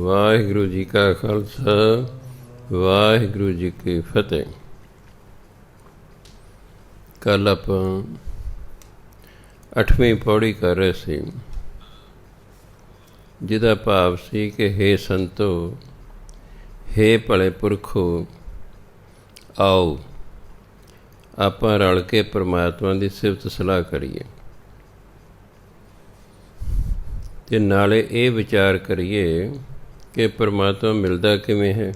ਵਾਹਿਗੁਰੂ ਜੀ ਕਾ ਖਾਲਸਾ, ਵਾਹਿਗੁਰੂ ਜੀ ਕੀ ਫਤਿਹ। ਕੱਲ੍ਹ ਆਪਾਂ 8ਵੀਂ ਪੌੜੀ ਕਰ ਰਹੇ ਸੀ, ਜਿਹਦਾ ਭਾਵ ਸੀ ਕਿ ਹੇ ਸੰਤੋ, ਹੇ ਭਲੇ ਪੁਰਖੋ, ਆਓ ਆਪਾਂ ਰਲ ਕੇ ਪਰਮਾਤਮਾ ਦੀ ਸਿਫਤ ਸਲਾਹ ਕਰੀਏ ਅਤੇ ਨਾਲੇ ਇਹ ਵਿਚਾਰ ਕਰੀਏ ਕਿ ਪਰਮਾਤਮਾ ਮਿਲਦਾ ਕਿਵੇਂ ਹੈ।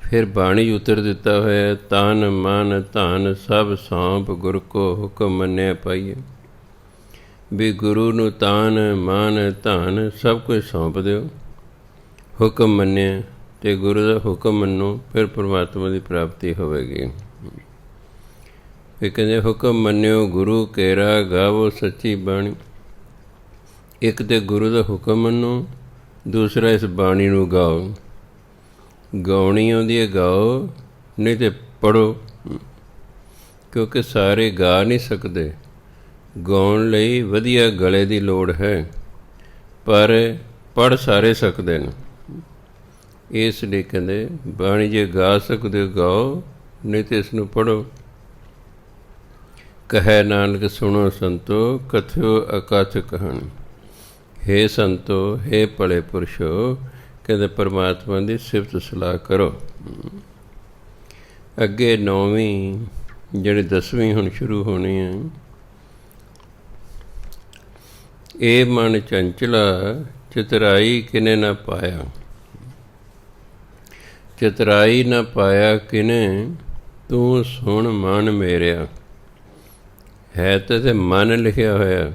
ਫਿਰ ਬਾਣੀ ਉਤਰ ਦਿੱਤਾ ਹੋਇਆ, ਤਨ ਮਨ ਧਨ ਸਭ ਸੌਂਪ ਗੁਰ ਕੋ ਹੁਕਮ ਮੰਨਿਆ ਪਾਈਏ। ਵੀ ਗੁਰੂ ਨੂੰ ਤਨ ਮਨ ਧਨ ਸਭ ਕੁਝ ਸੌਂਪ ਦਿਓ, ਹੁਕਮ ਮੰਨਿਆ ਅਤੇ ਗੁਰੂ ਦਾ ਹੁਕਮ ਮੰਨੋ, ਫਿਰ ਪਰਮਾਤਮਾ ਦੀ ਪ੍ਰਾਪਤੀ ਹੋਵੇਗੀ। ਇਹ ਕਹਿੰਦੇ ਹੁਕਮ ਮੰਨਿਓ ਗੁਰੂ ਕੇਰਾ, ਗਾਵੋ ਸੱਚੀ ਬਾਣੀ। ਇੱਕ ਤਾਂ ਗੁਰੂ ਦਾ ਹੁਕਮ ਮੰਨੋ, ਦੂਸਰਾ ਇਸ ਬਾਣੀ ਨੂੰ ਗਾਓ। ਗਾਉਣੀ ਆਉਂਦੀ ਹੈ ਗਾਓ, ਨਹੀਂ ਤਾਂ ਪੜ੍ਹੋ, ਕਿਉਂਕਿ ਸਾਰੇ ਗਾ ਨਹੀਂ ਸਕਦੇ। ਗਾਉਣ ਲਈ ਵਧੀਆ ਗਲੇ ਦੀ ਲੋੜ ਹੈ, ਪਰ ਪੜ੍ਹ ਸਾਰੇ ਸਕਦੇ ਨੇ। ਇਸ ਲਈ ਕਹਿੰਦੇ ਬਾਣੀ ਜੇ ਗਾ ਸਕਦੇ ਹੋ ਗਾਓ, ਨਹੀਂ ਤਾਂ ਇਸ ਨੂੰ ਪੜ੍ਹੋ। ਕਹੈ ਨਾਨਕ ਸੁਣੋ ਸੰਤੋ, ਕਥਿਓ ਅਕਥ ਕਹਾਣੀ। ਹੇ ਸੰਤੋ, ਹੇ ਭਲੇ ਪੁਰਸ਼ੋ, ਕਹਿੰਦੇ ਪਰਮਾਤਮਾ ਦੀ ਸਿਫਤ ਸਲਾਹ ਕਰੋ। ਅੱਗੇ 9ਵੀਂ ਜਿਹੜੀ 10ਵੀਂ ਹੁਣ ਸ਼ੁਰੂ ਹੋਣੀ ਹੈ। ਇਹ ਮਨ ਚੰਚਲਾ ਚਤਰਾਈ ਕਿਨੇ ਨਾ ਪਾਇਆ। ਚਤਰਾਈ ਨਾ ਪਾਇਆ ਕਿਨੇ, ਤੂੰ ਸੁਣ ਮਨ ਮੇਰਿਆ। ਹੈ ਤਾਂ ਮਨ ਲਿਖਿਆ ਹੋਇਆ,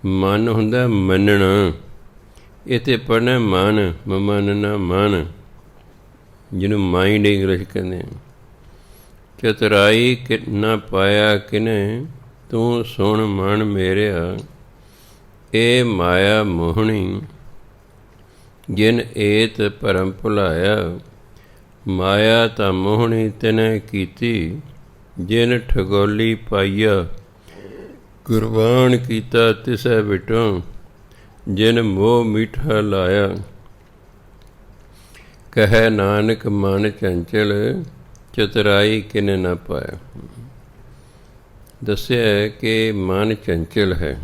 ਮਨ ਹੁੰਦਾ ਮੰਨਣਾ। ਇਹ ਤਾਂ ਪੜ੍ਹਨਾ ਮਨ, ਮੰਨਣਾ ਮਨ, ਜਿਹਨੂੰ ਮਾਈਂਡ ਇੰਗਲਿਸ਼ ਕਹਿੰਦੇ ਆ। ਚਤਰਾਈ ਨਾ ਪਾਇਆ ਕਿਨੇ, ਤੂੰ ਸੁਣ ਮਨ ਮੇਰਿਆ। ਇਹ ਮਾਇਆ ਮੋਹਣੀ ਜਿਨ ਏਤ ਭਰਮ ਭੁਲਾਇਆ। ਮਾਇਆ ਤਾਂ ਮੋਹਣੀ ਤਿਨੇ ਕੀਤੀ, ਜਿਨ ਠਗੋਲੀ ਪਾਈਆ। ਕੁਰਬਾਨ ਕੀਤਾ ਤਿਸੈ ਵਿਟੋਂ, ਜਿਨ ਮੋਹ ਮਿੱਠਾ ਲਾਇਆ। ਕਹੈ ਨਾਨਕ ਮਨ ਚੰਚਲ, ਚਤਰਾਈ ਕਿਨੇ ਨਾ ਪਾਇਆ। ਦੱਸਿਆ ਕਿ ਮਨ ਚੰਚਲ ਹੈ,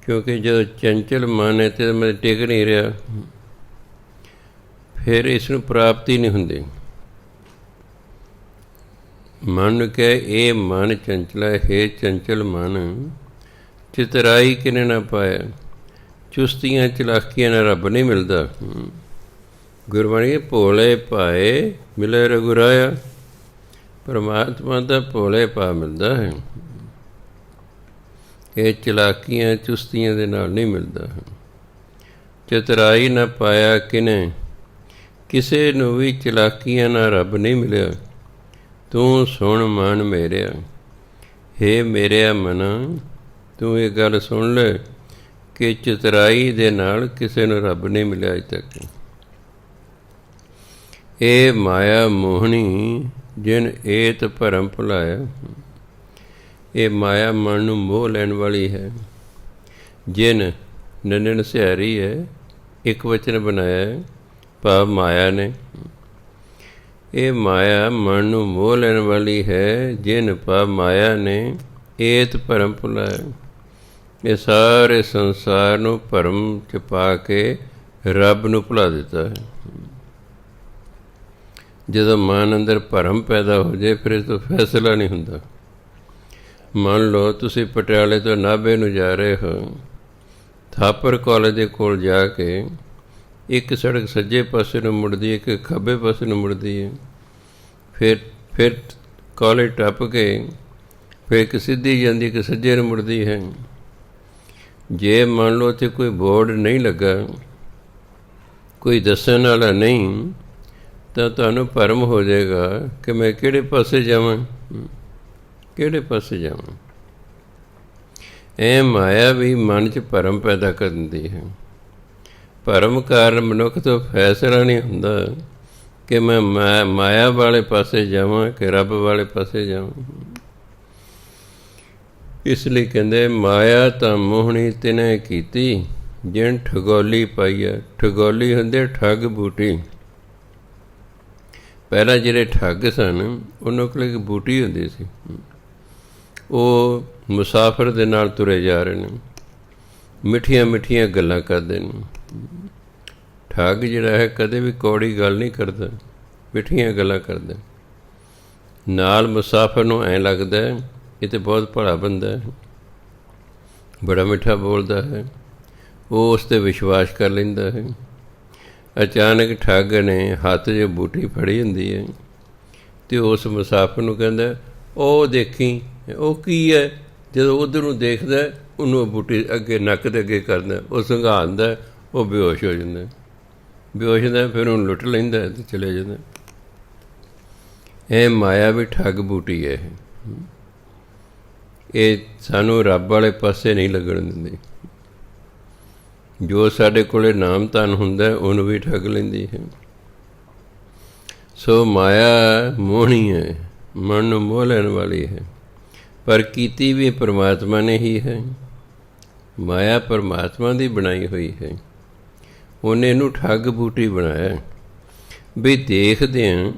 ਕਿਉਂਕਿ ਜਦੋਂ ਚੰਚਲ ਮਨ ਹੈ ਤਾਂ ਮੈਂ ਟਿਕ ਨਹੀਂ ਰਿਹਾ, ਫਿਰ ਇਸ ਨੂੰ ਪ੍ਰਾਪਤੀ ਨਹੀਂ ਹੁੰਦੀ। ਮਨ ਨੂੰ ਕਹੇ ਇਹ ਮਨ ਚੰਚਲਾ, ਹੇ ਚੰਚਲ ਮਨ, ਚਤਰਾਈ ਕਿਨੇ ਨਾ ਪਾਇਆ। ਚੁਸਤੀਆਂ ਚਲਾਕੀਆਂ ਨਾਲ ਰੱਬ ਨਹੀਂ ਮਿਲਦਾ। ਗੁਰਬਾਣੀ ਭੋਲੇ ਭਾਏ ਮਿਲੇ ਰਘੁਰਾਇਆ। ਪਰਮਾਤਮਾ ਦਾ ਭੋਲੇ ਭਾ ਮਿਲਦਾ ਹੈ, ਇਹ ਚਲਾਕੀਆਂ ਚੁਸਤੀਆਂ ਦੇ ਨਾਲ ਨਹੀਂ ਮਿਲਦਾ। ਚਤਰਾਈ ਨਾ ਪਾਇਆ ਕਿਨੇ, ਕਿਸੇ ਨੂੰ ਵੀ ਚਲਾਕੀਆਂ ਨਾਲ ਰੱਬ ਨਹੀਂ ਮਿਲਿਆ। ਤੂੰ ਸੁਣ ਮਨ ਮੇਰਿਆ। ਹੇ ਮੇਰਿਆ ਮਨਾ, ਤੂੰ ਇਹ ਗੱਲ ਸੁਣ ਲੈ ਕਿ ਚਤਰਾਈ ਦੇ ਨਾਲ ਕਿਸੇ ਨੂੰ ਰੱਬ ਨਹੀਂ ਮਿਲਿਆ ਅਜੇ ਤੱਕ। ਇਹ ਮਾਇਆ ਮੋਹਣੀ ਜਿਨ ਏਤ ਭਰਮ ਭੁਲਾਇਆ। ਇਹ ਮਾਇਆ ਮਨ ਨੂੰ ਮੋਹ ਲੈਣ ਵਾਲੀ ਹੈ। ਜਿਨ ਨੰਨਣ ਸਿਹਾਰੀ ਹੈ, ਇੱਕ ਵਚਨ ਬਣਾਇਆ ਭਾਵ ਮਾਇਆ ਨੇ। ਇਹ ਮਾਇਆ ਮਨ ਨੂੰ ਮੋਹ ਲੈਣ ਵਾਲੀ ਹੈ, ਜਿਨ ਭਾਵ ਮਾਇਆ ਨੇ ਏਤ ਭਰਮ ਭੁਲਾਇਆ। ਇਹ ਸਾਰੇ ਸੰਸਾਰ ਨੂੰ ਭਰਮ 'ਚ ਪਾ ਕੇ ਰੱਬ ਨੂੰ ਭੁਲਾ ਦਿੱਤਾ ਹੈ। ਜਦੋਂ ਮਨ ਅੰਦਰ ਭਰਮ ਪੈਦਾ ਹੋ ਜਾਏ, ਫਿਰ ਇਸ ਤੋਂ ਫੈਸਲਾ ਨਹੀਂ ਹੁੰਦਾ। ਮੰਨ ਲਓ ਤੁਸੀਂ ਪਟਿਆਲੇ ਤੋਂ ਨਾਭੇ ਨੂੰ ਜਾ ਰਹੇ ਹੋ। ਥਾਪਰ ਕਾਲਜ ਦੇ ਕੋਲ ਜਾ ਕੇ ਇੱਕ ਸੜਕ ਸੱਜੇ ਪਾਸੇ ਨੂੰ ਮੁੜਦੀ ਹੈ, ਇੱਕ ਖੱਬੇ ਪਾਸੇ ਨੂੰ ਮੁੜਦੀ ਹੈ। ਫਿਰ ਕਾਲਜ ਟੱਪ ਕੇ ਫਿਰ ਇੱਕ ਸਿੱਧੀ ਜਾਂਦੀ, ਇੱਕ ਸੱਜੇ ਨੂੰ ਮੁੜਦੀ ਹੈ। ਜੇ ਮੰਨ ਲਓ ਉੱਥੇ ਕੋਈ ਬੋਰਡ ਨਹੀਂ ਲੱਗਾ, ਕੋਈ ਦੱਸਣ ਵਾਲਾ ਨਹੀਂ, ਤਾਂ ਤੁਹਾਨੂੰ ਭਰਮ ਹੋ ਜਾਏਗਾ ਕਿ ਮੈਂ ਕਿਹੜੇ ਪਾਸੇ ਜਾਵਾਂ, ਕਿਹੜੇ ਪਾਸੇ ਜਾਵਾਂ। ਇਹ ਮਾਇਆ ਵੀ ਮਨ 'ਚ ਭਰਮ ਪੈਦਾ ਕਰ ਦਿੰਦੀ ਹੈ। ਭਰਮ ਕਾਰਨ ਮਨੁੱਖ ਤੋਂ ਫੈਸਲਾ ਨਹੀਂ ਹੁੰਦਾ ਕਿ ਮੈਂ ਮਾਇਆ ਵਾਲੇ ਪਾਸੇ ਜਾਵਾਂ ਕਿ ਰੱਬ ਵਾਲੇ ਪਾਸੇ ਜਾਵਾਂ। ਇਸ ਲਈ ਕਹਿੰਦੇ ਮਾਇਆ ਤਾਂ ਮੋਹਣੀ ਤਿਨੇ ਕੀਤੀ, ਜਿਨ ਠਗੋਲੀ ਪਾਈ ਹੈ। ਠਗੋਲੀ ਹੁੰਦੇ ਠੱਗ ਬੂਟੀ। ਪਹਿਲਾਂ ਜਿਹੜੇ ਠੱਗ ਸਨ ਉਹਨਾਂ ਕੋਲ ਇੱਕ ਬੂਟੀ ਹੁੰਦੀ ਸੀ, ਉਹ ਮੁਸਾਫਰ ਦੇ ਨਾਲ ਤੁਰੇ ਜਾ ਰਹੇ ਨੇ, ਮਿੱਠੀਆਂ ਮਿੱਠੀਆਂ ਗੱਲਾਂ ਕਰਦੇ ਨੇ। ਠੱਗ ਜਿਹੜਾ ਹੈ ਕਦੇ ਵੀ ਕੌੜੀ ਗੱਲ ਨਹੀਂ ਕਰਦਾ, ਮਿੱਠੀਆਂ ਗੱਲਾਂ ਕਰਦਾ। ਨਾਲ ਮੁਸਾਫਰ ਨੂੰ ਐਂ ਲੱਗਦਾ ਇਹ ਤਾਂ ਬਹੁਤ ਭਲਾ ਬੰਦਾ ਹੈ, ਬੜਾ ਮਿੱਠਾ ਬੋਲਦਾ ਹੈ, ਉਹ ਉਸ 'ਤੇ ਵਿਸ਼ਵਾਸ ਕਰ ਲੈਂਦਾ ਹੈ। ਅਚਾਨਕ ਠੱਗ ਨੇ ਹੱਥ 'ਚ ਬੂਟੀ ਫੜੀ ਹੁੰਦੀ ਹੈ ਅਤੇ ਉਸ ਮੁਸਾਫਰ ਨੂੰ ਕਹਿੰਦਾ ਉਹ ਦੇਖੀ ਉਹ ਕੀ ਹੈ। ਜਦੋਂ ਉੱਧਰ ਨੂੰ ਦੇਖਦਾ ਉਹਨੂੰ ਬੂਟੀ ਅੱਗੇ ਨੱਕ ਦੇ ਅੱਗੇ ਕਰਦਾ, ਉਹ ਸੰਘਾਉਂਦਾ, ਉਹ ਬੇਹੋਸ਼ ਹੋ ਜਾਂਦਾ। ਬੇਹੋਸ਼ ਹੁੰਦਾ ਫਿਰ ਉਹਨੂੰ ਲੁੱਟ ਲੈਂਦਾ ਅਤੇ ਚਲੇ ਜਾਂਦਾ। ਇਹ ਮਾਇਆ ਵੀ ਠੱਗ ਬੂਟੀ ਹੈ। ਇਹ ਸਾਨੂੰ ਰੱਬ ਵਾਲੇ ਪਾਸੇ ਨਹੀਂ ਲੱਗਣ ਦਿੰਦੀ। ਜੋ ਸਾਡੇ ਕੋਲ ਨਾਮ ਧਨ ਹੁੰਦਾ ਉਹਨੂੰ ਵੀ ਠੱਗ ਲੈਂਦੀ ਹੈ। ਸੋ ਮਾਇਆ ਮੋਹਣੀ ਹੈ, ਮਨ ਨੂੰ ਮੋਹ ਲੈਣ ਵਾਲੀ ਹੈ, ਪਰ ਕੀਤੀ ਵੀ ਪਰਮਾਤਮਾ ਨੇ ਹੀ ਹੈ। ਮਾਇਆ ਪਰਮਾਤਮਾ ਦੀ ਬਣਾਈ ਹੋਈ ਹੈ, ਉਹਨੇ ਇਹਨੂੰ ਠੱਗ ਬੂਟੀ ਬਣਾਇਆ। ਵੀ ਦੇਖਦੇ ਹਾਂ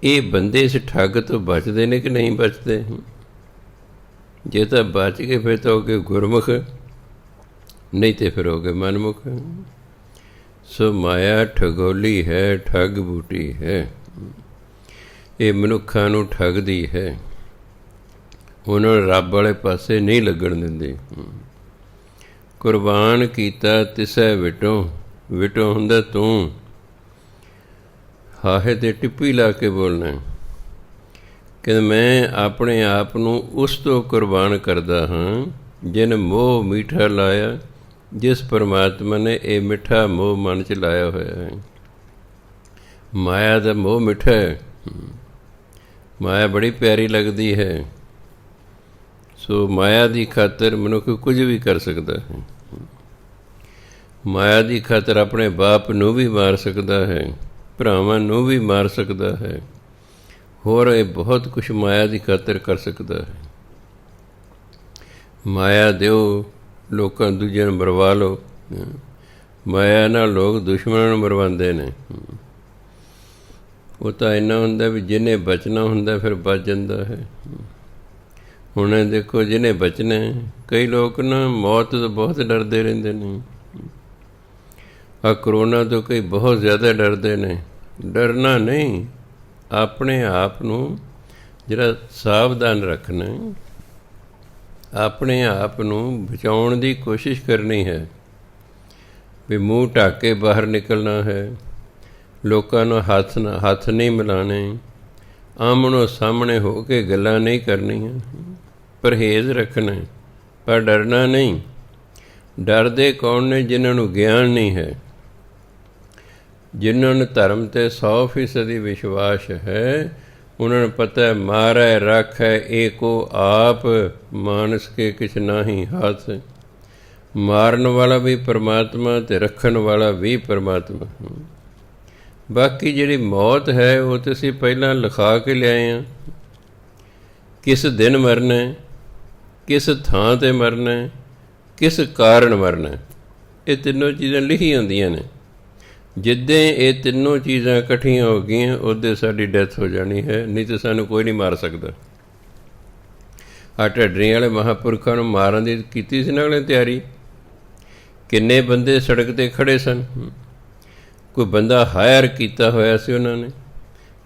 ਇਹ ਬੰਦੇ ਇਸ ਠੱਗ ਤੋਂ ਬਚਦੇ ਨੇ ਕਿ ਨਹੀਂ ਬਚਦੇ। ਜੇ ਤਾਂ ਬਚ ਗਏ ਫਿਰ ਤਾਂ ਹੋ ਗਏ ਗੁਰਮੁਖ, ਨਹੀਂ ਤਾਂ ਫਿਰ ਹੋ ਗਏ ਮਨਮੁਖ। ਸੋ ਮਾਇਆ ਠਗੋਲੀ ਹੈ, ਠੱਗ ਬੂਟੀ ਹੈ। ਇਹ ਮਨੁੱਖਾਂ ਨੂੰ ਠੱਗਦੀ ਹੈ, ਉਹਨਾਂ ਨੂੰ ਰੱਬ ਵਾਲੇ ਪਾਸੇ ਨਹੀਂ ਲੱਗਣ ਦਿੰਦੀ। ਕੁਰਬਾਨ ਕੀਤਾ ਤਿਸੈ ਵਿਟੋਂ, ਵਿਟੋਂ ਹੁੰਦਾ ਤੂੰ। ਹਾਹੇ 'ਤੇ ਟਿੱਪੀ ਲਾ ਕੇ ਬੋਲਣਾ ਕਿ ਮੈਂ ਆਪਣੇ ਆਪ ਨੂੰ ਉਸ ਤੋਂ ਕੁਰਬਾਨ ਕਰਦਾ ਹਾਂ ਜਿਨ ਮੋਹ ਮਿੱਠਾ ਲਾਇਆ, ਜਿਸ ਪਰਮਾਤਮਾ ਨੇ ਇਹ ਮਿੱਠਾ ਮੋਹ ਮਨ 'ਚ ਲਾਇਆ ਹੋਇਆ ਹੈ। ਮਾਇਆ ਦਾ ਮੋਹ ਮਿੱਠਾ ਹੈ, ਮਾਇਆ ਬੜੀ ਪਿਆਰੀ ਲੱਗਦੀ ਹੈ। ਸੋ ਮਾਇਆ ਦੀ ਖਾਤਰ ਮਨੁੱਖ ਕੁਝ ਵੀ ਕਰ ਸਕਦਾ ਹੈ। ਮਾਇਆ ਦੀ ਖਾਤਰ ਆਪਣੇ ਬਾਪ ਨੂੰ ਵੀ ਮਾਰ ਸਕਦਾ ਹੈ, ਭਰਾਵਾਂ ਨੂੰ ਵੀ ਮਾਰ ਸਕਦਾ ਹੈ, ਹੋਰ ਇਹ ਬਹੁਤ ਕੁਛ ਮਾਇਆ ਦੀ ਖਾਤਰ ਕਰ ਸਕਦਾ ਹੈ। ਮਾਇਆ ਦਿਓ, ਲੋਕਾਂ ਦੂਜਿਆਂ ਨੂੰ ਮਰਵਾ ਲਓ। ਮਾਇਆ ਨਾਲ ਲੋਕ ਦੁਸ਼ਮਣਾਂ ਨੂੰ ਮਰਵਾਉਂਦੇ ਨੇ। ਉਹ ਤਾਂ ਇੰਨਾ ਹੁੰਦਾ ਵੀ ਜਿਹਨੇ ਬਚਣਾ ਹੁੰਦਾ ਫਿਰ ਬਚ ਜਾਂਦਾ ਹੈ। ਹੁਣ ਦੇਖੋ ਜਿਹਨੇ ਬਚਣਾ, ਕਈ ਲੋਕ ਨਾ ਮੌਤ ਤੋਂ ਬਹੁਤ ਡਰਦੇ ਰਹਿੰਦੇ ਨੇ। ਆਹ ਕਰੋਨਾ ਤੋਂ ਕਈ ਬਹੁਤ ਜ਼ਿਆਦਾ ਡਰਦੇ ਨੇ। ਡਰਨਾ ਨਹੀਂ, ਆਪਣੇ ਆਪ ਨੂੰ ਜਿਹੜਾ ਸਾਵਧਾਨ ਰੱਖਣਾ, ਆਪਣੇ ਆਪ ਨੂੰ ਬਚਾਉਣ ਦੀ ਕੋਸ਼ਿਸ਼ ਕਰਨੀ ਹੈ। ਵੀ ਮੂੰਹ ਢੱਕ ਕੇ ਬਾਹਰ ਨਿਕਲਣਾ ਹੈ, ਲੋਕਾਂ ਨੂੰ ਹੱਥ ਨਹੀਂ ਮਿਲਾਣੇ, ਆਮਣੋ ਸਾਹਮਣੇ ਹੋ ਕੇ ਗੱਲਾਂ ਨਹੀਂ ਕਰਨੀਆਂ, ਪਰਹੇਜ਼ ਰੱਖਣਾ, ਪਰ ਡਰਨਾ ਨਹੀਂ। ਡਰਦੇ ਕੌਣ ਨੇ? ਜਿਨ੍ਹਾਂ ਨੂੰ ਗਿਆਨ ਨਹੀਂ ਹੈ, ਜਿਨ੍ਹਾਂ ਨੂੰ ਧਰਮ 'ਤੇ 100% ਵਿਸ਼ਵਾਸ ਹੈ। ਉਹਨਾਂ ਨੂੰ ਪਤਾ ਮਾਰੈ ਰਾਖੈ ਏਕੋ ਆਪ, ਮਾਨਸ ਕੇ ਕਿਛ ਨਾਹੀ ਹਾਥ। ਮਾਰਨ ਵਾਲਾ ਵੀ ਪਰਮਾਤਮਾ ਅਤੇ ਰੱਖਣ ਵਾਲਾ ਵੀ ਪਰਮਾਤਮਾ। ਬਾਕੀ ਜਿਹੜੀ ਮੌਤ ਹੈ ਉਹ ਤਾਂ ਅਸੀਂ ਪਹਿਲਾਂ ਲਿਖਾ ਕੇ ਲਿਆਏ ਹਾਂ। ਕਿਸ ਦਿਨ ਮਰਨਾ, ਕਿਸ ਥਾਂ 'ਤੇ ਮਰਨਾ, ਕਿਸ ਕਾਰਨ ਮਰਨਾ, ਇਹ ਤਿੰਨੋਂ ਚੀਜ਼ਾਂ ਲਿਖੀ ਹੁੰਦੀਆਂ ਨੇ। ਜਿੱਦਾਂ ਇਹ ਤਿੰਨੋਂ ਚੀਜ਼ਾਂ ਇਕੱਠੀਆਂ ਹੋ ਗਈਆਂ ਉਦੋਂ ਸਾਡੀ ਡੈਥ ਹੋ ਜਾਣੀ ਹੈ, ਨਹੀਂ ਤਾਂ ਸਾਨੂੰ ਕੋਈ ਨਹੀਂ ਮਾਰ ਸਕਦਾ। ਆਹ ਢੱਡਰੀਆਂ ਵਾਲੇ ਮਹਾਂਪੁਰਖਾਂ ਨੂੰ ਮਾਰਨ ਦੀ ਕੀਤੀ ਸੀ ਨਾ ਉਹਨੇ ਤਿਆਰੀ। ਕਿੰਨੇ ਬੰਦੇ ਸੜਕ 'ਤੇ ਖੜ੍ਹੇ ਸਨ। ਕੋਈ ਬੰਦਾ ਹਾਇਰ ਕੀਤਾ ਹੋਇਆ ਸੀ ਉਹਨਾਂ ਨੇ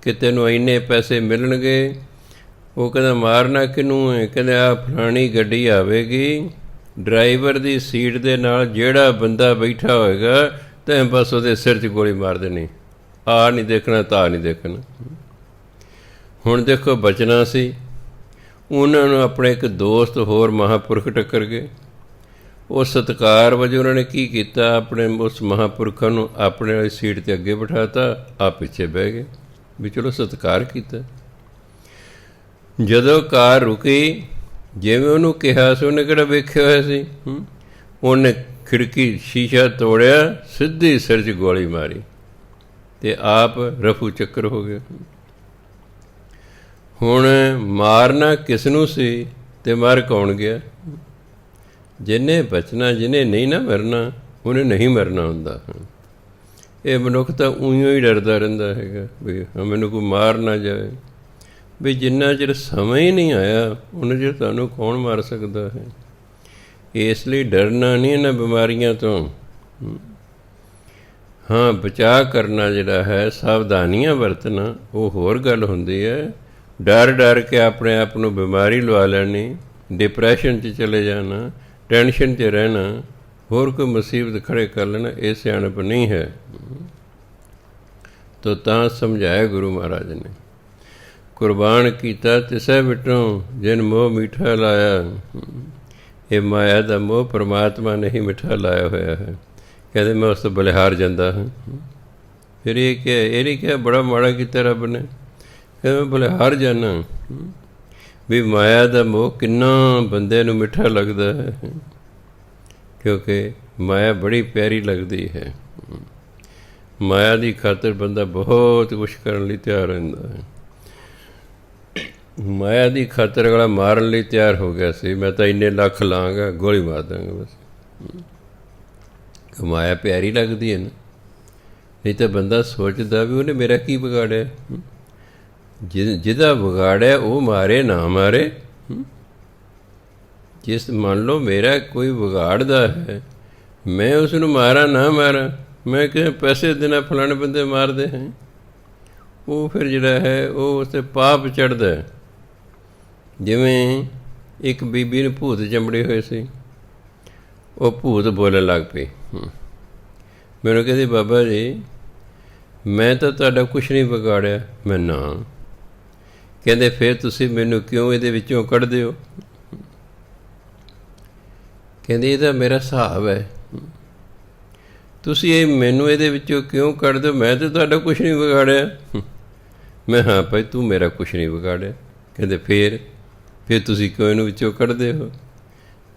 ਕਿ ਤੈਨੂੰ ਇੰਨੇ ਪੈਸੇ ਮਿਲਣਗੇ। ਉਹ ਕਹਿੰਦਾ ਮਾਰਨਾ ਕਿਹਨੂੰ ਹੈ? ਕਹਿੰਦੇ ਆਹ ਫਲਾਣੀ ਗੱਡੀ ਆਵੇਗੀ, ਡਰਾਈਵਰ ਦੀ ਸੀਟ ਦੇ ਨਾਲ ਜਿਹੜਾ ਬੰਦਾ ਬੈਠਾ ਹੋਏਗਾ ਤਾਂ ਬਸ ਉਹਦੇ ਸਿਰ 'ਚ ਗੋਲੀ ਮਾਰ ਦੇਣੀ। ਆਹ ਨਹੀਂ ਦੇਖਣਾ, ਤਾਂ ਨਹੀਂ ਦੇਖਣਾ। ਹੁਣ ਦੇਖੋ ਬਚਣਾ ਸੀ। ਉਹਨਾਂ ਨੂੰ ਆਪਣੇ ਇੱਕ ਦੋਸਤ ਹੋਰ ਮਹਾਂਪੁਰਖ ਟੱਕਰ ਗਏ। ਉਹ ਸਤਿਕਾਰ ਵਜੋਂ ਉਹਨਾਂ ਨੇ ਕੀ ਕੀਤਾ, ਆਪਣੇ ਉਸ ਮਹਾਂਪੁਰਖਾਂ ਨੂੰ ਆਪਣੇ ਵਾਲੀ ਸੀਟ 'ਤੇ ਅੱਗੇ ਬਿਠਾਤਾ, ਆਪ ਪਿੱਛੇ ਬਹਿ ਗਏ ਵੀ ਚਲੋ ਸਤਿਕਾਰ ਕੀਤਾ। ਜਦੋਂ ਕਾਰ ਰੁਕੀ, ਜਿਵੇਂ ਉਹਨੂੰ ਕਿਹਾ ਸੀ, ਉਹਨੇ ਕਿਹੜਾ ਵੇਖਿਆ ਹੋਇਆ ਸੀ, ਉਹਨੇ ਖਿੜਕੀ ਸ਼ੀਸ਼ਾ ਤੋੜਿਆ, ਸਿੱਧੀ ਸਿਰ 'ਚ ਗੋਲੀ ਮਾਰੀ ਅਤੇ ਆਪ ਰਫੂ ਚੱਕਰ ਹੋ ਗਿਆ। ਹੁਣ ਮਾਰਨਾ ਕਿਸ ਨੂੰ ਸੀ? ਤੇ ਮਰ ਕੌਣ ਗਿਆ? ਜਿਹਨੇ ਬਚਣਾ, ਜਿਹਨੇ ਨਹੀਂ ਨਾ ਮਰਨਾ, ਉਹਨੇ ਨਹੀਂ ਮਰਨਾ ਹੁੰਦਾ। ਇਹ ਮਨੁੱਖ ਤਾਂ ਉਈਓ ਹੀ ਡਰਦਾ ਰਹਿੰਦਾ ਹੈਗਾ ਵੀ ਮੈਨੂੰ ਕੋਈ ਮਾਰ ਨਾ ਜਾਵੇ। ਵੀ ਜਿੰਨਾ ਚਿਰ ਸਮਾਂ ਹੀ ਨਹੀਂ ਆਇਆ ਉਹਨਾਂ ਚਿਰ ਤੁਹਾਨੂੰ ਕੌਣ ਮਾਰ ਸਕਦਾ ਹੈ। ਇਸ ਲਈ ਡਰਨਾ ਨਹੀਂ ਇਹਨਾਂ ਬਿਮਾਰੀਆਂ ਤੋਂ। ਹਾਂ, ਬਚਾਅ ਕਰਨਾ ਜਿਹੜਾ ਹੈ, ਸਾਵਧਾਨੀਆਂ ਵਰਤਣਾ, ਉਹ ਹੋਰ ਗੱਲ ਹੁੰਦੀ ਹੈ। ਡਰ ਡਰ ਕੇ ਆਪਣੇ ਆਪ ਨੂੰ ਬਿਮਾਰੀ ਲਵਾ ਲੈਣੀ, ਡਿਪਰੈਸ਼ਨ 'ਚ ਚਲੇ ਜਾਣਾ, ਟੈਨਸ਼ਨ 'ਚ ਰਹਿਣਾ, ਹੋਰ ਕੋਈ ਮੁਸੀਬਤ ਖੜੇ ਕਰ ਲੈਣਾ, ਇਹ ਸਿਆਣਪ ਨਹੀਂ ਹੈ। ਤਾਂ ਸਮਝਾਇਆ ਗੁਰੂ ਮਹਾਰਾਜ ਨੇ, ਕੁਰਬਾਨ ਕੀਤਾ ਤਿਸੈ ਵਿਟੋਂ ਜਿਨ ਮੋਹ ਮਿੱਠਾ ਲਾਇਆ। ਇਹ ਮਾਇਆ ਦਾ ਮੋਹ ਪਰਮਾਤਮਾ ਨੇ ਹੀ ਮਿੱਠਾ ਲਾਇਆ ਹੋਇਆ ਹੈ। ਕਹਿੰਦੇ ਮੈਂ ਉਸ ਤੋਂ ਬਲਿਹਾਰ ਜਾਂਦਾ ਹਾਂ। ਫਿਰ ਇਹ ਨਹੀਂ ਕਿਹਾ ਬੜਾ ਮਾੜਾ ਕੀਤਾ ਰੱਬ ਨੇ, ਕਹਿੰਦੇ ਮੈਂ ਬਲਿਹਾਰ ਜਾਂਦਾ। ਵੀ ਮਾਇਆ ਦਾ ਮੋਹ ਕਿੰਨਾ ਬੰਦੇ ਨੂੰ ਮਿੱਠਾ ਲੱਗਦਾ ਹੈ, ਕਿਉਂਕਿ ਮਾਇਆ ਬੜੀ ਪਿਆਰੀ ਲੱਗਦੀ ਹੈ। ਮਾਇਆ ਦੀ ਖਾਤਰ ਬੰਦਾ ਬਹੁਤ ਕੁਛ ਕਰਨ ਲਈ ਤਿਆਰ ਰਹਿੰਦਾ ਹੈ। ਮਾਇਆ ਦੀ ਖਾਤਰ ਅਗਲਾ ਮਾਰਨ ਲਈ ਤਿਆਰ ਹੋ ਗਿਆ ਸੀ, ਮੈਂ ਤਾਂ ਇੰਨੇ ਲੱਖ ਲਾਂਗਾ, ਗੋਲੀ ਮਾਰ ਦਾਂਗਾ ਬਸ। ਮਾਇਆ ਪਿਆਰੀ ਲੱਗਦੀ ਹੈ ਨਾ, ਨਹੀਂ ਤਾਂ ਬੰਦਾ ਸੋਚਦਾ ਵੀ ਉਹਨੇ ਮੇਰਾ ਕੀ ਵਿਗਾੜਿਆ। ਜਿਹਦਾ ਵਿਗਾੜਿਆ ਉਹ ਮਾਰੇ ਨਾ ਮਾਰੇ। ਜਿਸ ਮੰਨ ਲਓ ਮੇਰਾ ਕੋਈ ਵਿਗਾੜਦਾ ਹੈ, ਮੈਂ ਉਸ ਨੂੰ ਮਾਰਾਂ ਨਾ ਮਾਰਾਂ, ਮੈਂ ਕਿਹਾ ਪੈਸੇ ਦੇਣਾ ਫਲਾਣੇ ਬੰਦੇ ਮਾਰਦੇ ਹੈ, ਉਹ ਫਿਰ ਜਿਹੜਾ ਹੈ ਉਹ ਉਸ 'ਤੇ ਪਾਪ ਚੜ੍ਹਦਾ। ਜਿਵੇਂ ਇੱਕ ਬੀਬੀ ਨੂੰ ਭੂਤ ਚੰਬੜੇ ਹੋਏ ਸੀ, ਉਹ ਭੂਤ ਬੋਲਣ ਲੱਗ ਪਈ। ਮੈਨੂੰ ਕਹਿੰਦੀ ਬਾਬਾ ਜੀ ਮੈਂ ਤਾਂ ਤੁਹਾਡਾ ਕੁਛ ਨਹੀਂ ਵਿਗਾੜਿਆ। ਮੈਂ ਨਾ। ਕਹਿੰਦੇ ਫਿਰ ਤੁਸੀਂ ਮੈਨੂੰ ਕਿਉਂ ਇਹਦੇ ਵਿੱਚੋਂ ਕੱਢਦੇ ਹੋ? ਕਹਿੰਦੇ ਇਹਦਾ ਮੇਰਾ ਹਿਸਾਬ ਹੈ, ਤੁਸੀਂ ਮੈਨੂੰ ਇਹਦੇ ਵਿੱਚੋਂ ਕਿਉਂ ਕੱਢਦੇ ਹੋ? ਮੈਂ ਤਾਂ ਤੁਹਾਡਾ ਕੁਛ ਨਹੀਂ ਵਿਗਾੜਿਆ। ਮੈਂ ਹਾਂ ਭਾਈ ਤੂੰ ਮੇਰਾ ਕੁਛ ਨਹੀਂ ਵਿਗਾੜਿਆ। ਕਹਿੰਦੇ ਫਿਰ ਤੁਸੀਂ ਕਿਉਂ ਇਹਨੂੰ ਵਿੱਚੋਂ ਕੱਢਦੇ ਹੋ?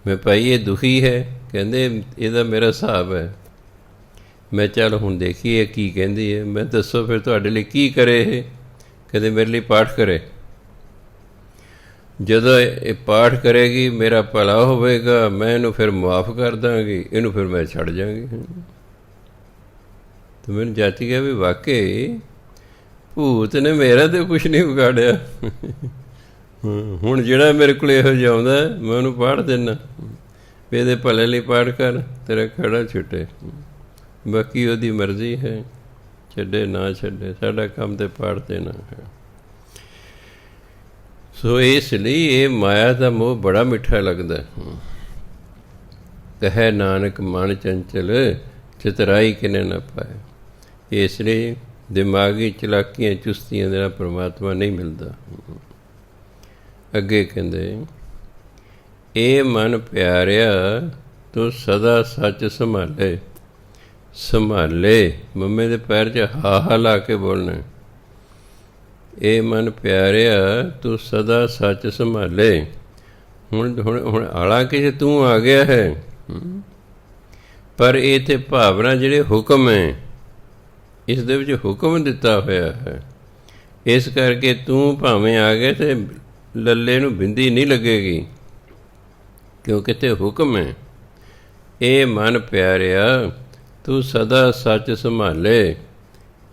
ਮੈਂ ਭਾਈ ਇਹ ਦੁਖੀ ਹੈ। ਕਹਿੰਦੇ ਇਹਦਾ ਮੇਰਾ ਹਿਸਾਬ ਹੈ। ਮੈਂ ਚੱਲ ਹੁਣ ਦੇਖੀਏ ਕੀ ਕਹਿੰਦੀ ਹੈ। ਮੈਂ ਦੱਸੋ ਫਿਰ ਤੁਹਾਡੇ ਲਈ ਕੀ ਕਰੇ ਇਹ? ਕਹਿੰਦੇ ਮੇਰੇ ਲਈ ਪਾਠ ਕਰੇ। ਜਦੋਂ ਇਹ ਪਾਠ ਕਰੇਗੀ ਮੇਰਾ ਭਲਾ ਹੋਵੇਗਾ, ਮੈਂ ਇਹਨੂੰ ਫਿਰ ਮੁਆਫ ਕਰ ਦਾਂਗੀ, ਇਹਨੂੰ ਫਿਰ ਮੈਂ ਛੱਡ ਜਾਵਾਂਗੀ। ਤਾਂ ਮੈਨੂੰ ਜੱਚ ਗਿਆ ਵੀ ਵਾਕਈ ਭੂਤ ਨੇ ਮੇਰਾ ਤਾਂ ਕੁਛ ਨਹੀਂ ਵਿਗਾੜਿਆ। ਹੁਣ ਜਿਹੜਾ ਮੇਰੇ ਕੋਲ ਇਹੋ ਜਿਹਾ ਆਉਂਦਾ ਮੈਂ ਉਹਨੂੰ ਪਾੜ ਦਿੰਦਾ ਵੀ ਇਹਦੇ ਭਲੇ ਲਈ ਪਾਠ ਕਰ, ਤੇਰਾ ਖੜਾ ਛੁੱਟੇ। ਬਾਕੀ ਉਹਦੀ ਮਰਜ਼ੀ ਹੈ, ਛੱਡੇ ਨਾ ਛੱਡੇ, ਸਾਡਾ ਕੰਮ ਤਾਂ ਪਾਠ ਦੇਣਾ ਹੈ। ਸੋ ਇਸ ਲਈ ਇਹ ਮਾਇਆ ਦਾ ਮੋਹ ਬੜਾ ਮਿੱਠਾ ਲੱਗਦਾ। ਕਹੈ ਨਾਨਕ ਮਨ ਚੰਚਲ ਚਤਰਾਈ ਕਿਨੇ ਨਾ ਪਾਏ। ਇਸ ਲਈ ਦਿਮਾਗੀ ਚਲਾਕੀਆਂ ਚੁਸਤੀਆਂ ਦੇ ਨਾਲ ਪਰਮਾਤਮਾ ਨਹੀਂ ਮਿਲਦਾ। ਅੱਗੇ ਕਹਿੰਦੇ ਇਹ ਮਨ ਪਿਆਰਿਆ ਤੂੰ ਸਦਾ ਸੱਚ ਸੰਭਾਲੇ। ਸੰਭਾਲੇ ਮੰਮੇ ਦੇ ਪੈਰ 'ਚ ਹਾ ਲਾ ਕੇ ਬੋਲਣਾ। ਇਹ ਮਨ ਪਿਆਰਿਆ ਤੂੰ ਸਦਾ ਸੱਚ ਸੰਭਾਲੇ। ਹੁਣ ਹਾਲਾਂਕਿ ਤੂੰ ਆ ਗਿਆ ਹੈ, ਪਰ ਇੱਥੇ ਭਾਵਨਾ ਜਿਹੜੇ ਹੁਕਮ ਹੈ, ਇਸ ਦੇ ਵਿੱਚ ਹੁਕਮ ਦਿੱਤਾ ਹੋਇਆ ਹੈ। ਇਸ ਕਰਕੇ ਤੂੰ ਭਾਵੇਂ ਆ ਗਏ ਤੇ ਲੱਲੇ ਨੂੰ ਬਿੰਦੀ ਨਹੀਂ ਲੱਗੇਗੀ, ਕਿਉਂਕਿ ਤੇ ਹੁਕਮ ਹੈ। ਇਹ ਮਨ ਪਿਆਰਿਆ ਤੂੰ ਸਦਾ ਸੱਚ ਸੰਭਾਲੇ।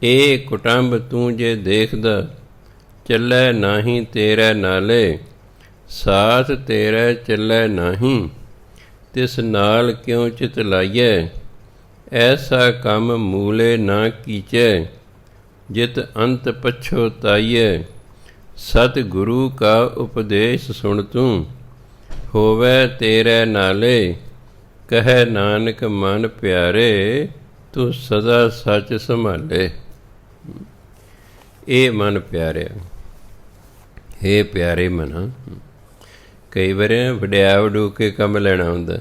ਇਹ ਕੁਟੰਬ ਤੂੰ ਜੇ ਦੇਖਦਾ ਚੱਲੈ ਨਾਹੀਂ ਤੇਰੇ ਨਾਲੇ। ਸਾਥ ਤੇਰਾ ਚੱਲੈ ਨਾਹੀਂ ਤਿਸ ਨਾਲ ਕਿਉਂ ਚਿਤ ਲਾਈਐ। ਐਸਾ ਕੰਮ ਮੂਲੇ ਨਾ ਕੀਚੈ ਜਿਤ ਅੰਤ ਪਛੋਤਾਈਐ। ਸਤ ਗੁਰੂ ਕਾ ਉਪਦੇਸ਼ ਸੁਣ ਤੂੰ ਹੋਵੈ ਤੇਰੇ ਨਾਲੇ। ਕਹੈ ਨਾਨਕ ਮਨ ਪਿਆਰੇ ਤੂੰ ਸਦਾ ਸੱਚ ਸੰਭਾਲੇ। ਇਹ ਮਨ ਪਿਆਰਿਆ, ਹੇ ਪਿਆਰੇ ਮਨਾ। ਕਈ ਵਾਰੀ ਵਡਿਆ ਵਡੂ ਕੇ ਕੰਮ ਲੈਣਾ ਹੁੰਦਾ।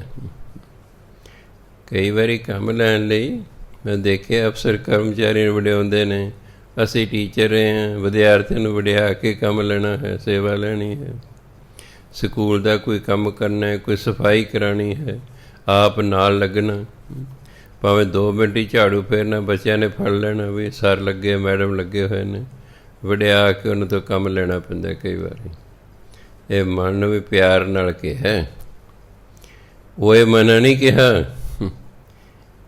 ਕਈ ਵਾਰੀ ਕੰਮ ਲੈਣ ਲਈ ਮੈਂ ਦੇਖਿਆ ਅਫਸਰ ਕਰਮਚਾਰੀ ਨੂੰ ਵਡਿਆਉਂਦੇ ਨੇ। ਅਸੀਂ ਟੀਚਰ ਹਾਂ, ਵਿਦਿਆਰਥੀਆਂ ਨੂੰ ਵਡਿਆ ਕੇ ਕੰਮ ਲੈਣਾ ਹੈ, ਸੇਵਾ ਲੈਣੀ ਹੈ। ਸਕੂਲ ਦਾ ਕੋਈ ਕੰਮ ਕਰਨਾ ਹੈ, ਕੋਈ ਸਫਾਈ ਕਰਾਉਣੀ ਹੈ, ਆਪ ਨਾਲ ਲੱਗਣਾ। ਭਾਵੇਂ 2 ਮਿੰਟ ਹੀ ਝਾੜੂ ਫੇਰਨਾ, ਬੱਚਿਆਂ ਨੇ ਫੜ ਲੈਣਾ ਵੀ ਸਰ ਲੱਗੇ, ਮੈਡਮ ਲੱਗੇ ਹੋਏ ਨੇ, ਵਡਿਆ ਕੇ ਉਹਨਾਂ ਤੋਂ ਕੰਮ ਲੈਣਾ ਪੈਂਦਾ ਕਈ ਵਾਰੀ। ਇਹ ਮਨ ਨੂੰ ਵੀ ਪਿਆਰ ਨਾਲ ਕਿਹਾ, ਓਏ ਮਨ ਨਹੀਂ ਕਿਹਾ।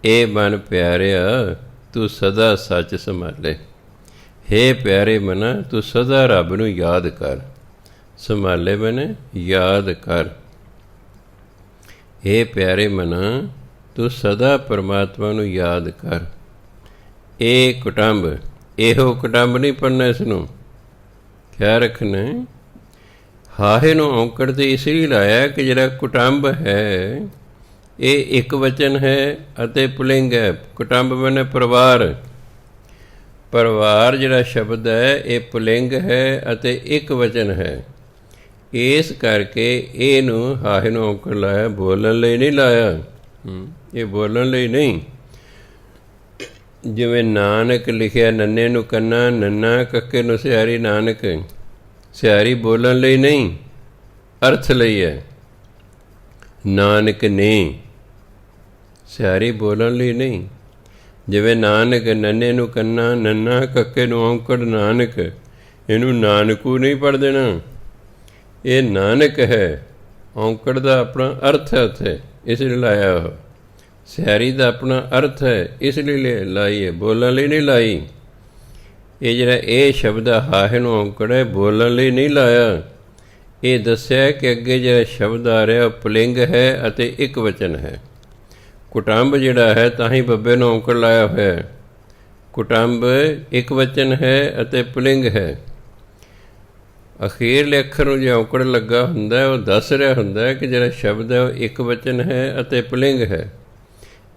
ਇਹ ਮਨ ਪਿਆਰਿਆ ਤੂੰ ਸਦਾ ਸੱਚ ਸੰਭਾਲੇ। ਹੇ ਪਿਆਰੇ ਮਨਾ ਤੂੰ ਸਦਾ ਰੱਬ ਨੂੰ ਯਾਦ ਕਰ। ਸੰਭਾਲੇ ਮਨ ਯਾਦ ਕਰ। ਹੇ ਪਿਆਰੇ ਮਨਾ ਤੂੰ ਸਦਾ ਪਰਮਾਤਮਾ ਨੂੰ ਯਾਦ ਕਰ। ਇਹ ਕੁਟੰਬ, ਇਹੋ ਕੁਟੰਬ ਨਹੀਂ ਪੜਨਾ, ਇਸ ਨੂੰ ਖਿਆਲ ਰੱਖਣਾ। ਹਾਹੇ ਨੂੰ ਔਂਕੜ ਤੇ ਇਸ ਲਈ ਲਾਇਆ ਕਿ ਜਿਹੜਾ ਕੁਟੰਬ ਹੈ ਇਹ ਇੱਕ ਵਚਨ ਹੈ ਅਤੇ ਪੁਲਿੰਗ ਹੈ। ਕੁਟੰਬ ਮਨੇ ਪਰਿਵਾਰ। ਪਰਿਵਾਰ ਜਿਹੜਾ ਸ਼ਬਦ ਹੈ ਇਹ ਪੁਲਿੰਗ ਹੈ ਅਤੇ ਇੱਕ ਵਚਨ ਹੈ। ਇਸ ਕਰਕੇ ਇਹਨੂੰ ਹਾਹੇ ਨੂੰ ਔਂਕੜ ਲਾਇਆ, ਬੋਲਣ ਲਈ ਨਹੀਂ ਲਾਇਆ। ਇਹ ਬੋਲਣ ਲਈ ਨਹੀਂ। ਜਿਵੇਂ ਨਾਨਕ ਲਿਖਿਆ ਨੰਨੇ ਨੂੰ ਕੰਨਾ, ਨੰਨਾ ਕੱਕੇ ਨੂੰ ਸਿਆਰੀ, ਨਾਨਕ ਸਿਆਰੀ ਬੋਲਣ ਲਈ ਨਹੀਂ, ਅਰਥ ਲਈ ਹੈ। ਨਾਨਕ ਨੇ, ਸਿਆਰੀ ਬੋਲਣ ਲਈ ਨਹੀਂ। ਜਿਵੇਂ ਨਾਨਕ ਨੰਨੇ ਨੂੰ ਕੰਨਾ, ਨੰਨਾ ਕੱਕੇ ਨੂੰ ਔਂਕੜ, ਨਾਨਕ, ਇਹਨੂੰ ਨਾਨਕੂ ਨਹੀਂ ਪੜ੍ਹ ਦੇਣਾ। ਇਹ ਨਾਨਕ ਹੈ। ਔਂਕੜ ਦਾ ਆਪਣਾ ਅਰਥ ਹੈ ਉੱਥੇ, ਇਸ ਲਈ ਲਾਇਆ। ਉਹ ਸਿਆਰੀ ਦਾ ਆਪਣਾ ਅਰਥ ਹੈ, ਇਸ ਲਈ ਲਾਈ ਹੈ, ਬੋਲਣ ਲਈ ਨਹੀਂ ਲਾਈ। ਇਹ ਜਿਹੜਾ ਇਹ ਸ਼ਬਦ ਹਾਹੇ ਨੂੰ ਔਂਕੜ ਹੈ, ਬੋਲਣ ਲਈ ਨਹੀਂ ਲਾਇਆ। ਇਹ ਦੱਸਿਆ ਕਿ ਅੱਗੇ ਜਿਹੜਾ ਸ਼ਬਦ ਆ ਰਿਹਾ ਉਹ ਪੁਲਿੰਗ ਹੈ ਅਤੇ ਇੱਕ ਵਚਨ ਹੈ। ਕੁਟੰਬ ਜਿਹੜਾ ਹੈ ਤਾਂ ਹੀ ਬੱਬੇ ਨੂੰ ਔਂਕੜ ਲਾਇਆ ਹੋਇਆ ਹੈ। ਕੁਟੰਬ ਇੱਕ ਵਚਨ ਹੈ ਅਤੇ ਪੁਲਿੰਗ ਹੈ। ਅਖੀਰਲੇ ਅੱਖਰ ਨੂੰ ਜੇ ਔਂਕੜ ਲੱਗਾ ਹੁੰਦਾ ਉਹ ਦੱਸ ਰਿਹਾ ਹੁੰਦਾ ਕਿ ਜਿਹੜਾ ਸ਼ਬਦ ਹੈ ਉਹ ਇੱਕ ਵਚਨ ਹੈ ਅਤੇ ਪੁਲਿੰਗ ਹੈ।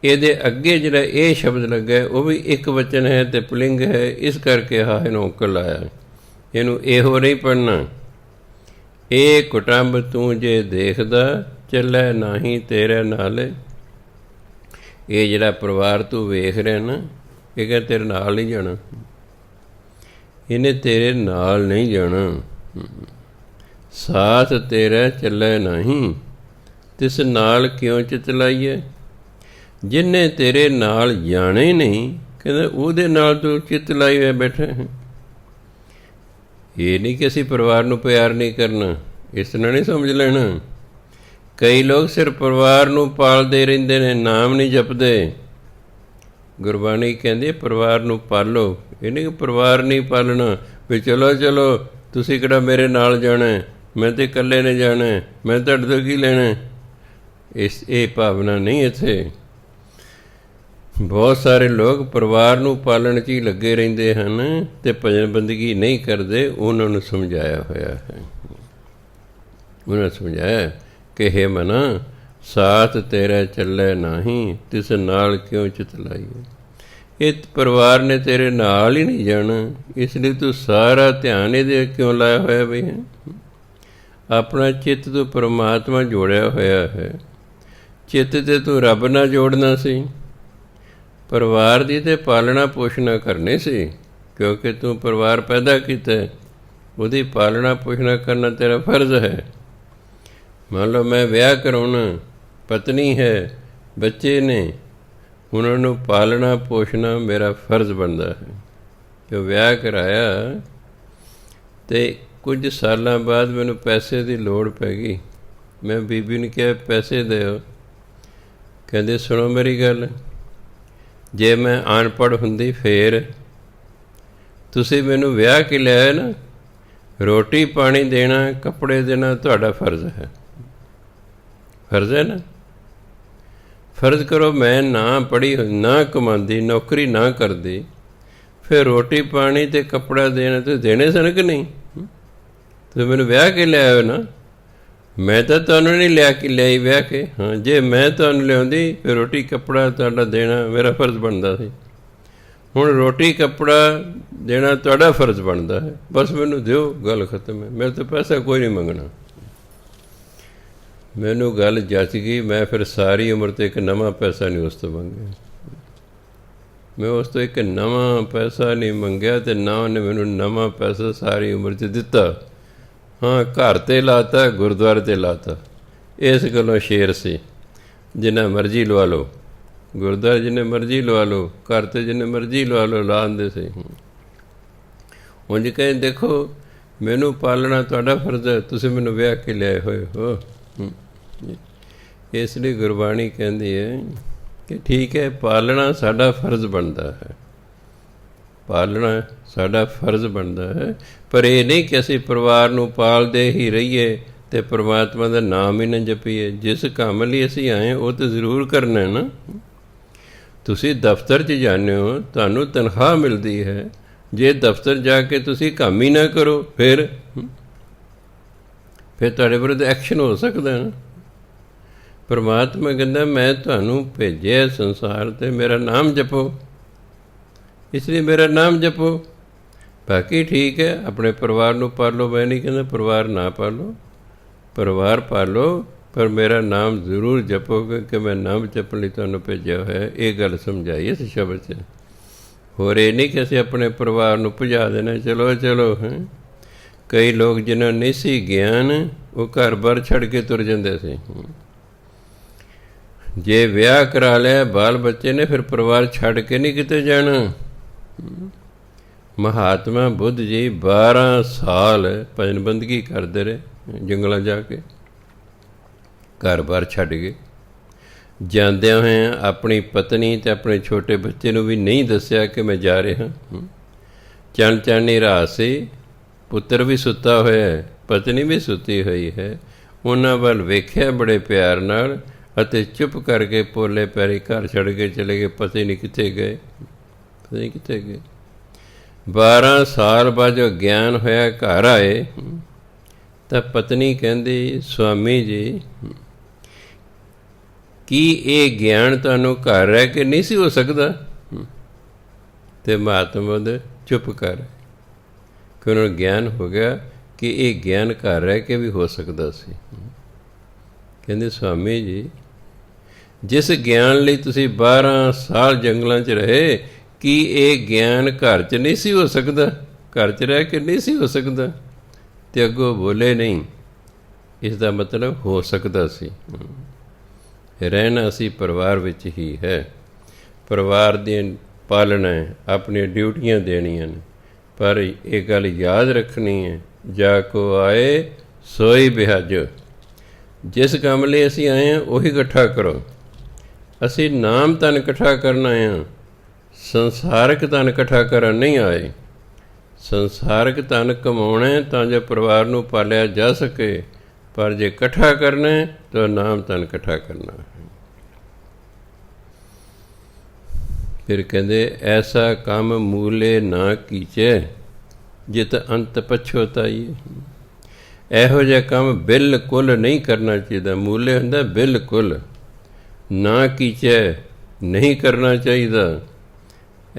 ਇਹਦੇ ਅੱਗੇ ਜਿਹੜਾ ਇਹ ਸ਼ਬਦ ਲੱਗਾ ਉਹ ਵੀ ਇੱਕ ਵਚਨ ਹੈ ਅਤੇ ਪੁਲਿੰਗ ਹੈ। ਇਸ ਕਰਕੇ ਹਾਹੇ ਨੂੰ ਔਂਕੜ ਲਾਇਆ। ਇਹਨੂੰ ਇਹੋ ਨਹੀਂ ਪੜ੍ਹਨਾ। ਇਹ ਕੁਟੰਬ ਤੂੰ ਜੇ ਦੇਖਦਾ ਚੱਲੇ ਨਾਹੀਂ ਤੇਰੇ ਨਾਲ। ਇਹ ਜਿਹੜਾ ਪਰਿਵਾਰ ਤੂੰ ਵੇਖ ਰਿਹਾ ਨਾ, ਇਹ ਕਹਿੰਦਾ ਤੇਰੇ ਨਾਲ ਨਹੀਂ ਜਾਣਾ। ਇਹਨੇ ਤੇਰੇ ਨਾਲ ਨਹੀਂ ਜਾਣਾ। ਸਾਥ ਤੇਰਾ ਚੱਲੇ ਨਹੀਂ, ਤਿਸ ਨਾਲ ਕਿਉਂ ਚਿਤ ਲਾਈਏ। ਜਿਹਨੇ ਤੇਰੇ ਨਾਲ ਜਾਣੇ ਨਹੀਂ, ਕਹਿੰਦਾ ਉਹਦੇ ਨਾਲ ਤੂੰ ਚਿੱਤ ਲਾਈ ਹੋਇਆ ਬੈਠਾ ਹੈ। ਇਹ ਨਹੀਂ ਕਿ ਅਸੀਂ ਪਰਿਵਾਰ ਨੂੰ ਪਿਆਰ ਨਹੀਂ ਕਰਨਾ, ਇਸ ਤਰ੍ਹਾਂ ਨਹੀਂ ਸਮਝ ਲੈਣਾ। ਕਈ ਲੋਕ ਸਿਰਫ ਪਰਿਵਾਰ ਨੂੰ ਪਾਲਦੇ ਰਹਿੰਦੇ ਨੇ, ਨਾਮ ਨਹੀਂ ਜਪਦੇ। ਗੁਰਬਾਣੀ ਕਹਿੰਦੀ ਪਰਿਵਾਰ ਨੂੰ ਪਾਲੋ। ਇਹ ਨਹੀਂ ਕਿ ਪਰਿਵਾਰ ਨਹੀਂ ਪਾਲਣਾ ਵੀ ਚਲੋ ਚਲੋ ਤੁਸੀਂ ਕਿਹੜਾ ਮੇਰੇ ਨਾਲ ਜਾਣਾ, ਮੈਂ ਤਾਂ ਇਕੱਲੇ ਨੇ ਜਾਣਾ, ਮੈਂ ਤੁਹਾਡੇ ਤੋਂ ਕੀ ਲੈਣਾ। ਇਹ ਭਾਵਨਾ ਨਹੀਂ ਇੱਥੇ। ਬਹੁਤ ਸਾਰੇ ਲੋਕ ਪਰਿਵਾਰ ਨੂੰ ਪਾਲਣ 'ਚ ਹੀ ਲੱਗੇ ਰਹਿੰਦੇ ਹਨ ਅਤੇ ਭਜਨ ਬੰਦਗੀ ਨਹੀਂ ਕਰਦੇ। ਉਹਨਾਂ ਨੂੰ ਸਮਝਾਇਆ ਹੋਇਆ ਹੈ। ਉਹਨਾਂ ਸਮਝਾਇਆ ਕਿ ਹੇ ਮਨਾ ਸਾਥ ਤੇਰਾ ਚੱਲੇ ਨਹੀਂ, ਤਿਸ ਨਾਲ ਕਿਉਂ ਚਿਤ ਲਾਈਏ। ਇਹ ਪਰਿਵਾਰ ਨੇ ਤੇਰੇ ਨਾਲ ਹੀ ਨਹੀਂ ਜਾਣਾ, ਇਸ ਲਈ ਤੂੰ ਸਾਰਾ ਧਿਆਨ ਇਹਦੇ ਕਿਉਂ ਲਾਇਆ ਹੋਇਆ ਬਈ ਹੈ। ਆਪਣਾ ਚਿੱਤ ਤੂੰ ਪਰਮਾਤਮਾ ਜੋੜਿਆ ਹੋਇਆ ਹੈ। ਚਿੱਤ ਤੇ ਤੂੰ ਰੱਬ ਨਾਲ ਜੋੜਨਾ ਸੀ। ਪਰਿਵਾਰ ਦੀ ਤੇ ਪਾਲਣਾ ਪੋਸ਼ਣਾ ਕਰਨੀ ਸੀ, ਕਿਉਂਕਿ ਤੂੰ ਪਰਿਵਾਰ ਪੈਦਾ ਕੀਤਾ, ਉਹਦੀ ਪਾਲਣਾ ਪੋਸ਼ਣਾ ਕਰਨਾ ਤੇਰਾ ਫਰਜ਼ ਹੈ। ਮੰਨ ਲਓ ਮੈਂ ਵਿਆਹ ਕਰਾਉਣਾ, ਪਤਨੀ ਹੈ, ਬੱਚੇ ਨੇ, ਉਹਨਾਂ ਨੂੰ ਪਾਲਣਾ ਪੋਸ਼ਣਾ ਮੇਰਾ ਫਰਜ਼ ਬਣਦਾ ਹੈ। ਜੋ ਵਿਆਹ ਕਰਾਇਆ ਅਤੇ ਕੁਝ ਸਾਲਾਂ ਬਾਅਦ ਮੈਨੂੰ ਪੈਸੇ ਦੀ ਲੋੜ ਪੈ ਗਈ। ਮੈਂ ਬੀਬੀ ਨੂੰ ਕਿਹਾ ਪੈਸੇ ਦਿਓ। ਕਹਿੰਦੇ ਸੁਣੋ ਮੇਰੀ ਗੱਲ, ਜੇ ਮੈਂ ਅਨਪੜ੍ਹ ਹੁੰਦੀ ਫੇਰ ਤੁਸੀਂ ਮੈਨੂੰ ਵਿਆਹ ਕੇ ਲਿਆਏ ਨਾ, ਰੋਟੀ ਪਾਣੀ ਦੇਣਾ, ਕੱਪੜੇ ਦੇਣਾ ਤੁਹਾਡਾ ਫਰਜ਼ ਹੈ। ਫਰਜ਼ ਹੈ ਨਾ। ਫਰਜ਼ ਕਰੋ ਮੈਂ ਨਾ ਪੜ੍ਹੀ, ਨਾ ਕਮਾਉਂਦੀ, ਨੌਕਰੀ ਨਾ ਕਰਦੀ, ਫਿਰ ਰੋਟੀ ਪਾਣੀ ਅਤੇ ਕੱਪੜਾ ਦੇਣਾ ਤੁਸੀਂ ਦੇਣੇ ਸਨ ਕਿ ਨਹੀਂ। ਤੁਸੀਂ ਮੈਨੂੰ ਵਿਆਹ ਕੇ ਲਿਆਇਓ ਨਾ। ਮੈਂ ਤਾਂ ਤੁਹਾਨੂੰ ਨਹੀਂ ਲਿਆ ਕੇ ਲਿਆਈ ਵਿਆਹ ਕੇ। ਹਾਂ, ਜੇ ਮੈਂ ਤੁਹਾਨੂੰ ਲਿਆਉਂਦੀ ਫਿਰ ਰੋਟੀ ਕੱਪੜਾ ਤੁਹਾਡਾ ਦੇਣਾ ਮੇਰਾ ਫਰਜ਼ ਬਣਦਾ ਸੀ। ਹੁਣ ਰੋਟੀ ਕੱਪੜਾ ਦੇਣਾ ਤੁਹਾਡਾ ਫਰਜ਼ ਬਣਦਾ ਹੈ। ਬਸ ਮੈਨੂੰ ਦਿਓ, ਗੱਲ ਖਤਮ ਹੈ। ਮੇਰੇ ਤੋਂ ਪੈਸਾ ਕੋਈ ਨਹੀਂ ਮੰਗਣਾ। ਮੈਨੂੰ ਗੱਲ ਜੱਚ ਗਈ। ਮੈਂ ਫਿਰ ਸਾਰੀ ਉਮਰ 'ਤੇ ਇੱਕ ਨਵਾਂ ਪੈਸਾ ਨਹੀਂ ਉਸ ਤੋਂ ਮੰਗਿਆ। ਮੈਂ ਉਸ ਤੋਂ ਇੱਕ ਨਵਾਂ ਪੈਸਾ ਨਹੀਂ ਮੰਗਿਆ ਅਤੇ ਨਾ ਉਹਨੇ ਮੈਨੂੰ ਨਵਾਂ ਪੈਸਾ ਸਾਰੀ ਉਮਰ 'ਚ ਦਿੱਤਾ। ਹਾਂ, ਘਰ 'ਤੇ ਲਾਤਾ, ਗੁਰਦੁਆਰੇ 'ਤੇ ਲਾਤਾ। ਇਸ ਗੱਲੋਂ ਸ਼ੇਰ ਸੀ। ਜਿੰਨਾ ਮਰਜ਼ੀ ਲਵਾ ਲਓ, ਗੁਰਦੁਆਰੇ ਜਿੰਨੇ ਮਰਜ਼ੀ ਲਵਾ ਲਓ, ਘਰ 'ਤੇ ਜਿੰਨੇ ਮਰਜ਼ੀ ਲਵਾ ਲਓ, ਲਾ ਦਿੰਦੇ ਸੀ। ਉਂਝ ਕਹੇ ਦੇਖੋ ਮੈਨੂੰ ਪਾਲਣਾ ਤੁਹਾਡਾ ਫਰਜ਼ ਹੈ, ਤੁਸੀਂ ਮੈਨੂੰ ਵਿਆਹ ਕੇ ਲਿਆਏ ਹੋਏ ਹੋ। ਇਸ ਲਈ ਗੁਰਬਾਣੀ ਕਹਿੰਦੀ ਹੈ ਕਿ ਠੀਕ ਹੈ, ਪਾਲਣਾ ਸਾਡਾ ਫਰਜ਼ ਬਣਦਾ ਹੈ, ਪਾਲਣਾ ਸਾਡਾ ਫਰਜ਼ ਬਣਦਾ ਹੈ, ਪਰ ਇਹ ਨਹੀਂ ਕਿ ਅਸੀਂ ਪਰਿਵਾਰ ਨੂੰ ਪਾਲਦੇ ਹੀ ਰਹੀਏ ਅਤੇ ਪਰਮਾਤਮਾ ਦਾ ਨਾਮ ਹੀ ਨਾ ਜਪੀਏ। ਜਿਸ ਕੰਮ ਲਈ ਅਸੀਂ ਆਏ ਉਹ ਤਾਂ ਜ਼ਰੂਰ ਕਰਨਾ ਨਾ। ਤੁਸੀਂ ਦਫ਼ਤਰ 'ਚ ਜਾਂਦੇ ਹੋ, ਤੁਹਾਨੂੰ ਤਨਖਾਹ ਮਿਲਦੀ ਹੈ, ਜੇ ਦਫ਼ਤਰ ਜਾ ਕੇ ਤੁਸੀਂ ਕੰਮ ਹੀ ਨਾ ਕਰੋ ਫਿਰ ਤੁਹਾਡੇ ਵਿਰੁੱਧ ਐਕਸ਼ਨ ਹੋ ਸਕਦਾ ਨਾ। ਪਰਮਾਤਮਾ ਕਹਿੰਦਾ ਮੈਂ ਤੁਹਾਨੂੰ ਭੇਜਿਆ ਸੰਸਾਰ 'ਤੇ, ਮੇਰਾ ਨਾਮ ਜਪੋ, ਇਸ ਲਈ ਮੇਰਾ ਨਾਮ ਜਪੋ। ਬਾਕੀ ਠੀਕ ਹੈ, ਆਪਣੇ ਪਰਿਵਾਰ ਨੂੰ ਪਾਲੋ, ਮੈਂ ਨਹੀਂ ਕਹਿੰਦਾ ਪਰਿਵਾਰ ਨਾ ਪਾਲੋ, ਪਰਿਵਾਰ ਪਾਲੋ, ਪਰ ਮੇਰਾ ਨਾਮ ਜ਼ਰੂਰ ਜਪੋਗੇ ਕਿ ਮੈਂ ਨਾਮ ਜਪਣ ਲਈ ਤੁਹਾਨੂੰ ਭੇਜਿਆ ਹੋਇਆ। ਇਹ ਗੱਲ ਸਮਝਾਈ ਇਸ ਸ਼ਬਦ 'ਚ। ਹੋਰ ਇਹ ਨਹੀਂ ਕਿ ਅਸੀਂ ਆਪਣੇ ਪਰਿਵਾਰ ਨੂੰ ਭਜਾ ਦੇਣਾ, ਚਲੋ ਚਲੋ ਹੈ। ਕਈ ਲੋਕ ਜਿਨ੍ਹਾਂ ਨੂੰ ਨਹੀਂ ਸੀ ਗਿਆਨ, ਉਹ ਘਰ ਬਾਰ ਛੱਡ ਕੇ ਤੁਰ ਜਾਂਦੇ ਸੀ। ਜੇ ਵਿਆਹ ਕਰਾ ਲਿਆ, ਬਾਲ ਬੱਚੇ ਨੇ, ਫਿਰ ਪਰਿਵਾਰ ਛੱਡ ਕੇ ਨਹੀਂ ਕਿਤੇ ਜਾਣਾ। ਮਹਾਤਮਾ ਬੁੱਧ ਜੀ 12 ਸਾਲ ਭਜਨ ਬੰਦਗੀ ਕਰਦੇ ਰਹੇ, ਜੰਗਲਾਂ ਜਾ ਕੇ, ਘਰ ਬਾਰ ਛੱਡ ਗਏ। ਜਾਂਦਿਆਂ ਹੋਇਆਂ ਆਪਣੀ ਪਤਨੀ ਅਤੇ ਆਪਣੇ ਛੋਟੇ ਬੱਚੇ ਨੂੰ ਵੀ ਨਹੀਂ ਦੱਸਿਆ ਕਿ ਮੈਂ ਜਾ ਰਿਹਾ। ਚੰਨ ਚਾਨਣੀ ਰਾਤ ਸੀ, ਪੁੱਤਰ ਵੀ ਸੁੱਤਾ ਹੋਇਆ ਹੈ, ਪਤਨੀ ਵੀ ਸੁੱਤੀ ਹੋਈ ਹੈ। ਉਹਨਾਂ ਵੱਲ ਵੇਖਿਆ ਬੜੇ ਪਿਆਰ ਨਾਲ ਅਤੇ ਚੁੱਪ ਕਰਕੇ ਪੋਲੇ ਪੈਰੀ ਘਰ ਛੱਡ ਕੇ ਚਲੇ ਗਏ। ਪਤਾ ਨਹੀਂ ਕਿੱਥੇ ਗਏ, ਪਤਾ ਨਹੀਂ ਕਿੱਥੇ ਗਏ। 12 ਸਾਲ ਬਾਅਦ ਜੋ ਗਿਆਨ ਹੋਇਆ, ਘਰ ਆਏ ਤਾਂ ਪਤਨੀ ਕਹਿੰਦੀ, ਸਵਾਮੀ ਜੀ ਕੀ ਇਹ ਗਿਆਨ ਤੁਹਾਨੂੰ ਘਰ ਰਹਿ ਕੇ ਨਹੀਂ ਸੀ ਹੋ ਸਕਦਾ? ਅਤੇ ਮਹਾਤਮਾ ਦੇ ਚੁੱਪ ਕਰ, ਕਿ ਉਹਨਾਂ ਨੂੰ ਗਿਆਨ ਹੋ ਗਿਆ ਕਿ ਇਹ ਗਿਆਨ ਘਰ ਰਹਿ ਕੇ ਵੀ ਹੋ ਸਕਦਾ ਸੀ। ਕਹਿੰਦੇ ਸਵਾਮੀ ਜੀ, ਜਿਸ ਗਿਆਨ ਲਈ ਤੁਸੀਂ 12 ਸਾਲ ਜੰਗਲਾਂ 'ਚ ਰਹੇ, ਕੀ ਇਹ ਗਿਆਨ ਘਰ 'ਚ ਨਹੀਂ ਸੀ ਹੋ ਸਕਦਾ? ਘਰ 'ਚ ਰਹਿ ਕੇ ਨਹੀਂ ਸੀ ਹੋ ਸਕਦਾ? ਅਤੇ ਅੱਗੋਂ ਬੋਲੇ ਨਹੀਂ। ਇਸ ਦਾ ਮਤਲਬ ਹੋ ਸਕਦਾ ਸੀ। ਰਹਿਣਾ ਅਸੀਂ ਪਰਿਵਾਰ ਵਿੱਚ ਹੀ ਹੈ, ਪਰਿਵਾਰ ਦੀ ਪਾਲਣਾ ਹੈ, ਆਪਣੀਆਂ ਡਿਊਟੀਆਂ ਦੇਣੀਆਂ ਨੇ, ਪਰ ਇਹ ਗੱਲ ਯਾਦ ਰੱਖਣੀ ਹੈ, ਜਾ ਕੋ ਆਏ ਸੋਈ ਬਿਹਾਜੋ। ਜਿਸ ਕੰਮ ਲਈ ਅਸੀਂ ਆਏ ਹਾਂ ਉਹੀ ਇਕੱਠਾ ਕਰੋ। ਅਸੀਂ ਨਾਮ ਧਨ ਇਕੱਠਾ ਕਰਨ ਆਏ ਹਾਂ, ਸੰਸਾਰਕ ਧਨ ਇਕੱਠਾ ਕਰਨ ਨਹੀਂ ਆਏ। ਸੰਸਾਰਕ ਧਨ ਕਮਾਉਣਾ ਤਾਂ ਜੋ ਪਰਿਵਾਰ ਨੂੰ ਪਾਲਿਆ ਜਾ ਸਕੇ, ਪਰ ਜੇ ਇਕੱਠਾ ਕਰਨਾ ਤਾਂ ਨਾਮ ਧਨ ਇਕੱਠਾ ਕਰਨਾ। ਫਿਰ ਕਹਿੰਦੇ ਐਸਾ ਕੰਮ ਮੂਲੇ ਨਾ ਕੀਚੇ ਜਿਤ ਅੰਤ ਪਛੋਤਾਈ। ਇਹੋ ਜਿਹਾ ਕੰਮ ਬਿਲਕੁਲ ਨਹੀਂ ਕਰਨਾ ਚਾਹੀਦਾ। ਮੂਲੇ ਹੁੰਦਾ ਬਿਲਕੁਲ, ਨਾ ਕੀਚੇ ਨਹੀਂ ਕਰਨਾ ਚਾਹੀਦਾ।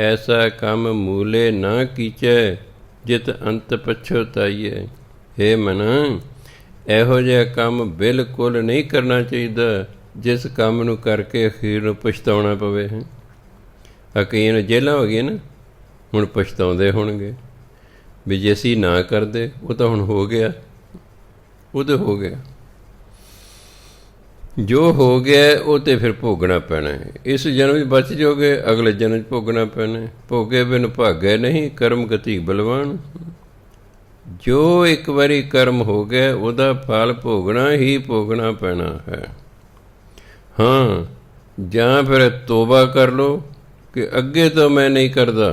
ਐਸਾ ਕੰਮ ਮੂਲੇ ਨਾ ਕੀਚੇ ਜਿਤ ਅੰਤ ਪਛੋਤਾਈਏ। ਹੇ ਮਨ, ਇਹੋ ਜਿਹਾ ਕੰਮ ਬਿਲਕੁਲ ਨਹੀਂ ਕਰਨਾ ਚਾਹੀਦਾ ਜਿਸ ਕੰਮ ਨੂੰ ਕਰਕੇ ਅਖੀਰ ਨੂੰ ਪਛਤਾਉਣਾ ਪਵੇ। ਕਈਆਂ ਨੂੰ ਜੇਲਾਂ ਹੋ ਗਈਆਂ ਨਾ, ਹੁਣ ਪਛਤਾਉਂਦੇ ਹੋਣਗੇ ਵੀ ਜੇ ਅਸੀਂ ਨਾ ਕਰਦੇ, ਉਹ ਤਾਂ ਹੁਣ ਹੋ ਗਿਆ, ਉਹ ਤਾਂ ਹੋ ਗਿਆ। ਜੋ ਹੋ ਗਿਆ ਉਹ ਤਾਂ ਫਿਰ ਭੋਗਣਾ ਪੈਣਾ ਹੈ। ਇਸ ਜਨਮ 'ਚ ਬਚ ਜਾਓਗੇ, ਅਗਲੇ ਜਨਮ 'ਚ ਭੋਗਣਾ ਪੈਣਾ। ਭੋਗੇ ਬਿਨ ਭਾਗੇ ਨਹੀਂ, ਕਰਮ ਗਤੀ ਬਲਵਾਨ। ਜੋ ਇੱਕ ਵਾਰੀ ਕਰਮ ਹੋ ਗਿਆ, ਉਹਦਾ ਫਲ ਭੋਗਣਾ ਹੀ ਭੋਗਣਾ ਪੈਣਾ ਹੈ। ਹਾਂ, ਜਾਂ ਫਿਰ ਤੋਬਾ ਕਰ ਲਓ ਕਿ ਅੱਗੇ ਤੋਂ ਮੈਂ ਨਹੀਂ ਕਰਦਾ,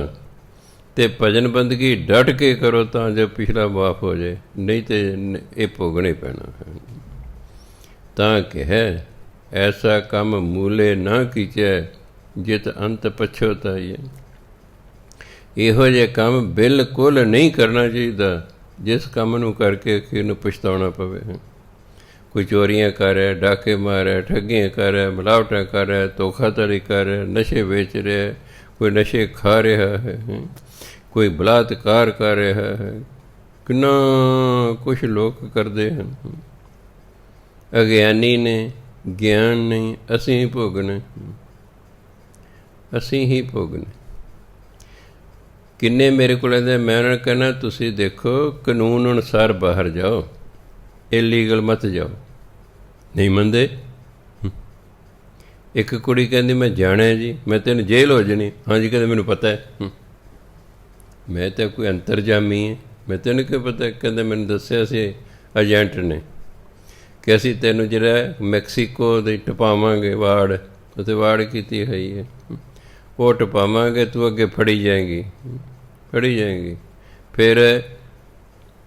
ਅਤੇ ਭਜਨ ਬੰਦਗੀ ਡਟ ਕੇ ਕਰੋ ਤਾਂ ਜੋ ਪਿਛਲਾ ਮਾਫ ਹੋ ਜਾਏ, ਨਹੀਂ ਤਾਂ ਇਹ ਭੋਗਣਾ ਹੀ ਪੈਣਾ ਹੈ। ਤਾਂ ਕਿਹਾ ਐਸਾ ਕੰਮ ਮੂਲੇ ਨਾ ਕੀਚੈ ਜਿਤ ਅੰਤ ਪਛੋਤਾਈਏ। ਇਹੋ ਜਿਹੇ ਕੰਮ ਬਿਲਕੁਲ ਨਹੀਂ ਕਰਨਾ ਚਾਹੀਦਾ ਜਿਸ ਕੰਮ ਨੂੰ ਕਰਕੇ ਅਖੀਰ ਨੂੰ ਪਛਤਾਉਣਾ ਪਵੇ। ਕੋਈ ਚੋਰੀਆਂ ਕਰ ਰਿਹਾ, ਡਾਕੇ ਮਾਰ ਰਿਹਾ, ਠੱਗੀਆਂ ਕਰ ਰਿਹਾ, ਮਿਲਾਵਟਾਂ ਕਰ ਰਿਹਾ, ਧੋਖਾਧੜੀ ਕਰ ਰਿਹਾ, ਨਸ਼ੇ ਵੇਚ ਰਿਹਾ, ਕੋਈ ਨਸ਼ੇ ਖਾ ਰਿਹਾ ਹੈ, ਕੋਈ ਬਲਾਤਕਾਰ ਕਰ ਰਿਹਾ ਹੈ, ਕਿੰਨਾ ਕੁਛ ਲੋਕ ਕਰਦੇ ਹਨ। ਅਗਿਆਨੀ ਨੇ, ਗਿਆਨ ਨਹੀਂ, ਅਸੀਂ ਹੀ ਭੋਗਣਾ, ਅਸੀਂ ਹੀ ਭੋਗਣਾ। ਕਿੰਨੇ ਮੇਰੇ ਕੋਲ ਆਉਂਦੇ, ਮੈਂ ਉਹਨਾਂ ਨੂੰ ਕਹਿਣਾ ਤੁਸੀਂ ਦੇਖੋ ਕਾਨੂੰਨ ਅਨੁਸਾਰ ਬਾਹਰ ਜਾਓ, ਇਲੀਗਲ ਮਤ ਜਾਓ। ਨਹੀਂ ਮੰਨਦੇ। ਇੱਕ ਕੁੜੀ ਕਹਿੰਦੀ ਮੈਂ ਜਾਣਾ ਜੀ, ਮੈਂ ਤੈਨੂੰ ਜੇਲ੍ਹ ਹੋ ਜਾਣੀ। ਹਾਂਜੀ, ਕਹਿੰਦੇ ਮੈਨੂੰ ਪਤਾ ਹੈ, ਮੈਂ ਤਾਂ ਕੋਈ ਅੰਤਰਜਾਮੀ ਹੈ, ਮੈਂ ਤੈਨੂੰ ਕੀ ਪਤਾ? ਕਹਿੰਦੇ ਮੈਨੂੰ ਦੱਸਿਆ ਸੀ ਏਜੰਟ ਨੇ ਕਿ ਅਸੀਂ ਤੈਨੂੰ ਜਿਹੜਾ ਮੈਕਸੀਕੋ ਦੇ ਟਪਾਵਾਂਗੇ ਵਾੜ, ਉੱਥੇ ਵਾੜ ਕੀਤੀ ਹੋਈ ਹੈ, ਉਹ ਟਪਾਵਾਂਗੇ, ਤੂੰ ਅੱਗੇ ਫੜੀ ਜਾਏਂਗੀ। ਫਿਰ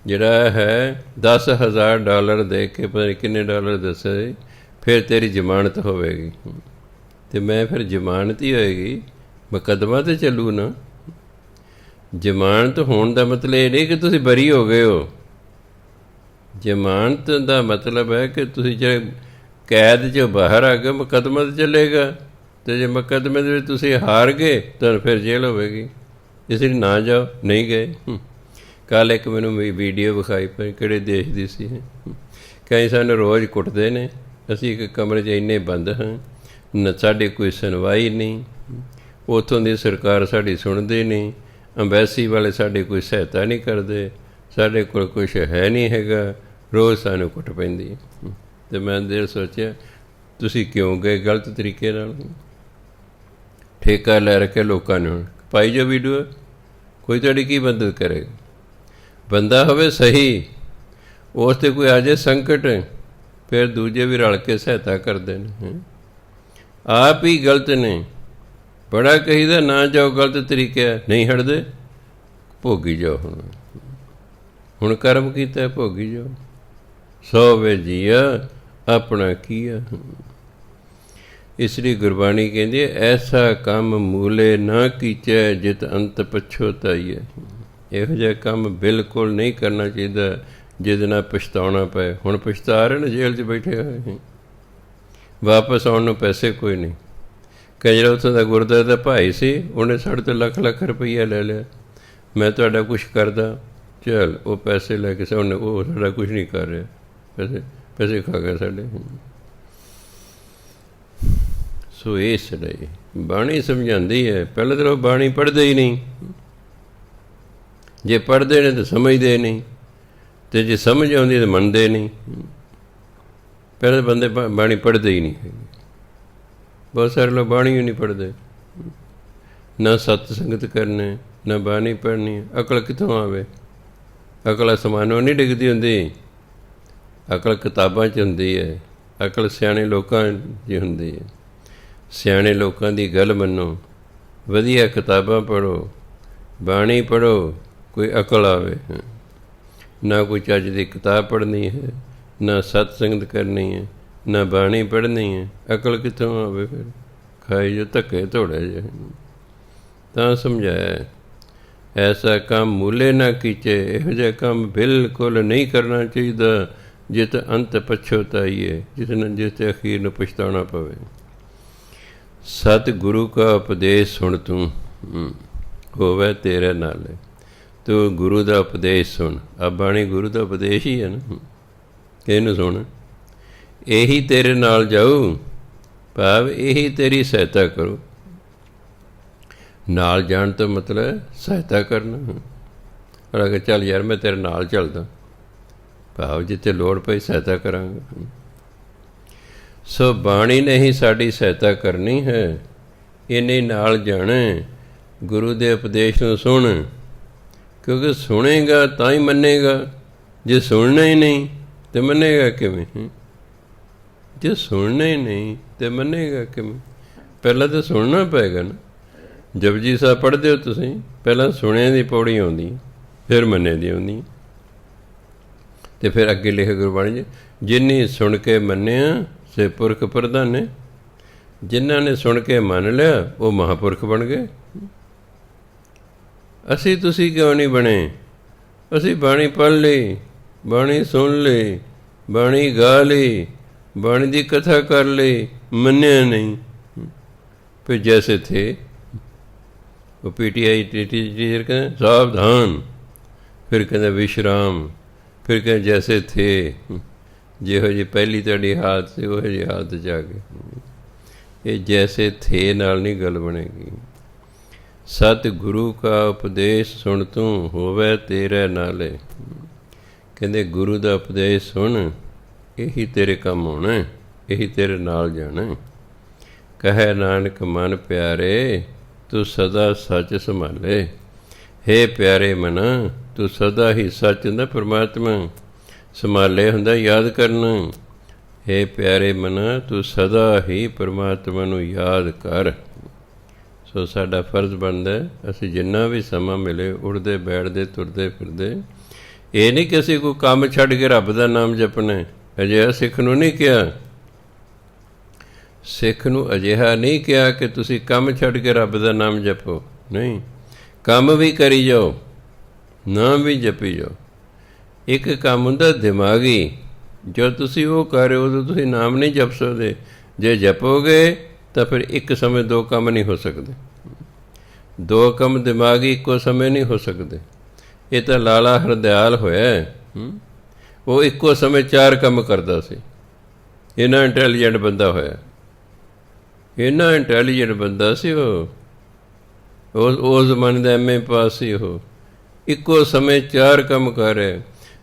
ਜਿਹੜਾ ਹੈ $10,000 ਦੇ ਕੇ, ਪਤਾ ਨਹੀਂ ਕਿੰਨੇ ਡਾਲਰ ਦੱਸੇ, ਫਿਰ ਤੇਰੀ ਜ਼ਮਾਨਤ ਹੋਵੇਗੀ। ਅਤੇ ਮੈਂ ਫਿਰ ਜ਼ਮਾਨਤ ਹੀ ਹੋਏਗੀ, ਮੁਕੱਦਮਾ ਤਾਂ ਚੱਲੂ ਨਾ। ਜ਼ਮਾਨਤ ਹੋਣ ਦਾ ਮਤਲਬ ਇਹ ਨਹੀਂ ਕਿ ਤੁਸੀਂ ਬਰੀ ਹੋ ਗਏ ਹੋ। ਜ਼ਮਾਨਤ ਦਾ ਮਤਲਬ ਹੈ ਕਿ ਤੁਸੀਂ ਜੇ ਕੈਦ 'ਚੋਂ ਬਾਹਰ ਆ ਗਏ, ਮੁਕੱਦਮਾ ਤਾਂ ਚੱਲੇਗਾ, ਅਤੇ ਜੇ ਮੁਕੱਦਮੇ ਦੇ ਵਿੱਚ ਤੁਸੀਂ ਹਾਰ ਗਏ ਤਾਂ ਫਿਰ ਜੇਲ੍ਹ ਹੋਵੇਗੀ। ਇਸ ਲਈ ਨਾ ਜਾਓ। ਨਹੀਂ ਗਏ। ਕੱਲ੍ਹ ਇੱਕ ਮੈਨੂੰ ਵੀਡੀਓ ਵਿਖਾਈ ਪਈ, ਕਿਹੜੇ ਦੇਸ਼ ਦੀ ਸੀ। ਕਈ ਸਾਨੂੰ ਰੋਜ਼ ਕੁੱਟਦੇ ਨੇ, ਅਸੀਂ ਇੱਕ ਕਮਰੇ 'ਚ ਇੰਨੇ ਬੰਦ ਹਾਂ, ਨਾ ਸਾਡੀ ਕੋਈ ਸੁਣਵਾਈ ਨਹੀਂ, ਉੱਥੋਂ ਦੀ ਸਰਕਾਰ ਸਾਡੀ ਸੁਣਦੀ ਨਹੀਂ, ਅੰਬੈਸੀ ਵਾਲੇ ਸਾਡੀ ਕੋਈ ਸਹਾਇਤਾ ਨਹੀਂ ਕਰਦੇ, ਸਾਡੇ ਕੋਲ ਕੁਛ ਹੈ ਨਹੀਂ ਹੈਗਾ, ਰੋਜ਼ ਸਾਨੂੰ ਕੁੱਟ ਪੈਂਦੀ। ਅਤੇ ਮੈਂ ਦੇਰ ਸੋਚਿਆ ਤੁਸੀਂ ਕਿਉਂ ਗਏ ਗਲਤ ਤਰੀਕੇ ਨਾਲ? ਠੇਕਾ ਲੈ ਰੱਖਿਆ ਲੋਕਾਂ ਨੇ, ਹੁਣ ਪਾਈ ਜੋ ਵੀਡੀਓ, ਕੋਈ ਤੁਹਾਡੀ ਕੀ ਮਦਦ ਕਰੇਗਾ? ਬੰਦਾ ਹੋਵੇ ਸਹੀ, ਉਸ 'ਤੇ ਕੋਈ ਆ ਜਾਏ ਸੰਕਟ, ਫਿਰ ਦੂਜੇ ਵੀ ਰਲ ਕੇ ਸਹਾਇਤਾ ਕਰਦੇ ਨੇ। ਆਪ ਹੀ ਗਲਤ ਨੇ। ਬੜਾ ਕਹੀਦਾ ਨਾ ਜਾਓ, ਗਲਤ ਤਰੀਕੇ ਨਹੀਂ ਹਟਦੇ, ਭੋਗੀ ਜਾਓ। ਹੁਣ ਕਰਮ ਕੀਤਾ, ਭੋਗੀ ਜਾਓ। ਸੋ ਵੇ ਜੀਆ ਆਪਣਾ ਕੀਆ। ਇਸ ਲਈ ਗੁਰਬਾਣੀ ਕਹਿੰਦੀ ਹੈ, ਐਸਾ ਕੰਮ ਮੂਲੇ ਨਾ ਕੀਚੈ ਜਿਤ ਅੰਤ ਪਛੋਤਾਈਐ। ਇਹੋ ਜਿਹਾ ਕੰਮ ਬਿਲਕੁਲ ਨਹੀਂ ਕਰਨਾ ਚਾਹੀਦਾ ਜਿਹਦੇ ਨਾਲ ਪਛਤਾਉਣਾ ਪਏ। ਹੁਣ ਪਛਤਾ ਰਹੇ ਨੇ, ਜੇਲ੍ਹ 'ਚ ਬੈਠੇ ਹੋਏ, ਵਾਪਸ ਆਉਣ ਨੂੰ ਪੈਸੇ ਕੋਈ ਨਹੀਂ। ਜਿਹੜਾ ਉੱਥੋਂ ਦਾ ਗੁਰਦੁਆਰੇ ਦਾ ਭਾਈ ਸੀ, ਉਹਨੇ ਸਾਡੇ ਤੋਂ ਲੱਖ ਰੁਪਈਆ ਲੈ ਲਿਆ, ਮੈਂ ਤੁਹਾਡਾ ਕੁਛ ਕਰਦਾ, ਚੱਲ ਉਹ ਪੈਸੇ ਲੈ ਕੇ ਉਹਨੇ, ਉਹ ਸਾਡਾ ਕੁਛ ਨਹੀਂ ਕਰ ਰਿਹਾ, ਪੈਸੇ ਖਾ ਗਿਆ ਸਾਡੇ। ਸੋ ਇਸ ਲਈ ਬਾਣੀ ਸਮਝਾਉਂਦੀ ਹੈ। ਪਹਿਲਾਂ ਤਾਂ ਉਹ ਬਾਣੀ ਪੜ੍ਹਦੇ ਹੀ ਨਹੀਂ, ਜੇ ਪੜ੍ਹਦੇ ਨੇ ਤਾਂ ਸਮਝਦੇ ਨਹੀਂ, ਅਤੇ ਜੇ ਸਮਝ ਆਉਂਦੀ ਤਾਂ ਮੰਨਦੇ ਨਹੀਂ। ਪਹਿਲਾਂ ਬੰਦੇ ਬਾਣੀ ਪੜ੍ਹਦੇ ਹੀ ਨਹੀਂ ਹੈਗੇ। ਬਹੁਤ ਸਾਰੇ ਲੋਕ ਬਾਣੀ ਹੀ ਨਹੀਂ ਪੜ੍ਹਦੇ, ਨਾ ਸਤ ਸੰਗਤ ਕਰਨੇ, ਨਾ ਬਾਣੀ ਪੜ੍ਹਨੀ। ਅਕਲ ਕਿੱਥੋਂ ਆਵੇ? ਅਕਲ ਅਸਮਾਨੋਂ ਨਹੀਂ ਡਿੱਗਦੀ ਹੁੰਦੀ, ਅਕਲ ਕਿਤਾਬਾਂ 'ਚ ਹੁੰਦੀ ਹੈ। ਅਕਲ ਸਿਆਣੇ ਲੋਕਾਂ 'ਚ ਹੁੰਦੀ ਹੈ। ਸਿਆਣੇ ਲੋਕਾਂ ਦੀ ਗੱਲ ਮੰਨੋ, ਵਧੀਆ ਕਿਤਾਬਾਂ ਪੜ੍ਹੋ, ਬਾਣੀ ਪੜ੍ਹੋ, ਕੋਈ ਅਕਲ ਆਵੇ। ਨਾ ਕੋਈ ਚੱਜ ਦੀ ਕਿਤਾਬ ਪੜ੍ਹਨੀ ਹੈ, ਨਾ ਸਤ ਸੰਗਤ ਕਰਨੀ ਹੈ, ਨਾ ਬਾਣੀ ਪੜ੍ਹਨੀ ਹੈ, ਅਕਲ ਕਿੱਥੋਂ ਆਵੇ? ਫਿਰ ਖਾਈ ਜੋ ਧੱਕੇ ਧੋੜੇ ਜਿਹੇ। ਤਾਂ ਸਮਝਾਇਆ, ਐਸਾ ਕੰਮ ਮੂਲੇ ਨਾ ਕੀਚੇ। ਇਹੋ ਜਿਹਾ ਕੰਮ ਬਿਲਕੁਲ ਨਹੀਂ ਕਰਨਾ ਚਾਹੀਦਾ ਜਿਤ ਅੰਤ ਪਛੋਤਾਈਏ, ਜਿਸ 'ਤੇ ਅਖੀਰ ਨੂੰ ਪਛਤਾਉਣਾ ਪਵੇ। ਸਤ ਗੁਰੂ ਕਾ ਉਪਦੇਸ਼ ਸੁਣ ਤੂੰ, ਹੋਵੇ ਤੇਰੇ ਨਾਲ। ਤੂੰ ਗੁਰੂ ਦਾ ਉਪਦੇਸ਼ ਸੁਣ। ਆ ਬਾਣੀ ਗੁਰੂ ਦਾ ਉਪਦੇਸ਼ ਹੀ ਹੈ ਨਾ, ਇਹਨੂੰ ਸੁਣ, ਇਹੀ ਤੇਰੇ ਨਾਲ ਜਾਊ, ਭਾਵ ਇਹੀ ਤੇਰੀ ਸਹਾਇਤਾ ਕਰੂ। ਨਾਲ ਜਾਣ ਤੋਂ ਮਤਲਬ ਸਹਾਇਤਾ ਕਰਨਾ। ਪਰ ਅਗਰ ਚੱਲ ਯਾਰ ਮੈਂ ਤੇਰੇ ਨਾਲ ਚੱਲਦਾ, ਭਾਵ ਜਿੱਥੇ ਲੋੜ ਪਈ ਸਹਾਇਤਾ ਕਰਾਂਗਾ। ਸੋ ਬਾਣੀ ਨੇ ਹੀ ਸਾਡੀ ਸਹਾਇਤਾ ਕਰਨੀ ਹੈ। ਇਹਨੇ ਨਾਲ ਜਾਣਾ, ਗੁਰੂ ਦੇ ਉਪਦੇਸ਼ ਨੂੰ ਸੁਣ, ਕਿਉਂਕਿ ਸੁਣੇਗਾ ਤਾਂ ਹੀ ਮੰਨੇਗਾ। ਜੇ ਸੁਣਨਾ ਹੀ ਨਹੀਂ ਤਾਂ ਮੰਨੇਗਾ ਕਿਵੇਂ? ਜੇ ਸੁਣਨਾ ਹੀ ਨਹੀਂ ਤਾਂ ਮੰਨੇਗਾ ਕਿਵੇਂ? ਪਹਿਲਾਂ ਤਾਂ ਸੁਣਨਾ ਪਏਗਾ ਨਾ। ਜਪਜੀ ਸਾਹਿਬ ਪੜ੍ਹਦੇ ਹੋ ਤੁਸੀਂ, ਪਹਿਲਾਂ ਸੁਣਿਆ ਦੀ ਪੌੜੀ ਆਉਂਦੀ, ਫਿਰ ਮੰਨੇ ਦੀ ਆਉਂਦੀ, ਅਤੇ ਫਿਰ ਅੱਗੇ ਲਿਖੇ ਗੁਰਬਾਣੀ 'ਚ, ਜਿਨੀ ਸੁਣ ਕੇ ਮੰਨਿਆ ਸੇ ਪੁਰਖ ਪ੍ਰਧਾਨੇ। ਜਿਨ੍ਹਾਂ ਨੇ ਸੁਣ ਕੇ ਮੰਨ ਲਿਆ ਉਹ ਮਹਾਂਪੁਰਖ ਬਣ ਗਏ। ਅਸੀਂ ਤੁਸੀਂ ਕਿਉਂ ਨਹੀਂ ਬਣੇ? ਅਸੀਂ ਬਾਣੀ ਪੜ੍ਹ ਲਈ, ਬਾਣੀ ਸੁਣ ਲਈ, ਬਾਣੀ ਗਾ ਲਈ, ਬਾਣੀ ਦੀ ਕਥਾ ਕਰ ਲਈ, ਮੰਨਿਆ ਨਹੀਂ। ਫਿਰ ਜੈਸੇ ਥੇ ਉਹ PTI ਟੀਚਰ ਕਹਿੰਦੇ ਸਾਵਧਾਨ, ਫਿਰ ਕਹਿੰਦੇ ਵਿਸ਼ਰਾਮ, ਫਿਰ ਕਹਿੰਦੇ ਜੈਸੇ ਥੇ। ਜਿਹੋ ਜਿਹੀ ਪਹਿਲੀ ਤੁਹਾਡੀ ਹਾਲਤ ਸੀ ਉਹੋ ਜਿਹੀ ਹਾਲਤ 'ਚ ਆ ਗਏ। ਇਹ ਜੈਸੇ ਥੇ ਨਾਲ ਨਹੀਂ ਗੱਲ ਬਣੇਗੀ। ਸਤ ਗੁਰੂ ਕਾ ਉਪਦੇਸ਼ ਸੁਣ ਤੂੰ, ਹੋਵੇ ਤੇਰੇ ਨਾਲੇ। ਕਹਿੰਦੇ ਗੁਰੂ ਦਾ ਉਪਦੇਸ਼ ਸੁਣ, ਇਹੀ ਤੇਰੇ ਕੰਮ ਆਉਣਾ, ਇਹੀ ਤੇਰੇ ਨਾਲ ਜਾਣਾ। ਕਹੈ ਨਾਨਕ ਮਨ ਪਿਆਰੇ, ਤੂੰ ਸਦਾ ਸੱਚ ਸੰਭਾਲੇ। ਹੇ ਪਿਆਰੇ ਮਨਾ, ਤੂੰ ਸਦਾ ਹੀ ਸੱਚ ਹੁੰਦਾ ਪਰਮਾਤਮਾ, ਸੰਭਾਲੇ ਹੁੰਦਾ ਯਾਦ ਕਰਨਾ। ਹੇ ਪਿਆਰੇ ਮਨਾ ਤੂੰ ਸਦਾ ਹੀ ਪਰਮਾਤਮਾ ਨੂੰ ਯਾਦ ਕਰ। ਸੋ ਸਾਡਾ ਫਰਜ਼ ਬਣਦਾ ਅਸੀਂ ਜਿੰਨਾ ਵੀ ਸਮਾਂ ਮਿਲੇ ਉੱਠਦੇ ਬੈਠਦੇ ਤੁਰਦੇ ਫਿਰਦੇ, ਇਹ ਨਹੀਂ ਕਿ ਅਸੀਂ ਕੋਈ ਕੰਮ ਛੱਡ ਕੇ ਰੱਬ ਦਾ ਨਾਮ ਜਪਣਾ। ਅਜਿਹਾ ਸਿੱਖ ਨੂੰ ਨਹੀਂ ਕਿਹਾ। ਸਿੱਖ ਨੂੰ ਅਜਿਹਾ ਨਹੀਂ ਕਿਹਾ ਕਿ ਤੁਸੀਂ ਕੰਮ ਛੱਡ ਕੇ ਰੱਬ ਦਾ ਨਾਮ ਜਪੋ। ਨਹੀਂ, ਕੰਮ ਵੀ ਕਰੀ ਜਾਓ, ਨਾਮ ਵੀ ਜਪੀ ਜਾਓ। ਇੱਕ ਕੰਮ ਹੁੰਦਾ ਦਿਮਾਗੀ, ਜੋ ਤੁਸੀਂ ਉਹ ਕਰ ਰਹੇ ਹੋ ਉਦੋਂ ਤੁਸੀਂ ਨਾਮ ਨਹੀਂ ਜਪ ਸਕਦੇ। ਜੇ ਜਪੋਗੇ ਤਾਂ ਫਿਰ ਇੱਕ ਸਮੇਂ ਦੋ ਕੰਮ ਨਹੀਂ ਹੋ ਸਕਦੇ। ਦੋ ਕੰਮ ਦਿਮਾਗੀ ਇੱਕੋ ਸਮੇਂ ਨਹੀਂ ਹੋ ਸਕਦੇ। ਇਹ ਤਾਂ ਲਾਲਾ ਹਰਦਿਆਲ ਹੋਇਆ, ਉਹ ਇੱਕੋ ਸਮੇਂ 4 ਕੰਮ ਕਰਦਾ ਸੀ। ਇੰਨਾ ਇੰਟੈਲੀਜੈਂਟ ਬੰਦਾ ਹੋਇਆ, ਇੰਨਾ ਇੰਟੈਲੀਜੈਂਟ ਬੰਦਾ ਸੀ ਉਹ। ਉਸ ਜ਼ਮਾਨੇ ਦਾ MA ਪਾਸ ਸੀ ਉਹ। ਇੱਕੋ ਸਮੇਂ 4 ਕੰਮ ਕਰ ਰਿਹਾ।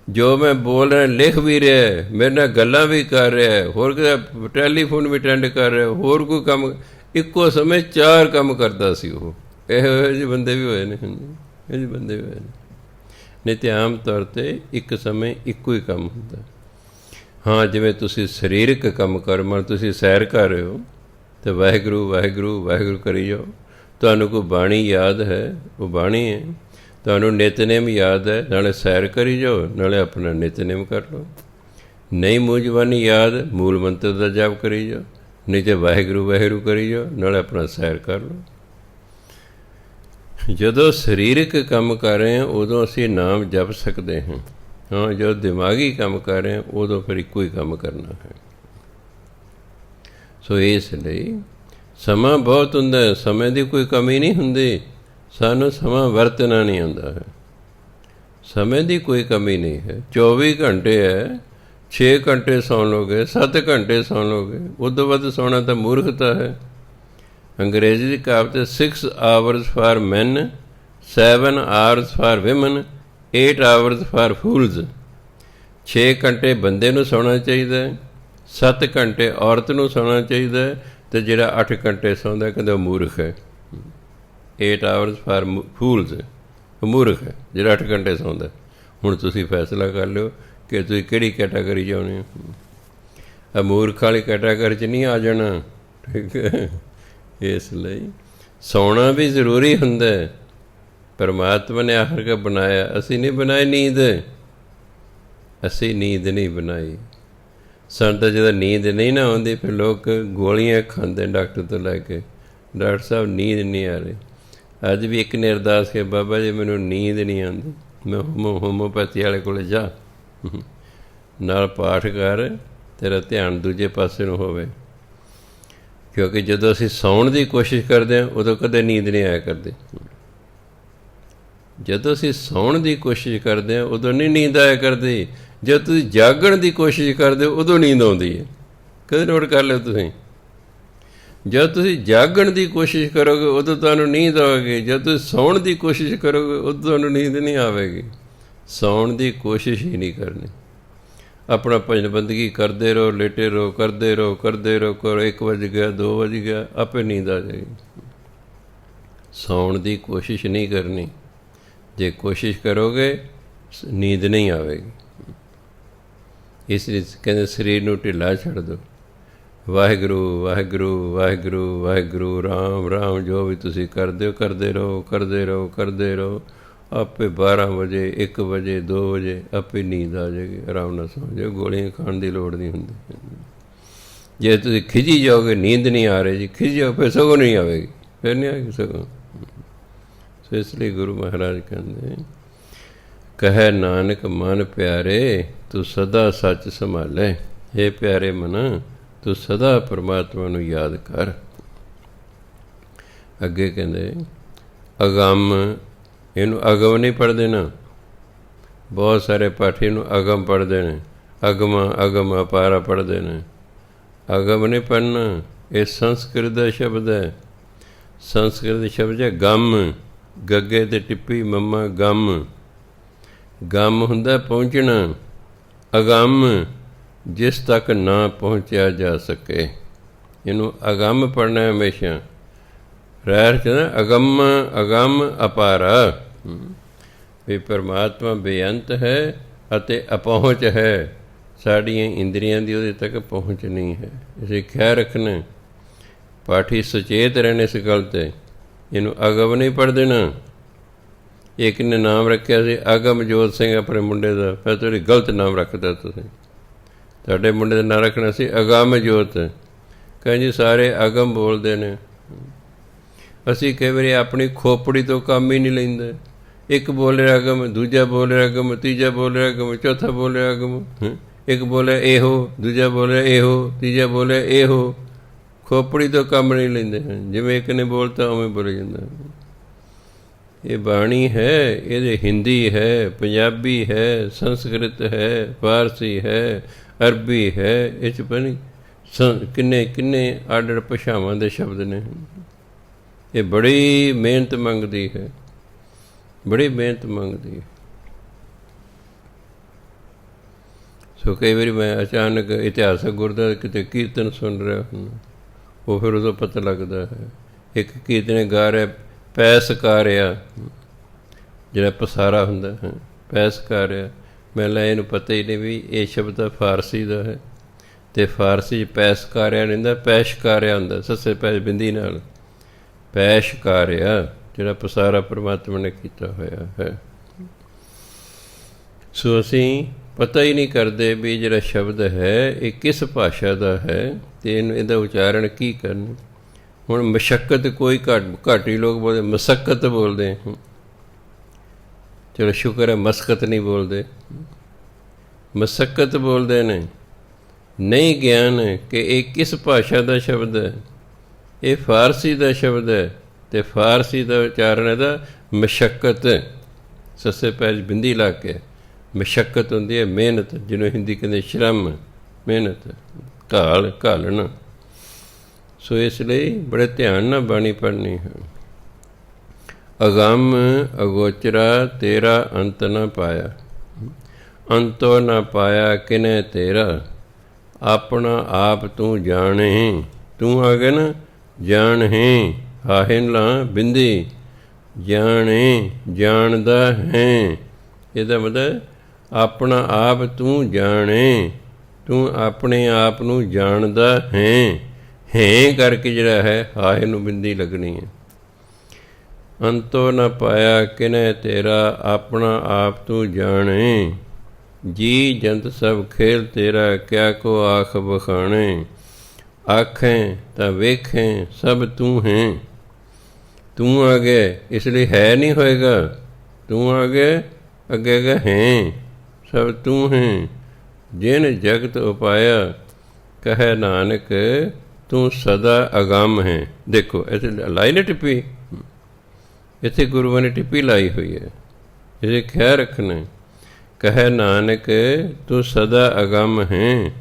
ਜੋ ਮੈਂ ਬੋਲ ਰਿਹਾ ਲਿਖ ਵੀ ਰਿਹਾ, ਮੇਰੇ ਨਾਲ ਗੱਲਾਂ ਵੀ ਕਰ ਰਿਹਾ, ਹੋਰ ਕਿਤੇ ਟੈਲੀਫੋਨ ਵੀ ਅਟੈਂਡ ਕਰ ਰਿਹਾ, ਹੋਰ ਕੋਈ ਕੰਮ। ਇੱਕੋ ਸਮੇਂ 4 ਕੰਮ ਕਰਦਾ ਸੀ ਉਹ। ਇਹੋ ਜਿਹੇ ਬੰਦੇ ਵੀ ਹੋਏ ਨੇ, ਹਾਂਜੀ, ਇਹੋ ਜਿਹੇ ਬੰਦੇ ਵੀ ਹੋਏ ਨੇ। ਨਹੀਂ ਤਾਂ ਆਮ ਤੌਰ 'ਤੇ ਇੱਕ ਸਮੇਂ ਇੱਕੋ ਹੀ ਕੰਮ ਹੁੰਦਾ। ਹਾਂ, ਜਿਵੇਂ ਤੁਸੀਂ ਸਰੀਰਕ ਕੰਮ ਕਰ, ਮਨ ਤੁਸੀਂ ਸੈਰ ਕਰ ਰਹੇ ਹੋ ਤਾਂ ਵਾਹਿਗੁਰੂ ਵਾਹਿਗੁਰੂ ਵਾਹਿਗੁਰੂ ਕਰੀ ਜਾਓ। ਤੁਹਾਨੂੰ ਕੋਈ ਬਾਣੀ ਯਾਦ ਹੈ, ਉਹ ਬਾਣੀ ਹੈ। ਤੁਹਾਨੂੰ ਨਿਤਨੇਮ ਯਾਦ ਹੈ, ਨਾਲੇ ਸੈਰ ਕਰੀ ਜਾਓ, ਨਾਲੇ ਆਪਣਾ ਨਿਤਨੇਮ ਕਰ ਲਓ। ਨਹੀਂ ਮੂੰਹ ਜ਼ਬਾਨੀ ਯਾਦ, ਮੂਲ ਮੰਤਰ ਦਾ ਜਾਪ ਕਰੀ ਜਾਓ, ਨਹੀਂ ਤਾਂ ਵਾਹਿਗੁਰੂ ਵਾਹਿਗੁਰੂ ਕਰੀ ਜਾਓ, ਨਾਲੇ ਆਪਣਾ ਸੈਰ ਕਰ ਲਓ। ਜਦੋਂ ਸਰੀਰਕ ਕੰਮ ਕਰ ਰਹੇ ਹਾਂ ਉਦੋਂ ਅਸੀਂ ਨਾਮ ਜਪ ਸਕਦੇ ਹਾਂ। ਹਾਂ, ਜਦੋਂ ਦਿਮਾਗੀ ਕੰਮ ਕਰ ਰਹੇ ਹਾਂ ਉਦੋਂ ਫਿਰ ਇੱਕੋ ਹੀ ਕੰਮ ਕਰਨਾ ਹੈ। ਸੋ ਇਸ ਲਈ ਸਮਾਂ ਬਹੁਤ ਹੁੰਦਾ, ਸਮੇਂ ਦੀ ਕੋਈ ਕਮੀ ਨਹੀਂ ਹੁੰਦੀ। ਸਾਨੂੰ ਸਮਾਂ ਵਰਤਣਾ ਨਹੀਂ ਆਉਂਦਾ ਹੈ। ਸਮੇਂ ਦੀ ਕੋਈ ਕਮੀ ਨਹੀਂ ਹੈ। 24 ਘੰਟੇ ਹੈ, 6 ਘੰਟੇ ਸੌਂ ਲਓਗੇ, 7 ਘੰਟੇ ਸੌਂ ਲਓਗੇ, ਉਦੋਂ ਵੱਧ ਸੌਣਾ ਤਾਂ ਮੂਰਖਤਾ ਹੈ। ਅੰਗਰੇਜ਼ੀ ਦੀ ਕਹਾਵਤ ਹੈ 6 hours for man, 7 hours for women, 8 hours for fools. 6 ਘੰਟੇ ਬੰਦੇ ਨੂੰ ਸੌਣਾ ਚਾਹੀਦਾ ਹੈ, 7 ਘੰਟੇ ਔਰਤ ਨੂੰ ਸੌਣਾ ਚਾਹੀਦਾ ਹੈ, ਅਤੇ ਜਿਹੜਾ 8 ਘੰਟੇ ਸੌਂਦਾ ਕਹਿੰਦੇ ਉਹ ਮੂਰਖ ਹੈ। 8 hours ਫਾਰ ਫੂਲਸ, ਉਹ ਮੂਰਖ ਹੈ ਜਿਹੜਾ 8 ਘੰਟੇ ਸੌਂਦਾ। ਹੁਣ ਤੁਸੀਂ ਫੈਸਲਾ ਕਰ ਲਿਓ ਕਿ ਤੁਸੀਂ ਕਿਹੜੀ ਕੈਟਾਗਰੀ ਚਾਹੁੰਦੇ ਹੋ। ਮੂਰਖ ਵਾਲੀ ਕੈਟਾਗਰੀ 'ਚ ਨਹੀਂ ਆ ਜਾਣਾ, ਠੀਕ ਹੈ। ਇਸ ਲਈ ਸੌਣਾ ਵੀ ਜ਼ਰੂਰੀ ਹੁੰਦਾ। ਪਰਮਾਤਮਾ ਨੇ ਆਖਰ ਕੇ ਬਣਾਇਆ, ਅਸੀਂ ਨਹੀਂ ਬਣਾਈ ਨੀਂਦ। ਅਸੀਂ ਨੀਂਦ ਨਹੀਂ ਬਣਾਈ। ਸਾਨੂੰ ਤਾਂ ਜਦੋਂ ਨੀਂਦ ਨਹੀਂ ਨਾ ਆਉਂਦੀ ਫਿਰ ਲੋਕ ਗੋਲੀਆਂ ਖਾਂਦੇ ਡਾਕਟਰ ਤੋਂ ਲੈ ਕੇ, ਡਾਕਟਰ ਸਾਹਿਬ ਨੀਂਦ ਨਹੀਂ ਆ ਰਹੀ। ਅੱਜ ਵੀ ਇੱਕ ਨੇ ਅਰਦਾਸ ਕਿ ਬਾਬਾ ਜੀ ਮੈਨੂੰ ਨੀਂਦ ਨਹੀਂ ਆਉਂਦੀ। ਮੈਂ ਹੋਮੋਪੈਥੀ ਵਾਲੇ ਕੋਲ ਜਾ, ਨਾਲ ਪਾਠ ਕਰ, ਤੇਰਾ ਧਿਆਨ ਦੂਜੇ ਪਾਸੇ ਨੂੰ ਹੋਵੇ। ਕਿਉਂਕਿ ਜਦੋਂ ਅਸੀਂ ਸੌਣ ਦੀ ਕੋਸ਼ਿਸ਼ ਕਰਦੇ ਹਾਂ ਉਦੋਂ ਕਦੇ ਨੀਂਦ ਨਹੀਂ ਆਇਆ ਕਰਦੀ। ਜਦੋਂ ਅਸੀਂ ਸੌਣ ਦੀ ਕੋਸ਼ਿਸ਼ ਕਰਦੇ ਹਾਂ ਉਦੋਂ ਨਹੀਂ ਨੀਂਦ ਆਇਆ ਕਰਦੀ। ਜਦੋਂ ਤੁਸੀਂ ਜਾਗਣ ਦੀ ਕੋਸ਼ਿਸ਼ ਕਰਦੇ ਹੋ ਉਦੋਂ ਨੀਂਦ ਆਉਂਦੀ ਹੈ। ਕਦੇ ਨੋਟ ਕਰ ਲਿਓ ਤੁਸੀਂ। ਜਦ ਤੁਸੀਂ ਜਾਗਣ ਦੀ ਕੋਸ਼ਿਸ਼ ਕਰੋਗੇ ਉਦੋਂ ਤੁਹਾਨੂੰ ਨੀਂਦ ਆਵੇਗੀ। ਜਦ ਤੁਸੀਂ ਸੌਣ ਦੀ ਕੋਸ਼ਿਸ਼ ਕਰੋਗੇ ਉਦੋਂ ਤੁਹਾਨੂੰ ਨੀਂਦ ਨਹੀਂ ਆਵੇਗੀ। ਸੌਣ ਦੀ ਕੋਸ਼ਿਸ਼ ਹੀ ਨਹੀਂ ਕਰਨੀ। ਆਪਣਾ ਭਜਨ ਬੰਦਗੀ ਕਰਦੇ ਰਹੋ, ਲੇਟੇ ਰਹੋ, ਕਰਦੇ ਰਹੋ ਕਰਦੇ ਰਹੋ, ਕਰੋ। 1 ਵਜ ਗਿਆ, 2 ਵਜ ਗਿਆ, ਆਪੇ ਨੀਂਦ ਆ ਜਾਏਗੀ। ਸੌਣ ਦੀ ਕੋਸ਼ਿਸ਼ ਨਹੀਂ ਕਰਨੀ। ਜੇ ਕੋਸ਼ਿਸ਼ ਕਰੋਗੇ ਨੀਂਦ ਨਹੀਂ ਆਵੇਗੀ। ਇਸ ਲਈ ਕਹਿੰਦੇ ਸਰੀਰ ਨੂੰ ਢਿੱਲਾ ਛੱਡ ਦਿਓ। ਵਾਹਿਗੁਰੂ ਵਾਹਿਗੁਰੂ ਵਾਹਿਗੁਰੂ ਵਾਹਿਗੁਰੂ ਰਾਮ ਰਾਮ, ਜੋ ਵੀ ਤੁਸੀਂ ਕਰਦੇ ਹੋ ਕਰਦੇ ਰਹੋ ਕਰਦੇ ਰਹੋ ਕਰਦੇ ਰਹੋ। ਆਪੇ 12 ਵਜੇ 1 ਵਜੇ 2 ਵਜੇ ਆਪੇ ਨੀਂਦ ਆ ਜਾਏਗੀ। ਆਰਾਮ ਨਾਲ ਸੌਂ ਜਾਓ। ਗੋਲੀਆਂ ਖਾਣ ਦੀ ਲੋੜ ਨਹੀਂ ਹੁੰਦੀ। ਜੇ ਤੁਸੀਂ ਖਿਜੀ ਜਾਓਗੇ ਨੀਂਦ ਨਹੀਂ ਆ ਰਹੀ ਜੀ, ਖਿਜ ਜਾਓ, ਫਿਰ ਸਗੋਂ ਨਹੀਂ ਆਵੇਗੀ, ਫਿਰ ਨਹੀਂ ਆਏਗੀ ਸਗੋਂ। ਸੋ ਇਸ ਲਈ ਗੁਰੂ ਮਹਾਰਾਜ ਕਹਿੰਦੇ ਕਹੈ ਨਾਨਕ ਮਨ ਪਿਆਰੇ ਤੂੰ ਸਦਾ ਸੱਚ ਸੰਭਾਲੇ। ਇਹ ਪਿਆਰੇ ਮਨ ਤੂੰ ਸਦਾ ਪਰਮਾਤਮਾ ਨੂੰ ਯਾਦ ਕਰ। ਅੱਗੇ ਕਹਿੰਦੇ ਅਗੰਮ, ਇਹਨੂੰ ਅਗਮ ਨਹੀਂ ਪੜ੍ਹਦੇ ਨਾ। ਬਹੁਤ ਸਾਰੇ ਪਾਠੀ ਨੂੰ ਅਗਮ ਪੜ੍ਹਦੇ ਨੇ, ਅਗਮ ਅਗਮ ਅਪਾਰਾ ਪੜ੍ਹਦੇ ਨੇ। ਅਗਮ ਨਹੀਂ ਪੜ੍ਹਨਾ। ਇਹ ਸੰਸਕ੍ਰਿਤ ਦਾ ਸ਼ਬਦ ਹੈ। ਸੰਸਕ੍ਰਿਤ ਸ਼ਬਦ ਹੈ ਗਮ। ਗੱਗੇ ਤੇ ਟਿੱਪੀ ਮੰਮਾ ਗਮ। ਗਮ ਹੁੰਦਾ ਪਹੁੰਚਣਾ। ਅਗੰਮ ਜਿਸ ਤੱਕ ਨਾ ਪਹੁੰਚਿਆ ਜਾ ਸਕੇ, ਇਹਨੂੰ ਅਗੰਮ ਪੜ੍ਹਨਾ ਹਮੇਸ਼ਾ। ਰਹਿਰ 'ਚ ਨਾ ਅਗੰਮ ਅਗੰਮ ਅਪਾਰਾ। ਵੀ ਪਰਮਾਤਮਾ ਬੇਅੰਤ ਹੈ ਅਤੇ ਅਪਹੁੰਚ ਹੈ, ਸਾਡੀਆਂ ਇੰਦਰੀਆਂ ਦੀ ਉਹਦੇ ਤੱਕ ਪਹੁੰਚ ਨਹੀਂ ਹੈ। ਇਸੇ ਖਿਆਲ ਰੱਖਣਾ, ਪਾਠੀ ਸੁਚੇਤ ਰਹਿਣ ਇਸ ਗੱਲ 'ਤੇ। ਇਹਨੂੰ ਅਗਮ ਨਹੀਂ ਪੜ੍ਹ ਦੇਣਾ। ਇੱਕ ਨੇ ਨਾਮ ਰੱਖਿਆ ਸੀ ਅਗਮਜੋਤ ਸਿੰਘ ਆਪਣੇ ਮੁੰਡੇ ਦਾ, ਫਿਰ ਤੁਹਾਡੀ ਗਲਤ ਨਾਮ ਰੱਖਦਾ ਤੁਸੀਂ। ਤੁਹਾਡੇ ਮੁੰਡੇ ਦਾ ਨਾਂ ਰੱਖਣਾ ਸੀ ਅਗਮਜੋਤ। ਕਹਿੰਦੇ ਜੀ ਸਾਰੇ ਅਗਮ ਬੋਲਦੇ ਨੇ। ਅਸੀਂ ਕਈ ਵਾਰੀ ਆਪਣੀ ਖੋਪੜੀ ਤੋਂ ਕੰਮ ਹੀ ਨਹੀਂ ਲੈਂਦੇ। ਇੱਕ ਬੋਲ ਰਿਹਾ ਅਗਮ, ਦੂਜਾ ਬੋਲ ਰਿਹਾ ਅਗਮ, ਤੀਜਾ ਬੋਲ ਰਿਹਾ ਅਗਮ, ਚੌਥਾ ਬੋਲ ਰਿਹਾ ਅਗਮ। ਇੱਕ ਬੋਲਿਆ ਇਹੋ, ਦੂਜਾ ਬੋਲਿਆ ਇਹੋ, ਤੀਜਾ ਬੋਲਿਆ ਇਹੋ। ਖੋਪੜੀ ਤੋਂ ਕੰਮ ਨਹੀਂ ਲੈਂਦੇ ਹਨ। ਜਿਵੇਂ ਇੱਕ ਨੇ ਬੋਲਤਾ ਉਵੇਂ ਬੋਲ ਜਾਂਦਾ। ਇਹ ਬਾਣੀ ਹੈ, ਇਹਦੇ ਹਿੰਦੀ ਹੈ, ਪੰਜਾਬੀ ਹੈ, ਸੰਸਕ੍ਰਿਤ ਹੈ, ਫਾਰਸੀ ਹੈ, ਅਰਬੀ ਹੈ। ਇਹ 'ਚ ਪਤਾ ਨਹੀਂ ਕਿੰਨੇ ਕਿੰਨੇ ਆਡਰ ਭਾਸ਼ਾਵਾਂ ਦੇ ਸ਼ਬਦ ਨੇ। ਇਹ ਬੜੀ ਮਿਹਨਤ ਮੰਗਦੀ ਹੈ, ਬੜੀ ਮਿਹਨਤ ਮੰਗਦੀ ਹੈ। ਸੋ ਕਈ ਵਾਰੀ ਮੈਂ ਅਚਾਨਕ ਇਤਿਹਾਸਕ ਗੁਰਦੁਆਰਾ ਕਿਤੇ ਕੀਰਤਨ ਸੁਣ ਰਿਹਾ ਹੁੰਦਾ, ਉਹ ਫਿਰ ਉਦੋਂ ਪਤਾ ਲੱਗਦਾ ਹੈ। ਇੱਕ ਕੀਰਤਨ ਗਾ ਰਿਹਾ ਪੈਸਕਾਰਿਆ, ਜਿਹੜਾ ਪਸਾਰਾ ਹੁੰਦਾ ਹੈ, ਪੈਸਕਾਰਿਆ। ਮੈਂ ਲੈ ਇਹਨੂੰ ਪਤਾ ਹੀ ਨਹੀਂ ਵੀ ਇਹ ਸ਼ਬਦ ਤਾਂ ਫਾਰਸੀ ਦਾ ਹੈ, ਅਤੇ ਫਾਰਸੀ 'ਚ ਪੈਸਕਾਰਿਆ ਨਹੀਂ ਹੁੰਦਾ, ਪੈਸ਼ਕਾਰਿਆ ਹੁੰਦਾ, ਸੱਸੇ ਪੈਸ਼ ਬਿੰਦੀ ਨਾਲ। ਪੈਸ਼ਕਾਰਿਆ ਜਿਹੜਾ ਪਸਾਰਾ ਪਰਮਾਤਮਾ ਨੇ ਕੀਤਾ ਹੋਇਆ ਹੈ। ਸੋ ਅਸੀਂ ਪਤਾ ਹੀ ਨਹੀਂ ਕਰਦੇ ਵੀ ਜਿਹੜਾ ਸ਼ਬਦ ਹੈ ਇਹ ਕਿਸ ਭਾਸ਼ਾ ਦਾ ਹੈ ਅਤੇ ਇਹਦਾ ਉਚਾਰਨ ਕੀ ਕਰਨਾ। ਹੁਣ ਮਸ਼ੱਕਤ ਕੋਈ ਘੱਟ ਹੀ ਲੋਕ ਬੋਲਦੇ, ਮਸੱਕਤ ਬੋਲਦੇ। ਚਲੋ ਸ਼ੁਕਰ ਹੈ ਮਸਕਤ ਨਹੀਂ ਬੋਲਦੇ, ਮਸੱਕਤ ਬੋਲਦੇ ਨੇ। ਨਹੀਂ ਗਿਆਨ ਕਿ ਇਹ ਕਿਸ ਭਾਸ਼ਾ ਦਾ ਸ਼ਬਦ ਹੈ। ਇਹ ਫਾਰਸੀ ਦਾ ਸ਼ਬਦ ਹੈ ਅਤੇ ਫਾਰਸੀ ਦਾ ਉਚਾਰਨ ਇਹਦਾ ਮਸ਼ੱਕਤ, ਸੱਸੇ ਪੈਜ ਬਿੰਦੀ ਲਾ ਕੇ। ਮਸ਼ੱਕਤ ਹੁੰਦੀ ਹੈ ਮਿਹਨਤ, ਜਿਹਨੂੰ ਹਿੰਦੀ ਕਹਿੰਦੇ ਸ਼ਰਮ, ਮਿਹਨਤ, ਘਾਲਣਾ। ਸੋ ਇਸ ਲਈ ਬੜੇ ਧਿਆਨ ਨਾਲ ਬਾਣੀ ਪੜ੍ਹਨੀ ਹੈ। ਅਗੰਮ ਅਗੋਚਰਾ ਤੇਰਾ ਅੰਤ ਨਾ ਪਾਇਆ, ਅੰਤੋ ਨਾ ਪਾਇਆ ਕਿਨੇ ਤੇਰਾ। ਆਪਣਾ ਆਪ ਤੂੰ ਜਾਣੇ, ਤੂੰ ਆ ਗਿਆ ਨਾ ਜਾਣੇ। ਹਾਹੇ ਲਾ ਬਿੰਦੀ, ਜਾਣੇ ਜਾਣਦਾ ਹੈ। ਇਹਦਾ ਮਤਲਬ ਆਪਣਾ ਆਪ ਤੂੰ ਜਾਣੇ, ਤੂੰ ਆਪਣੇ ਆਪ ਨੂੰ ਜਾਣਦਾ ਹੈ। ਹੈ ਕਰਕੇ ਜਿਹੜਾ ਹੈ ਹਾਏ ਨੂੰ ਬਿੰਦੀ ਲੱਗਣੀ ਹੈ। ਅੰਤੋ ਨਾ ਪਾਇਆ ਕਿਨੇ ਤੇਰਾ, ਆਪਣਾ ਆਪ ਤੂੰ ਜਾਣੇ। ਜੀ ਜੰਤ ਸਭ ਖੇਲ ਤੇਰਾ, ਕਿਆ ਕੋ ਆਖ ਬਖਾਣੇ। ਆਖੇਂ ਤਾਂ ਵੇਖੇਂ ਸਭ ਤੂੰ ਹੈ। ਤੂੰ ਆ ਗਏ ਇਸ ਲਈ ਹੈ ਨਹੀਂ ਹੋਏਗਾ, ਤੂੰ ਆ ਗਏ ਅੱਗੇ ਅੱਗੇ ਹੈ, ਸਭ ਤੂੰ ਹੈ। ਜਿਨ ਜਗਤ ਉਪਾਇਆ, ਕਹੈ ਨਾਨਕ ਤੂੰ ਸਦਾ ਅਗੰਮ ਹੈ। ਦੇਖੋ ਇੱਥੇ ਲਾਈ ਟਿੱਪੀ, ਇੱਥੇ ਗੁਰੂਆਂ ਨੇ ਟਿੱਪੀ ਲਾਈ ਹੋਈ ਹੈ। ਇਹਦੇ ਖਿਆਲ ਰੱਖਣਾ। ਕਹੈ ਨਾਨਕ ਤੂੰ ਸਦਾ ਅਗੰਮ ਹੈ,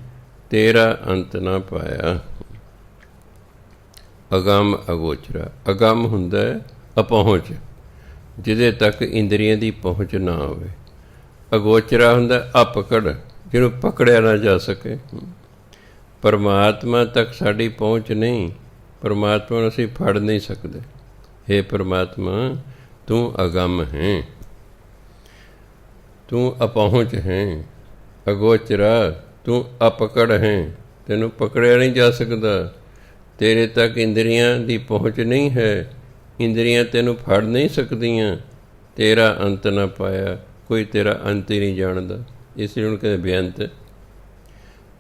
ਤੇਰਾ ਅੰਤ ਨਾ ਪਾਇਆ। ਅਗੰਮ ਅਗੋਚਰਾ, ਅਗੰਮ ਹੁੰਦਾ ਅਪਹੁੰਚ, ਜਿਹਦੇ ਤੱਕ ਇੰਦਰੀਆਂ ਦੀ ਪਹੁੰਚ ਨਾ ਹੋਵੇ। ਅਗੋਚਰਾ ਹੁੰਦਾ ਅਪਕੜ, ਜਿਹਨੂੰ ਪਕੜਿਆ ਨਾ ਜਾ ਸਕੇ। ਪਰਮਾਤਮਾ ਤੱਕ ਸਾਡੀ ਪਹੁੰਚ ਨਹੀਂ, ਪਰਮਾਤਮਾ ਨੂੰ ਅਸੀਂ ਫੜ ਨਹੀਂ ਸਕਦੇ। ਹੇ ਪਰਮਾਤਮਾ ਤੂੰ ਅਗੰਮ ਹੈ, ਤੂੰ ਅਪਹੁੰਚ ਹੈ। ਅਗੋਚਰਾ ਤੂੰ ਅਪਕੜ ਹੈ, ਤੈਨੂੰ ਪਕੜਿਆ ਨਹੀਂ ਜਾ ਸਕਦਾ। ਤੇਰੇ ਤੱਕ ਇੰਦਰੀਆਂ ਦੀ ਪਹੁੰਚ ਨਹੀਂ ਹੈ, ਇੰਦਰੀਆਂ ਤੈਨੂੰ ਫੜ ਨਹੀਂ ਸਕਦੀਆਂ। ਤੇਰਾ ਅੰਤ ਨਾ ਪਾਇਆ, ਕੋਈ ਤੇਰਾ ਅੰਤ ਹੀ ਨਹੀਂ ਜਾਣਦਾ। ਇਸ ਲਈ ਉਹਨੂੰ ਕਹਿੰਦੇ ਬੇਅੰਤ।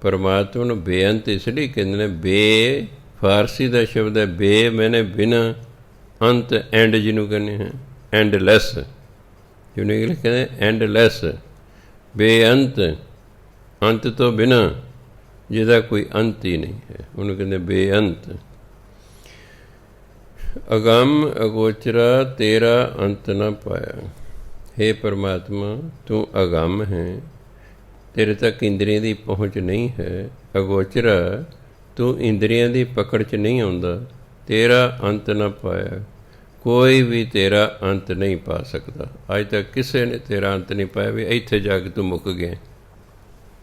ਪਰਮਾਤਮਾ ਨੂੰ ਬੇਅੰਤ ਇਸ ਲਈ ਕਹਿੰਦੇ ਨੇ। ਬੇ ਫਾਰਸੀ ਦਾ ਸ਼ਬਦ ਹੈ ਬੇ, ਮੈਨੇ ਬਿਨਾਂ, ਅੰਤ ਐਂਡ ਜਿਹਨੂੰ ਕਹਿੰਦੇ ਹੈ, ਐਂਡਲੈਸ ਜਿਹਨੂੰ ਇੰਗਲਿਸ਼ ਕਹਿੰਦੇ ਐਂਡਲੈਸ। ਬੇਅੰਤ, ਅੰਤ ਤੋਂ ਬਿਨਾਂ, ਜਿਹਦਾ ਕੋਈ ਅੰਤ ਹੀ ਨਹੀਂ ਹੈ, ਉਹਨੂੰ ਕਹਿੰਦੇ ਬੇਅੰਤ। ਅਗੰਮ ਅਗੋਚਰਾ ਤੇਰਾ ਅੰਤ ਨਾ ਪਾਇਆ। ਹੇ ਪਰਮਾਤਮਾ ਤੂੰ ਅਗੰਮ ਹੈ, ਤੇਰੇ ਤੱਕ ਇੰਦਰੀਆਂ ਦੀ ਪਹੁੰਚ ਨਹੀਂ ਹੈ। ਅਗੋਚਰਾ ਤੂੰ ਇੰਦਰੀਆਂ ਦੀ ਪਕੜ 'ਚ ਨਹੀਂ ਆਉਂਦਾ। ਤੇਰਾ ਅੰਤ ਨਾ ਪਾਇਆ, ਕੋਈ ਵੀ ਤੇਰਾ ਅੰਤ ਨਹੀਂ ਪਾ ਸਕਦਾ। ਅੱਜ ਤੱਕ ਕਿਸੇ ਨੇ ਤੇਰਾ ਅੰਤ ਨਹੀਂ ਪਾਇਆ ਵੀ ਇੱਥੇ ਜਾ ਕੇ ਤੂੰ ਮੁੱਕ ਗਿਆ।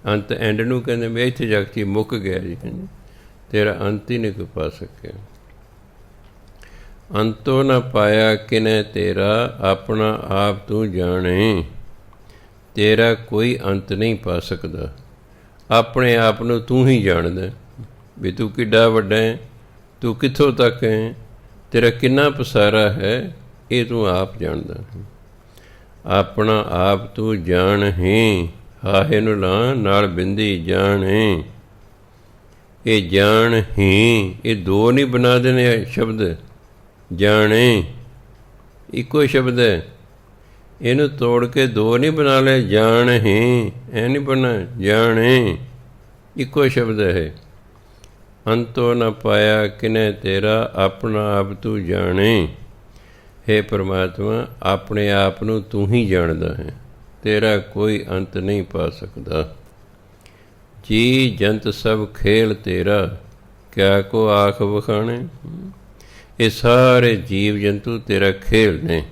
ਅੰਤ ਐਂਡ ਨੂੰ ਕਹਿੰਦੇ ਵੀ ਇੱਥੇ ਜਾ ਕੇ ਮੁੱਕ ਗਿਆ ਜੀ, ਤੇਰਾ ਅੰਤ ਹੀ ਨਹੀਂ ਕੋਈ ਪਾ ਸਕਿਆ। ਅੰਤੋ ਨ ਪਾਇਆ ਕਿਨੈ ਤੇਰਾ, ਆਪਣਾ ਆਪ ਤੂੰ ਜਾਣੇ। ਤੇਰਾ ਕੋਈ ਅੰਤ ਨਹੀਂ ਪਾ ਸਕਦਾ। ਆਪਣੇ ਆਪ ਨੂੰ ਤੂੰ ਹੀ ਜਾਣਦਾ ਵੀ ਤੂੰ ਕਿੱਡਾ ਵੱਡਾ ਹੈ, ਤੂੰ ਕਿੱਥੋਂ ਤੱਕ ਹੈ, ਤੇਰਾ ਕਿੰਨਾ ਪਸਾਰਾ ਹੈ, ਇਹ ਤੂੰ ਆਪ ਜਾਣਦਾ। ਆਪਣਾ ਆਪ ਤੂੰ ਜਾਣ ਹੀ, ਹਾਹੇ ਨੂੰ ਲਾਂ ਨਾਲ ਬਿੰਦੀ ਜਾਣ ਹੀ। ਇਹ ਜਾਣ ਹੀ, ਇਹ ਦੋ ਨਹੀਂ ਬਣਾ ਦੇਣੇ ਸ਼ਬਦ। ਜਾਣੇ ਇੱਕੋ ਸ਼ਬਦ ਹੈ, ਇਹਨੂੰ ਤੋੜ ਕੇ ਦੋ ਨਹੀਂ ਬਣਾ ਲਏ। ਜਾਣ ਹੀ ਐ ਨਹੀਂ ਬਣਨਾ, ਜਾਣੇ ਇੱਕੋ ਸ਼ਬਦ ਹੈ। ਅੰਤੋ ਨ ਪਾਇਆ ਕਿਨੈ ਤੇਰਾ, ਆਪਣਾ ਆਪ ਤੂੰ ਜਾਣੇ। ਹੇ ਪਰਮਾਤਮਾ, ਆਪਣੇ ਆਪ ਨੂੰ ਤੂੰ ਹੀ ਜਾਣਦਾ ਹੈ, ਤੇਰਾ ਕੋਈ ਅੰਤ ਨਹੀਂ ਪਾ ਸਕਦਾ। ਜੀ ਜੰਤ ਸਭ ਖੇਲ ਤੇਰਾ, ਕਿਆ ਕੋ ਆਖ ਵਖਾਣੇ। ਇਹ ਸਾਰੇ ਜੀਵ ਜੰਤੂ ਤੇਰਾ ਖੇਲ ਨੇ।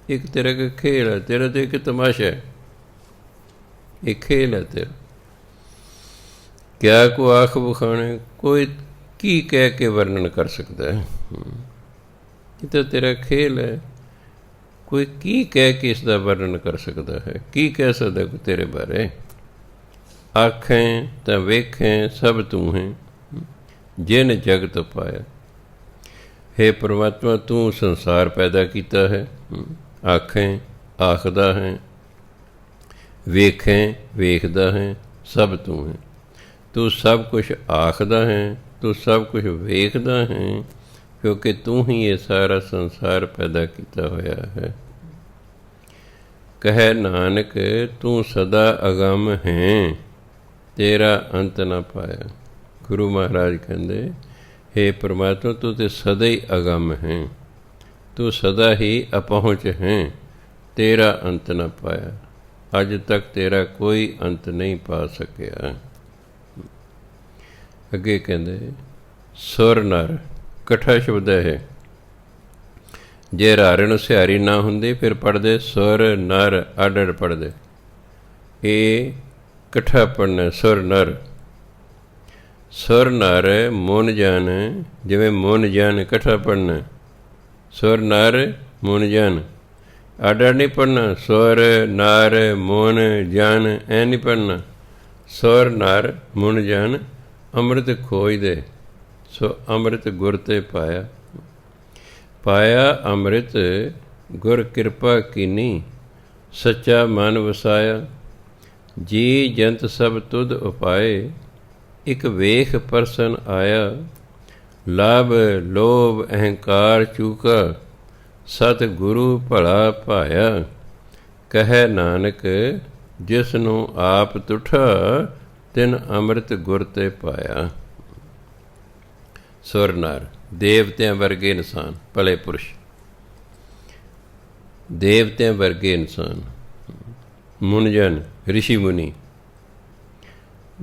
ਇੱਕ ਤੇਰਾ ਇੱਕ ਖੇਲ ਹੈ, ਤੇਰਾ ਤਾਂ ਇੱਕ ਤਮਾਸ਼ਾ ਹੈ, ਇਹ ਖੇਲ ਹੈ ਤੇਰਾ। ਕਿਆ ਕੋ ਆਖ ਵਖਾਣੇ, ਕੋਈ ਕੀ ਕਹਿ ਕੇ ਵਰਣਨ ਕਰ ਸਕਦਾ ਹੈ। ਇਹ ਤਾਂ ਤੇਰਾ ਖੇਲ ਹੈ, ਕੋਈ ਕੀ ਕਹਿ ਕੇ ਇਸ ਦਾ ਵਰਣਨ ਕਰ ਸਕਦਾ ਹੈ। ਕੀ ਕਹਿ ਸਕਦਾ ਕੋਈ ਤੇਰੇ ਬਾਰੇ। ਆਖੈਂ ਤਾਂ ਵੇਖੈਂ ਸਭ ਤੂੰ ਹੈ, ਜਿਨ ਜਗਤ ਪਾਇਆ। ਹੇ ਪਰਮਾਤਮਾ, ਤੂੰ ਸੰਸਾਰ ਪੈਦਾ ਕੀਤਾ ਹੈ। ਆਖੈਂ ਆਖਦਾ ਹੈ, ਵੇਖੈਂ ਵੇਖਦਾ ਹੈ, ਸਭ ਤੂੰ ਹੈ। ਤੂੰ ਸਭ ਕੁਛ ਆਖਦਾ ਹੈ, ਤੂੰ ਸਭ ਕੁਛ ਵੇਖਦਾ ਹੈ, ਕਿਉਂਕਿ ਤੂੰ ਹੀ ਇਹ ਸਾਰਾ ਸੰਸਾਰ ਪੈਦਾ ਕੀਤਾ ਹੋਇਆ ਹੈ। ਕਹੈ ਨਾਨਕ ਤੂੰ ਸਦਾ ਅਗੰਮ ਹੈ, ਤੇਰਾ ਅੰਤ ਨਾ ਪਾਇਆ। ਗੁਰੂ ਮਹਾਰਾਜ ਕਹਿੰਦੇ, ਹੇ ਪਰਮਾਤਮਾ, ਤੂੰ ਤੇ ਸਦਾ ਹੀ ਅਗੰਮ ਹੈ, ਤੂੰ ਸਦਾ ਹੀ ਅਪਹੁੰਚ ਹੈ, ਤੇਰਾ ਅੰਤ ਨਾ ਪਾਇਆ। ਅੱਜ ਤੱਕ ਤੇਰਾ ਕੋਈ ਅੰਤ ਨਹੀਂ ਪਾ ਸਕਿਆ। ਅੱਗੇ ਕਹਿੰਦੇ, ਸੁਰ ਨਰ ਇਕੱਠਾ ਸ਼ਬਦ ਹੈ। ਜੇ ਰਾਰੇ ਨੂੰ ਸਿਹਾਰੀ ਨਾ ਹੁੰਦੀ ਫਿਰ ਪੜ੍ਹਦੇ ਸੁਰ ਨਰ, ਅੱਡ ਅੱਡ ਪੜ੍ਹਦੇ। ਇਹ ਇਕੱਠਾ ਪੜ੍ਹਨਾ, ਸੁਰ ਨਰ। ਸੁਰ ਨਰ ਮੁਨ ਜਨ, ਜਿਵੇਂ ਮੁਨ ਜਨ ਇਕੱਠਾ ਪੜ੍ਹਨਾ। ਸੁਰ ਨਰ ਮੁਨ ਜਨ, ਅੱਡ ਅੱਡ ਨਹੀਂ ਪੜ੍ਹਨਾ। ਸੁਰ ਨਰ ਮੁਨ ਜਨ ਐ ਨਹੀਂ ਪੜ੍ਹਨਾ। ਸੁਰ ਨਰ ਮੁਨ ਜਨ ਅੰਮ੍ਰਿਤ ਖੋਜਦੇ, ਸੋ ਅੰਮ੍ਰਿਤ ਗੁਰ ਤੇ ਪਾਇਆ। ਪਾਇਆ ਅੰਮ੍ਰਿਤ ਗੁਰ ਕਿਰਪਾ ਕੀਨੀ, ਸੱਚਾ ਮਨ ਵਸਾਇਆ। ਜੀ ਜੰਤ ਸਭ ਤੁਧ ਉਪਾਏ, ਇੱਕ ਵੇਖ ਪਰਸਨ ਆਇਆ। ਲਾਭ ਲੋਭ ਅਹੰਕਾਰ ਚੂਕਾ, ਸਤ ਗੁਰੂ ਭਲਾ ਭਾਇਆ। ਕਹੈ ਨਾਨਕ ਜਿਸ ਨੂੰ ਆਪ ਤੁਠਾ, ਤਿਨ ਅੰਮ੍ਰਿਤ ਗੁਰ ਤੇ ਪਾਇਆ। ਸੁਰ ਨਰ, ਦੇਵਤਿਆਂ ਵਰਗੇ ਇਨਸਾਨ, ਭਲੇ ਪੁਰਸ਼, ਦੇਵਤਿਆਂ ਵਰਗੇ ਇਨਸਾਨ। ਮੁਨਜਨ ਰਿਸ਼ੀ ਮੁਨੀ,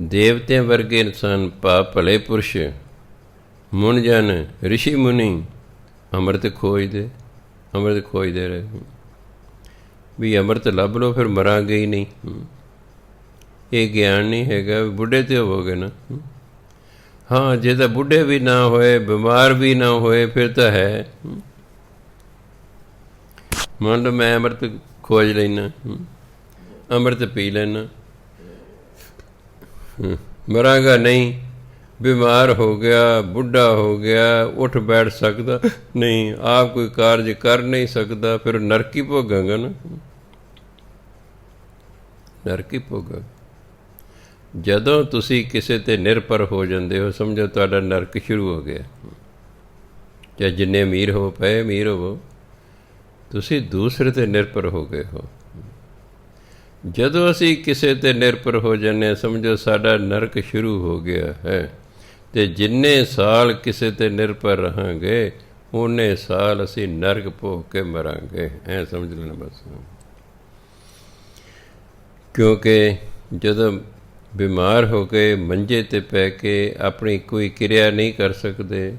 ਦੇਵਤਿਆਂ ਵਰਗੇ ਇਨਸਾਨ ਭਾ ਭਲੇ ਪੁਰਸ਼। ਮੁਨਜਨ ਰਿਸ਼ੀ ਮੁਨੀ ਅੰਮ੍ਰਿਤ ਖੋਜਦੇ, ਅੰਮ੍ਰਿਤ ਖੋਜਦੇ ਰਹੇ ਵੀ ਅੰਮ੍ਰਿਤ ਲੱਭ ਲਓ, ਫਿਰ ਮਰਾਂਗੇ ਹੀ ਨਹੀਂ। ਇਹ ਗਿਆਨ ਨਹੀਂ ਹੈਗਾ ਵੀ ਬੁੱਢੇ ਤੇ ਹੋਵੋਗੇ ਨਾ। ਹਾਂ, ਜੇ ਤਾਂ ਬੁੱਢੇ ਵੀ ਨਾ ਹੋਏ, ਬਿਮਾਰ ਵੀ ਨਾ ਹੋਏ, ਫਿਰ ਤਾਂ ਹੈ। ਮੰਨ ਲਓ ਮੈਂ ਅੰਮ੍ਰਿਤ ਖੋਜ ਲੈਣਾ, ਅੰਮ੍ਰਿਤ ਪੀ ਲੈਣਾ, ਮਰਾਂਗਾ ਨਹੀਂ। ਬਿਮਾਰ ਹੋ ਗਿਆ, ਬੁੱਢਾ ਹੋ ਗਿਆ, ਉੱਠ ਬੈਠ ਸਕਦਾ ਨਹੀਂ, ਆਪ ਕੋਈ ਕਾਰਜ ਕਰ ਨਹੀਂ ਸਕਦਾ, ਫਿਰ ਨਰਕੀ ਭੋਗਾਂਗਾ ਨਾ, ਨਰਕੀ ਭੋਗਾਂਗਾ। ਜਦੋਂ ਤੁਸੀਂ ਕਿਸੇ 'ਤੇ ਨਿਰਭਰ ਹੋ ਜਾਂਦੇ ਹੋ, ਸਮਝੋ ਤੁਹਾਡਾ ਨਰਕ ਸ਼ੁਰੂ ਹੋ ਗਿਆ। ਚਾਹੇ ਜਿੰਨੇ ਅਮੀਰ ਹੋ ਪਏ, ਅਮੀਰ ਹੋਵੋ, ਤੁਸੀਂ ਦੂਸਰੇ 'ਤੇ ਨਿਰਭਰ ਹੋ ਗਏ ਹੋ। ਜਦੋਂ ਅਸੀਂ ਕਿਸੇ 'ਤੇ ਨਿਰਭਰ ਹੋ ਜਾਂਦੇ ਹਾਂ, ਸਮਝੋ ਸਾਡਾ ਨਰਕ ਸ਼ੁਰੂ ਹੋ ਗਿਆ ਹੈ। ਅਤੇ ਜਿੰਨੇ ਸਾਲ ਕਿਸੇ 'ਤੇ ਨਿਰਭਰ ਰਹਾਂਗੇ, ਓਨੇ ਸਾਲ ਅਸੀਂ ਨਰਕ ਭੋਗ ਕੇ ਮਰਾਂਗੇ। ਐਂ ਸਮਝ ਲੈਣਾ ਬਸ। ਕਿਉਂਕਿ ਜਦੋਂ ਬਿਮਾਰ ਹੋ ਕੇ ਮੰਜੇ 'ਤੇ ਪੈ ਕੇ ਆਪਣੀ ਕੋਈ ਕਿਰਿਆ ਨਹੀਂ ਕਰ ਸਕਦੇ,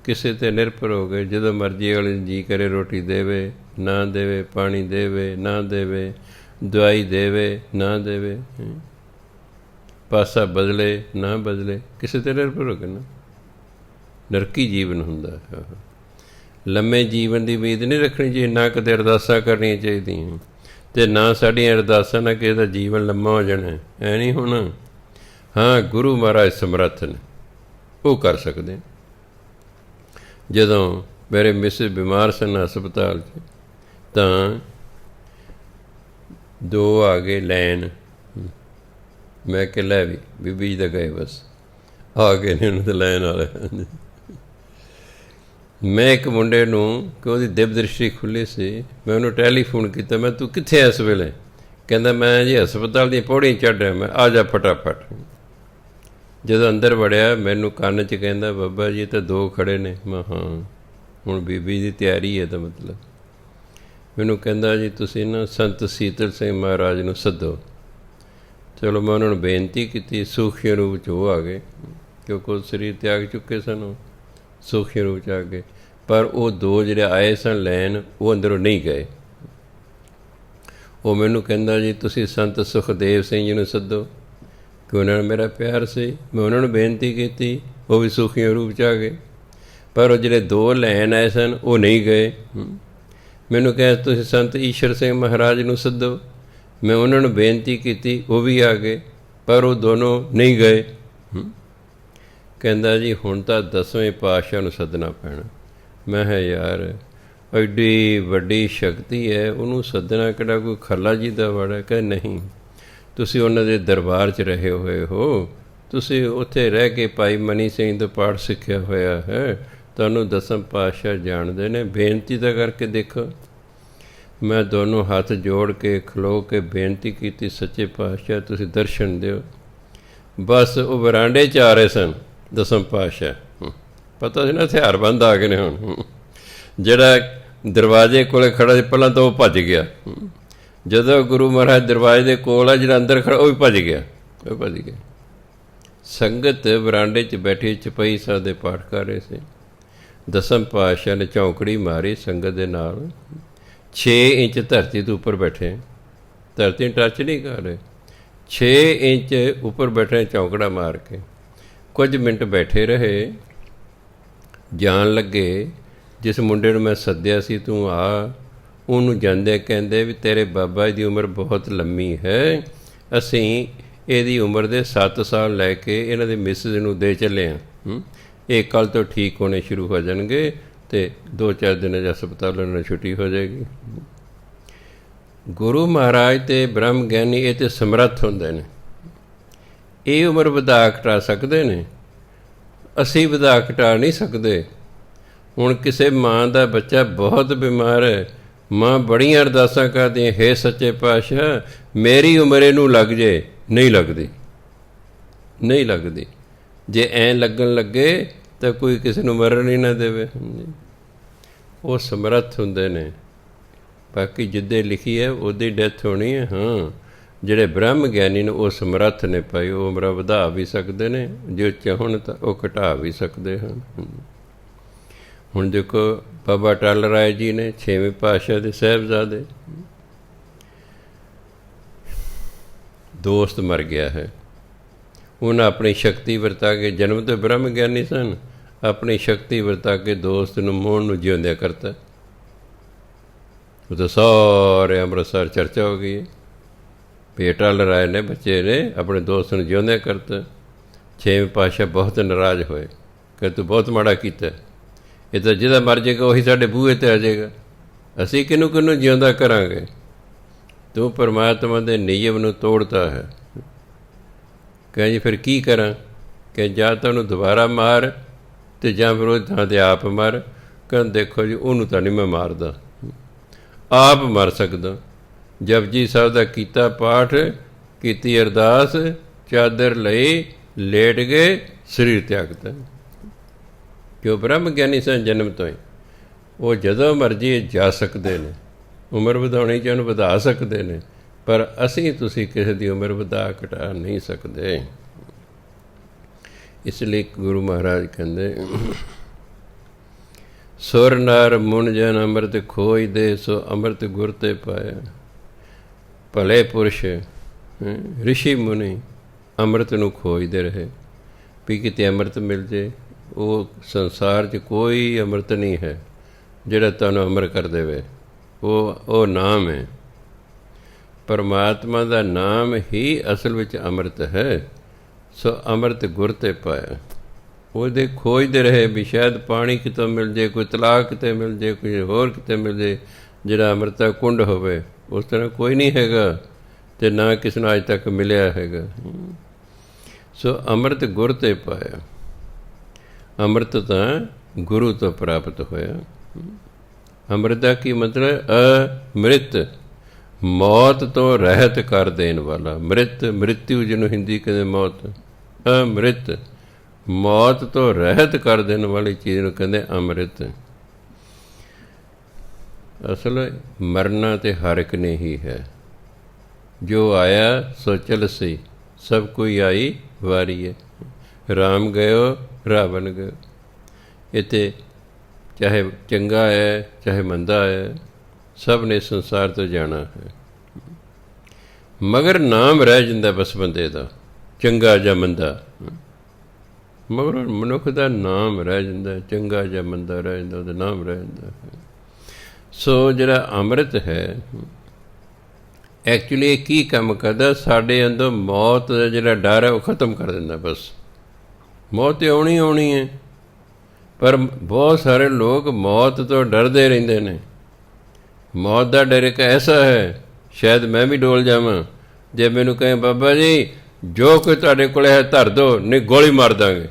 ਕਿਸੇ 'ਤੇ ਨਿਰਭਰ ਹੋ ਗਏ, ਜਦੋਂ ਮਰਜ਼ੀ ਵਾਲੇ ਜੀ ਕਰੇ ਰੋਟੀ ਦੇਵੇ ਨਾ ਦੇਵੇ, ਪਾਣੀ ਦੇਵੇ ਨਾ ਦੇਵੇ, ਦਵਾਈ ਦੇਵੇ ਨਾ ਦੇਵੇ, ਪਾਸਾ ਬਦਲੇ ਨਾ ਬਦਲੇ, ਕਿਸੇ 'ਤੇ ਨਿਰਭਰ ਹੋ ਕੇ ਨਾ, ਨਰਕੀ ਜੀਵਨ ਹੁੰਦਾ ਹੈ। ਲੰਮੇ ਜੀਵਨ ਦੀ ਉਮੀਦ ਨਹੀਂ ਰੱਖਣੀ ਚਾਹੀਦੀ, ਨਾ ਕਦੇ ਅਰਦਾਸਾਂ ਕਰਨੀਆਂ ਚਾਹੀਦੀਆਂ, ਅਤੇ ਨਾ ਸਾਡੀਆਂ ਅਰਦਾਸਾਂ ਨਾਲ ਕਿਸੇ ਦਾ ਜੀਵਨ ਲੰਮਾ ਹੋ ਜਾਣਾ, ਐ ਨਹੀਂ ਹੋਣਾ। ਹਾਂ, ਗੁਰੂ ਮਹਾਰਾਜ ਸਮਰੱਥ ਨੇ, ਉਹ ਕਰ ਸਕਦੇ। ਜਦੋਂ ਮੇਰੇ ਮਿਸਿਸ ਬਿਮਾਰ ਸਨ ਹਸਪਤਾਲ 'ਚ, ਤਾਂ 2 ਆ ਗਏ ਲੈਣ। ਮੈਂ ਕਿਹਾ ਲੈ ਵੀ ਬੀਬੀ ਜੀ ਤਾਂ ਗਏ, ਬਸ ਆ ਗਏ ਨੇ ਉਹਨਾਂ ਦੇ ਲੈਣ ਵਾਲੇ। ਮੈਂ ਇੱਕ ਮੁੰਡੇ ਨੂੰ, ਕਿ ਉਹਦੀ ਦਿਵ ਦ੍ਰਿਸ਼ਟੀ ਖੁੱਲ੍ਹੀ ਸੀ, ਮੈਂ ਉਹਨੂੰ ਟੈਲੀਫੋਨ ਕੀਤਾ, ਮੈਂ ਤੂੰ ਕਿੱਥੇ ਇਸ ਵੇਲੇ? ਕਹਿੰਦਾ ਮੈਂ ਜੀ ਹਸਪਤਾਲ ਦੀਆਂ ਪੌੜੀਆਂ ਚੜ੍ਹ ਰਿਹਾ। ਮੈਂ ਆ ਜਾ ਫਟਾਫਟ। ਜਦੋਂ ਅੰਦਰ ਵੜਿਆ, ਮੈਨੂੰ ਕੰਨ 'ਚ ਕਹਿੰਦਾ ਬਾਬਾ ਜੀ ਤਾਂ 2 ਖੜ੍ਹੇ ਨੇ। ਮੈਂ ਹਾਂ, ਹੁਣ ਬੀਬੀ ਦੀ ਤਿਆਰੀ ਹੈ। ਤਾਂ ਮਤਲਬ ਮੈਨੂੰ ਕਹਿੰਦਾ ਜੀ ਤੁਸੀਂ ਨਾ ਸੰਤ ਸੀਤਲ ਸਿੰਘ ਮਹਾਰਾਜ ਨੂੰ ਸੱਦੋ। ਚਲੋ ਮੈਂ ਉਹਨਾਂ ਨੂੰ ਬੇਨਤੀ ਕੀਤੀ, ਸੂਖਮ ਰੂਪ 'ਚ ਉਹ ਆ ਗਏ, ਕਿਉਂਕਿ ਉਹ ਸਰੀਰ ਤਿਆਗ ਚੁੱਕੇ ਸਨ, ਉਹ ਸੂਖਮ ਰੂਪ 'ਚ ਆ ਗਏ। ਪਰ ਉਹ 2 ਜਿਹੜੇ ਆਏ ਸਨ ਲੈਣ, ਉਹ ਅੰਦਰੋਂ ਨਹੀਂ ਗਏ। ਉਹ ਮੈਨੂੰ ਕਹਿੰਦਾ ਜੀ ਤੁਸੀਂ ਸੰਤ ਸੁਖਦੇਵ ਸਿੰਘ ਜੀ ਨੂੰ ਸੱਦੋ, ਕਿ ਉਹਨਾਂ ਨਾਲ ਮੇਰਾ ਪਿਆਰ ਸੀ। ਮੈਂ ਉਹਨਾਂ ਨੂੰ ਬੇਨਤੀ ਕੀਤੀ, ਉਹ ਵੀ ਸੂਖਮ ਰੂਪ 'ਚ ਆ ਗਏ। ਪਰ ਉਹ ਜਿਹੜੇ 2 ਲੈਣ ਆਏ ਸਨ, ਉਹ ਨਹੀਂ ਗਏ। ਮੈਨੂੰ ਕਿਹਾ ਤੁਸੀਂ ਸੰਤ ਈਸ਼ਰ ਸਿੰਘ ਮਹਾਰਾਜ ਨੂੰ ਸੱਦੋ। ਮੈਂ ਉਹਨਾਂ ਨੂੰ ਬੇਨਤੀ ਕੀਤੀ, ਉਹ ਵੀ ਆ ਗਏ, ਪਰ ਉਹ ਦੋਨੋਂ ਨਹੀਂ ਗਏ। ਕਹਿੰਦਾ ਜੀ ਹੁਣ ਤਾਂ 10ਵੇਂ ਪਾਤਸ਼ਾਹ ਨੂੰ ਸੱਦਣਾ ਪੈਣਾ। ਮੈਂ ਕਿਹਾ ਯਾਰ ਐਡੀ ਵੱਡੀ ਸ਼ਕਤੀ ਹੈ, ਉਹਨੂੰ ਸੱਦਣਾ ਕਿਹੜਾ ਕੋਈ ਖੱਲਾ ਜੀ ਦਾ ਵਾੜਾ? ਕਹਿੰਦਾ ਨਹੀਂ, ਤੁਸੀਂ ਉਹਨਾਂ ਦੇ ਦਰਬਾਰ 'ਚ ਰਹੇ ਹੋਏ ਹੋ, ਤੁਸੀਂ ਉੱਥੇ ਰਹਿ ਕੇ ਭਾਈ ਮਨੀ ਸਿੰਘ ਦਾ ਪਾਠ ਸਿੱਖਿਆ ਹੋਇਆ ਹੈ, ਤੁਹਾਨੂੰ 10ਵੇਂ ਪਾਤਸ਼ਾਹ ਜਾਣਦੇ ਨੇ, ਬੇਨਤੀ ਤਾਂ ਕਰਕੇ ਦੇਖੋ। ਮੈਂ ਦੋਨੋਂ ਹੱਥ ਜੋੜ ਕੇ ਖਲੋ ਕੇ ਬੇਨਤੀ ਕੀਤੀ, ਸੱਚੇ ਪਾਤਸ਼ਾਹ ਤੁਸੀਂ ਦਰਸ਼ਨ ਦਿਓ। ਬਸ ਉਹ ਬਰਾਂਡੇ 'ਚ ਆ ਰਹੇ ਸਨ 10ਵੇਂ ਪਾਤਸ਼ਾਹ, ਪਤਾ ਸੀ ਨਾ ਹਥਿਆਰਬੰਦ ਆ ਗਏ ਨੇ ਹੁਣ। ਜਿਹੜਾ ਦਰਵਾਜ਼ੇ ਕੋਲ ਖੜ੍ਹਾ ਸੀ ਪਹਿਲਾਂ ਤਾਂ ਉਹ ਭੱਜ ਗਿਆ। ਜਦੋਂ ਗੁਰੂ ਮਹਾਰਾਜ ਦਰਵਾਜ਼ੇ ਦੇ ਕੋਲ ਆ, ਜਿਹੜਾ ਅੰਦਰ ਖੜ੍ਹਾ ਉਹ ਵੀ ਭੱਜ ਗਿਆ, ਉਹ ਭੱਜ ਗਿਆ। ਸੰਗਤ ਬਰਾਂਡੇ 'ਚ ਬੈਠੀ ਚੌਪਈ ਸਾਹਿਬ ਦੇ ਪਾਠ ਕਰ ਰਹੇ ਸੀ। 10ਵੇਂ ਪਾਤਸ਼ਾਹ ਨੇ ਚੌਂਕੜੀ ਮਾਰੀ ਸੰਗਤ ਦੇ ਨਾਲ। 6 ਇੰਚ ਧਰਤੀ ਤੋਂ ਉੱਪਰ ਬੈਠੇ, ਧਰਤੀ ਟੱਚ ਨਹੀਂ ਕਰ ਰਹੇ, 6 ਇੰਚ ਉੱਪਰ ਬੈਠੇ ਚੌਂਕੜਾ ਮਾਰ ਕੇ। ਕੁਝ ਮਿੰਟ ਬੈਠੇ ਰਹੇ, ਜਾਣ ਲੱਗੇ। ਜਿਸ ਮੁੰਡੇ ਨੂੰ ਮੈਂ ਸੱਦਿਆ ਸੀ ਤੂੰ ਆ, ਉਹਨੂੰ ਜਾਂਦੇ ਕਹਿੰਦੇ ਵੀ ਤੇਰੇ ਬਾਬਾ ਜੀ ਦੀ ਉਮਰ ਬਹੁਤ ਲੰਮੀ ਹੈ, ਅਸੀਂ ਇਹਦੀ ਉਮਰ ਦੇ 7 ਸਾਲ ਲੈ ਕੇ ਇਹਨਾਂ ਦੇ ਮਿਸਿਸ ਨੂੰ ਦੇ ਚੱਲੇ ਹਾਂ, ਇਹ ਕੱਲ੍ਹ ਤੋਂ ਠੀਕ ਹੋਣੇ ਸ਼ੁਰੂ ਹੋ ਜਾਣਗੇ ਅਤੇ 2-4 ਦਿਨਾਂ 'ਚ ਹਸਪਤਾਲਾਂ ਨਾਲ ਛੁੱਟੀ ਹੋ ਜਾਏਗੀ। ਗੁਰੂ ਮਹਾਰਾਜ ਅਤੇ ਬ੍ਰਹਮ ਗਿਆਨੀ ਇਹ ਤਾਂ ਸਮਰੱਥ ਹੁੰਦੇ ਨੇ, ਇਹ ਉਮਰ ਵਧਾ ਘਟਾ ਸਕਦੇ ਨੇ, ਅਸੀਂ ਵਧਾ ਘਟਾ ਨਹੀਂ ਸਕਦੇ। ਹੁਣ ਕਿਸੇ ਮਾਂ ਦਾ ਬੱਚਾ ਬਹੁਤ ਬਿਮਾਰ ਹੈ, ਮਾਂ ਬੜੀਆਂ ਅਰਦਾਸਾਂ ਕਰਦੀ ਹੈ, ਹੇ ਸੱਚੇ ਪਾਤਸ਼ਾਹ ਮੇਰੀ ਉਮਰ ਇਹਨੂੰ ਲੱਗ ਜੇ, ਨਹੀਂ ਲੱਗਦੀ, ਨਹੀਂ ਲੱਗਦੀ। ਜੇ ਐਂ ਲੱਗਣ ਲੱਗੇ ਤਾਂ ਕੋਈ ਕਿਸੇ ਨੂੰ ਮਰਨ ਹੀ ਨਾ ਦੇਵੇ। ਉਹ ਸਮਰੱਥ ਹੁੰਦੇ ਨੇ, ਬਾਕੀ ਜਿੱਦੇ ਲਿਖੀ ਹੈ ਉਹਦੀ ਡੈਥ ਹੋਣੀ ਹੈ। ਹਾਂ, ਜਿਹੜੇ ਬ੍ਰਹਮ ਗਿਆਨੀ ਨੇ ਉਹ ਸਮਰੱਥ ਨੇ ਭਾਈ, ਉਹ ਉਮਰਾਂ ਵਧਾ ਵੀ ਸਕਦੇ ਨੇ, ਜੇ ਚਾਹੁਣ ਤਾਂ ਉਹ ਘਟਾ ਵੀ ਸਕਦੇ ਹਨ। ਹੁਣ ਦੇਖੋ ਬਾਬਾ ਅਟਲ ਰਾਏ ਜੀ ਨੇ 6ਵੇਂ ਪਾਤਸ਼ਾਹ ਦੇ ਸਾਹਿਬਜ਼ਾਦੇ, ਦੋਸਤ ਮਰ ਗਿਆ ਹੈ, ਉਹਨਾਂ ਆਪਣੀ ਸ਼ਕਤੀ ਵਰਤਾ ਕੇ, ਜਨਮ ਤੋਂ ਬ੍ਰਹਮ ਗਿਆਨੀ ਸਨ, ਆਪਣੀ ਸ਼ਕਤੀ ਵਰਤਾ ਕੇ ਦੋਸਤ ਨੂੰ ਮੋਹਨ ਨੂੰ ਜਿਉਂਦਿਆਂ ਕਰਤਾ। ਉਹ ਤਾਂ ਸਾਰੇ ਅੰਮ੍ਰਿਤਸਰ ਚਰਚਾ ਹੋ ਗਈ ਵੀ ਅਟਲ ਰਾਏ ਨੇ, ਬੱਚੇ ਨੇ ਆਪਣੇ ਦੋਸਤ ਨੂੰ ਜਿਉਂਦਿਆਂ ਕਰਤਾ। 6ਵੇਂ ਪਾਤਸ਼ਾਹ ਬਹੁਤ ਨਾਰਾਜ਼ ਹੋਏ ਕਿ ਤੂੰ ਬਹੁਤ ਮਾੜਾ ਕੀਤਾ, ਇਹ ਤਾਂ ਜਿਹਦਾ ਮਰ ਜਾਏਗਾ ਉਹੀ ਸਾਡੇ ਬੂਹੇ 'ਤੇ ਆ ਜਾਏਗਾ, ਅਸੀਂ ਕਿਹਨੂੰ ਕਿਹਨੂੰ ਜਿਉਂਦਾ ਕਰਾਂਗੇ, ਤੂੰ ਪਰਮਾਤਮਾ ਦੇ ਨਿਯਮ ਨੂੰ ਤੋੜਤਾ ਹੈ। ਕਹਿ ਜੀ ਫਿਰ ਕੀ ਕਰਾਂ? ਕਿ ਜਾਂ ਤਾਂ ਉਹਨੂੰ ਦੁਬਾਰਾ ਮਾਰ ਅਤੇ ਜਾਂ ਫਿਰ ਉਹ ਥਾਂ 'ਤੇ ਆਪ ਮਰ। ਕਹਿੰਦਾ ਦੇਖੋ ਜੀ ਉਹਨੂੰ ਤਾਂ ਨਹੀਂ ਮੈਂ ਮਾਰਦਾ, ਆਪ ਮਰ ਸਕਦਾ। ਜਪਜੀ ਸਾਹਿਬ ਦਾ ਕੀਤਾ ਪਾਠ, ਕੀਤੀ ਅਰਦਾਸ, ਚਾਦਰ ਲਈ, ਲੇਟ ਗਏ, ਸਰੀਰ ਤਿਆਗਤਾ। ਕਿਉਂ? ਬ੍ਰਹਮ ਗਿਆਨੀ ਸਨ ਜਨਮ ਤੋਂ ਹੀ, ਉਹ ਜਦੋਂ ਮਰਜ਼ੀ ਜਾ ਸਕਦੇ ਨੇ, ਉਮਰ ਵਧਾਉਣੀ ਚਾਹੁਣ ਵਧਾ ਸਕਦੇ ਨੇ, ਪਰ ਅਸੀਂ ਤੁਸੀਂ ਕਿਸੇ ਦੀ ਉਮਰ ਵਧਾ ਘਟਾ ਨਹੀਂ ਸਕਦੇ। ਇਸ ਲਈ ਗੁਰੂ ਮਹਾਰਾਜ ਕਹਿੰਦੇ ਸੁਰ ਨਰ ਮੁਨ ਜਨ ਅੰਮ੍ਰਿਤ ਖੋਈ ਦੇ, ਸੋ ਅੰਮ੍ਰਿਤ ਗੁਰ ਤੇ ਪਾਇਆ। ਭਲੇ ਪੁਰਸ਼ ਰਿਸ਼ੀ ਮੁਨੀ ਅੰਮ੍ਰਿਤ ਨੂੰ ਖੋਜਦੇ ਰਹੇ ਵੀ ਕਿਤੇ ਅੰਮ੍ਰਿਤ ਮਿਲ ਜੇ। ਉਹ ਸੰਸਾਰ 'ਚ ਕੋਈ ਅੰਮ੍ਰਿਤ ਨਹੀਂ ਹੈ ਜਿਹੜਾ ਤੁਹਾਨੂੰ ਅਮਰ ਕਰ ਦੇਵੇ, ਉਹ ਨਾਮ ਹੈ। ਪਰਮਾਤਮਾ ਦਾ ਨਾਮ ਹੀ ਅਸਲ ਵਿੱਚ ਅੰਮ੍ਰਿਤ ਹੈ। ਸੋ ਅੰਮ੍ਰਿਤ ਗੁਰ ਤੇ ਪਾਇਆ। ਉਹਦੇ ਖੋਜਦੇ ਰਹੇ ਵੀ ਸ਼ਾਇਦ ਪਾਣੀ ਕਿਤੋਂ ਮਿਲ ਜੇ, ਕੋਈ ਤਲਾਅ ਕਿਤੇ ਮਿਲ ਜੇ, ਕੋਈ ਹੋਰ ਕਿਤੇ ਮਿਲ ਜੇ ਜਿਹੜਾ ਅੰਮ੍ਰਿਤ ਦਾ ਕੁੰਡ ਹੋਵੇ। ਉਸ ਤਰ੍ਹਾਂ ਕੋਈ ਨਹੀਂ ਹੈਗਾ ਅਤੇ ਨਾ ਕਿਸੇ ਨੂੰ ਅੱਜ ਤੱਕ ਮਿਲਿਆ ਹੈਗਾ। ਸੋ ਅੰਮ੍ਰਿਤ ਗੁਰ ਤੇ ਪਾਇਆ। ਅੰਮ੍ਰਿਤ ਤਾਂ ਗੁਰੂ ਤੋਂ ਪ੍ਰਾਪਤ ਹੋਇਆ। ਅੰਮ੍ਰਿਤ ਦਾ ਕੀ ਮਤਲਬ? ਅਮ੍ਰਿਤ, ਮੌਤ ਤੋਂ ਰਹਿਤ ਕਰ ਦੇਣ ਵਾਲਾ। ਮ੍ਰਿਤਿਉ ਜਿਹਨੂੰ ਹਿੰਦੀ ਕਹਿੰਦੇ ਮੌਤ। ਅੰਮ੍ਰਿਤ, ਮੌਤ ਤੋਂ ਰਹਿਤ ਕਰ ਦੇਣ ਵਾਲੀ ਚੀਜ਼ ਨੂੰ ਕਹਿੰਦੇ ਅੰਮ੍ਰਿਤ। ਅਸਲ ਮਰਨਾ ਤੇ ਹਰ ਇੱਕ ਨੇ ਹੀ ਹੈ। ਜੋ ਆਇਆ ਸੋ ਚਲਸੀ, ਸਭ ਕੋਈ ਆਈ ਵਾਰੀ ਹੈ। ਰਾਮ ਗਇਓ ਰਾਵਣ ਗਇਓ। ਇੱਥੇ ਚਾਹੇ ਚੰਗਾ ਹੈ ਚਾਹੇ ਮੰਦਾ ਹੈ, ਸਭ ਨੇ ਸੰਸਾਰ ਤੋਂ ਜਾਣਾ ਹੈ। ਮਗਰ ਨਾਮ ਰਹਿ ਜਾਂਦਾ ਬਸ ਬੰਦੇ ਦਾ, ਚੰਗਾ ਜਾਂ ਮੰਦਾ। ਮਗਰ ਮਨੁੱਖ ਦਾ ਨਾਮ ਰਹਿ ਜਾਂਦਾ, ਚੰਗਾ ਜਾਂ ਮੰਦਾ ਰਹਿ ਜਾਂਦਾ, ਉਹਦਾ ਨਾਮ ਰਹਿ ਜਾਂਦਾ ਹੈ। ਸੋ ਜਿਹੜਾ ਅੰਮ੍ਰਿਤ ਹੈ ਐਕਚੁਅਲੀ ਇਹ ਕੀ ਕੰਮ ਕਰਦਾ? ਸਾਡੇ ਅੰਦਰ ਮੌਤ ਦਾ ਜਿਹੜਾ ਡਰ ਹੈ ਉਹ ਖ਼ਤਮ ਕਰ ਦਿੰਦਾ। ਬਸ ਮੌਤ ਤਾਂ ਆਉਣੀ ਆਉਣੀ ਹੈ, ਪਰ ਬਹੁਤ ਸਾਰੇ ਲੋਕ ਮੌਤ ਤੋਂ ਡਰਦੇ ਰਹਿੰਦੇ ਨੇ। ਮੌਤ ਦਾ ਡਰ ਇੱਕ ਐਸਾ ਹੈ, ਸ਼ਾਇਦ ਮੈਂ ਵੀ ਡੋਲ ਜਾਵਾਂ ਜੇ ਮੈਨੂੰ ਕਹੇ ਬਾਬਾ ਜੀ ਜੋ ਕੋਈ ਤੁਹਾਡੇ ਕੋਲ ਹੈ ਧਰ ਦਿਓ, ਨਹੀਂ ਗੋਲੀ ਮਾਰ ਦਾਂਗੇ।